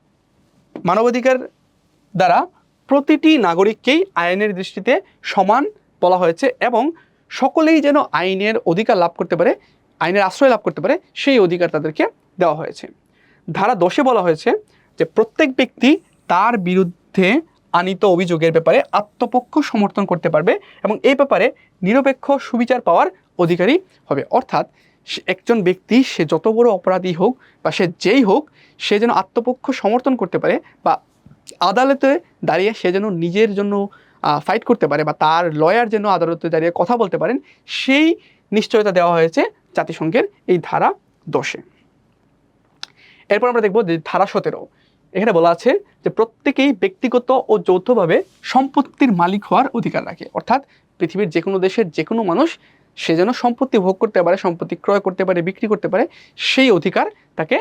মানবাধিকার দ্বারা প্রতিটি নাগরিককেই আইনের দৃষ্টিতে সমান বলা হয়েছে, এবং সকলেই যেন আইনের অধিকার লাভ করতে পারে, আইনের আশ্রয় লাভ করতে পারে, সেই অধিকার তাদেরকে দেওয়া হয়েছে। ধারা 10-এ বলা হয়েছে যে প্রত্যেক ব্যক্তি তার বিরুদ্ধে আনিত অভিযোগের ব্যাপারে আত্মপক্ষ সমর্থন করতে পারবে এবং এই ব্যাপারে নিরপেক্ষ সুবিচার পাওয়ার অধিকারী হবে। অর্থাৎ একজন ব্যক্তি সে যত বড় অপরাধী হোক বা সে যেই হোক, সে যেন আত্মপক্ষ সমর্থন করতে পারে বা আদালতে দাঁড়িয়ে সে যেন নিজের জন্য ফাইট করতে পারে বা তার লয়ার যেন আদালতে দাঁড়িয়ে কথা বলতে পারেন, সেই নিশ্চয়তা দেওয়া হয়েছে জাতিসংঘের এই ধারা 10-এ। এরপর আমরা দেখব যে ধারা 17। এখানে বলা আছে যে প্রত্যেকেই ব্যক্তিগত ও যৌথভাবে সম্পত্তির মালিক হওয়ার অধিকার রাখে। অর্থাৎ পৃথিবীর যে কোনো দেশের যে কোনো মানুষ সে যেন সম্পত্তি ভোগ করতে পারে, সম্পত্তি ক্রয় করতে পারে, বিক্রি করতে পারে, সেই অধিকার তাকে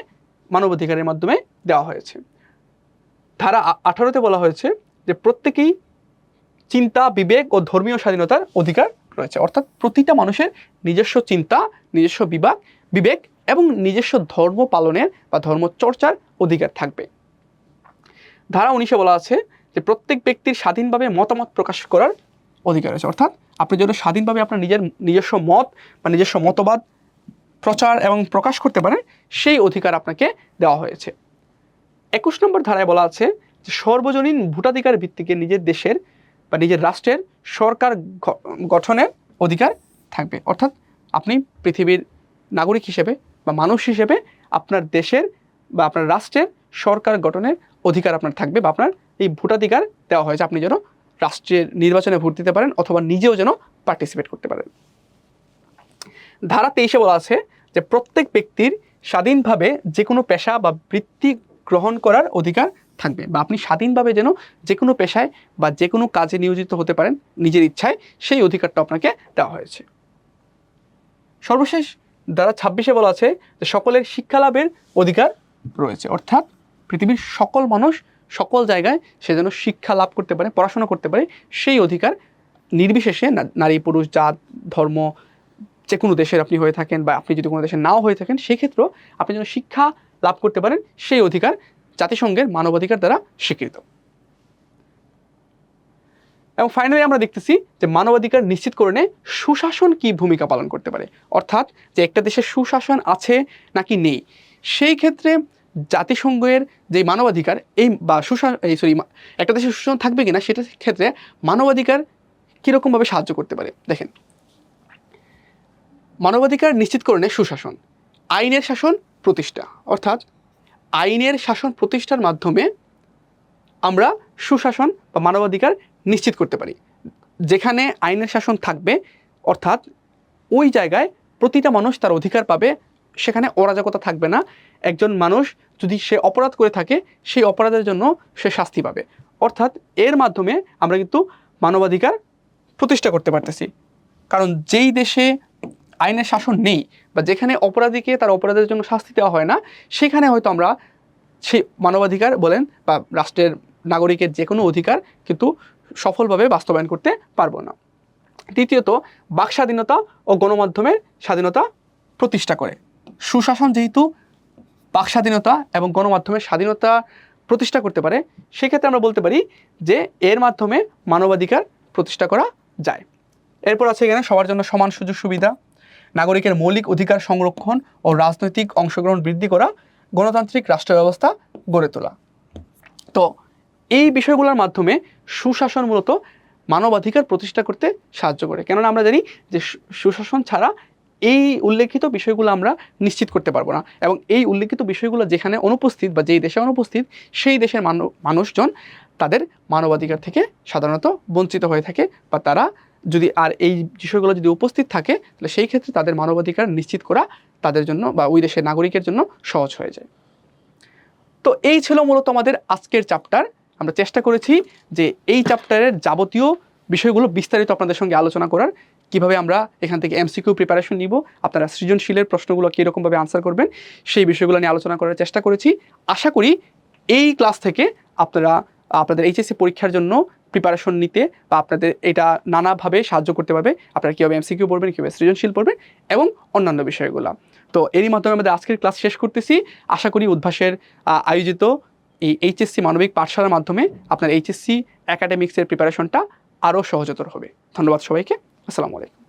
মানবাধিকারের মাধ্যমে দেওয়া হয়েছে। ধারা 18-তে বলা হয়েছে যে প্রত্যেকেই চিন্তা, বিবেক ও ধর্মীয় স্বাধীনতার অধিকার রয়েছে। অর্থাৎ প্রতিটা মানুষের নিজস্ব চিন্তা, নিজস্ব বিবেক এবং নিজস্ব ধর্ম পালনের বা ধর্ম চর্চার অধিকার থাকবে। ধারা 19-এ বলা আছে যে প্রত্যেক ব্যক্তির স্বাধীনভাবে মতামত প্রকাশ করার অধিকার আছে। অর্থাৎ আপনি যেন স্বাধীনভাবে আপনার নিজস্ব মত বা নিজস্ব মতবাদ প্রচার এবং প্রকাশ করতে পারেন, সেই অধিকার আপনাকে দেওয়া হয়েছে। 21 নম্বর ধারায় বলা আছে যে সর্বজনীন ভোটাধিকার ভিত্তিকে নিজের দেশের বা নিজের রাষ্ট্রের সরকার গঠনের অধিকার থাকবে। অর্থাৎ আপনি পৃথিবীর নাগরিক হিসেবে বা মানুষ হিসেবে আপনার দেশের বা আপনার রাষ্ট্রের সরকার গঠনের অধিকার আপনার থাকবে, বা আপনার এই ভোটাধিকার দেওয়া হয়েছে আপনি যেন রাষ্ট্রের নির্বাচনে ভোট দিতে পারেন অথবা নিজেও যেন পার্টিসিপেট করতে পারেন। ধারা 23-এ বলা আছে যে প্রত্যেক ব্যক্তির স্বাধীনভাবে যে কোনো পেশা বা বৃত্তি গ্রহণ করার অধিকার থাকবে, বা আপনি স্বাধীনভাবে যেন যে কোনো পেশায় বা যে কোনো কাজে নিয়োজিত হতে পারেন নিজের ইচ্ছায়, সেই অধিকারটা আপনাকে দেওয়া হয়েছে। সর্বশেষ ধারা 26-এ বলা আছে যে সকলের শিক্ষা লাভের অধিকার রয়েছে। অর্থাৎ পৃথিবীর সকল মানুষ সকল জায়গায় সে যেন শিক্ষা লাভ করতে পারে, পড়াশোনা করতে পারে, সেই অধিকার নির্বিশেষে নারী পুরুষ জাত ধর্ম যে কোনো দেশের আপনি হয়ে থাকেন বা আপনি যদি কোনো দেশের নাও হয়ে থাকেন, সেই ক্ষেত্রেও আপনি যেন শিক্ষা লাভ করতে পারেন, সেই অধিকার জাতিসংঘের মানবাধিকার দ্বারা স্বীকৃত। এবং ফাইনালি আমরা দেখতেছি যে মানবাধিকার নিশ্চিতকরণে সুশাসন কি ভূমিকা পালন করতে পারে। অর্থাৎ যে একটা দেশের সুশাসন আছে নাকি নেই, সেই ক্ষেত্রে জাতিসংঘের যে মানবাধিকার একটা দেশের সুশাসন থাকবে কিনা সেটার ক্ষেত্রে মানবাধিকার কীরকমভাবে সাহায্য করতে পারে। দেখেন, মানবাধিকার নিশ্চিতকরণে সুশাসন, আইনের শাসন প্রতিষ্ঠা। অর্থাৎ আইনের শাসন প্রতিষ্ঠার মাধ্যমে আমরা সুশাসন বা মানবাধিকার নিশ্চিত করতে পারি। যেখানে আইনের শাসন থাকবে, অর্থাৎ ওই জায়গায় প্রতিটা মানুষ তার অধিকার পাবে, সেখানে অরাজকতা থাকবে না। একজন মানুষ যদি সে অপরাধ করে থাকে, সেই অপরাধের জন্য সে শাস্তি পাবে। অর্থাৎ এর মাধ্যমে আমরা কিন্তু মানবাধিকার প্রতিষ্ঠা করতে পারতেছি। কারণ যেই দেশে আইনের শাসন নেই বা যেখানে অপরাধীকে তার অপরাধের জন্য শাস্তি দেওয়া হয় না, সেখানে হয়তো আমরা সেই মানবাধিকার বলেন বা রাষ্ট্রের নাগরিকের যে কোনো অধিকার কিন্তু সফলভাবে বাস্তবায়ন করতে পারবো না। তৃতীয়ত, বাক স্বাধীনতা ও গণমাধ্যমের স্বাধীনতা প্রতিষ্ঠা করে। সুশাসন যেহেতু বাক স্বাধীনতা এবং গণমাধ্যমের স্বাধীনতা প্রতিষ্ঠা করতে পারে, সেক্ষেত্রে আমরা বলতে পারি যে এর মাধ্যমে মানবাধিকার প্রতিষ্ঠা করা যায়। এরপর আছে এখানে সবার জন্য সমান সুযোগ সুবিধা, নাগরিকের মৌলিক অধিকার সংরক্ষণ ও রাজনৈতিক অংশগ্রহণ বৃদ্ধি করা, গণতান্ত্রিক রাষ্ট্র ব্যবস্থা গড়ে তোলা। তো এই বিষয়গুলোর মাধ্যমে সুশাসন মূলত মানবাধিকার প্রতিষ্ঠা করতে সাহায্য করে। কেননা আমরা জানি যে সুশাসন ছাড়া এই উল্লেখিত বিষয়গুলো আমরা নিশ্চিত করতে পারবো না, এবং এই উল্লেখিত বিষয়গুলো যেখানে অনুপস্থিত বা যেই দেশে অনুপস্থিত, সেই দেশের মানুষজন তাদের মানবাধিকার থেকে সাধারণত বঞ্চিত হয়ে থাকে, বা তারা যদি আর এই বিষয়গুলো যদি উপস্থিত থাকে, তাহলে সেই ক্ষেত্রে তাদের মানবাধিকার নিশ্চিত করা তাদের জন্য বা ওই দেশের নাগরিকের জন্য সহজ হয়ে যায়। তো এই ছিল মূলত আমাদের আজকের চ্যাপ্টার। আমরা চেষ্টা করেছি যে এই চ্যাপ্টারের যাবতীয় বিষয়গুলো বিস্তারিত আপনাদের সঙ্গে আলোচনা করার, কিভাবে আমরা এখান থেকে এমসিকিউ প্রিপারেশন নিব, আপনারা সৃজনশীলের প্রশ্নগুলো কীরকমভাবে আনসার করবেন, সেই বিষয়গুলো নিয়ে আলোচনা করার চেষ্টা করেছি। আশা করি এই ক্লাস থেকে আপনারা আপনাদের এইচএসসি পরীক্ষার জন্য প্রিপারেশন নিতে বা আপনাদের এটা নানাভাবে সাহায্য করতে পারবে। আপনারা কীভাবে এমসিকিউ পড়বেন, কীভাবে সৃজনশীল পড়বেন এবং অন্যান্য বিষয়গুলো। তো এরই মাধ্যমে আমাদের আজকের ক্লাস শেষ করতেছি। আশা করি উদ্ভাসের আয়োজিত এই এইচএসসি মানবিক পাঠশালার মাধ্যমে আপনার এইচএসসি একাডেমিক্সের প্রিপারেশনটা আরও সহজতর হবে। ধন্যবাদ সবাইকে। আসসালামু আলাইকুম।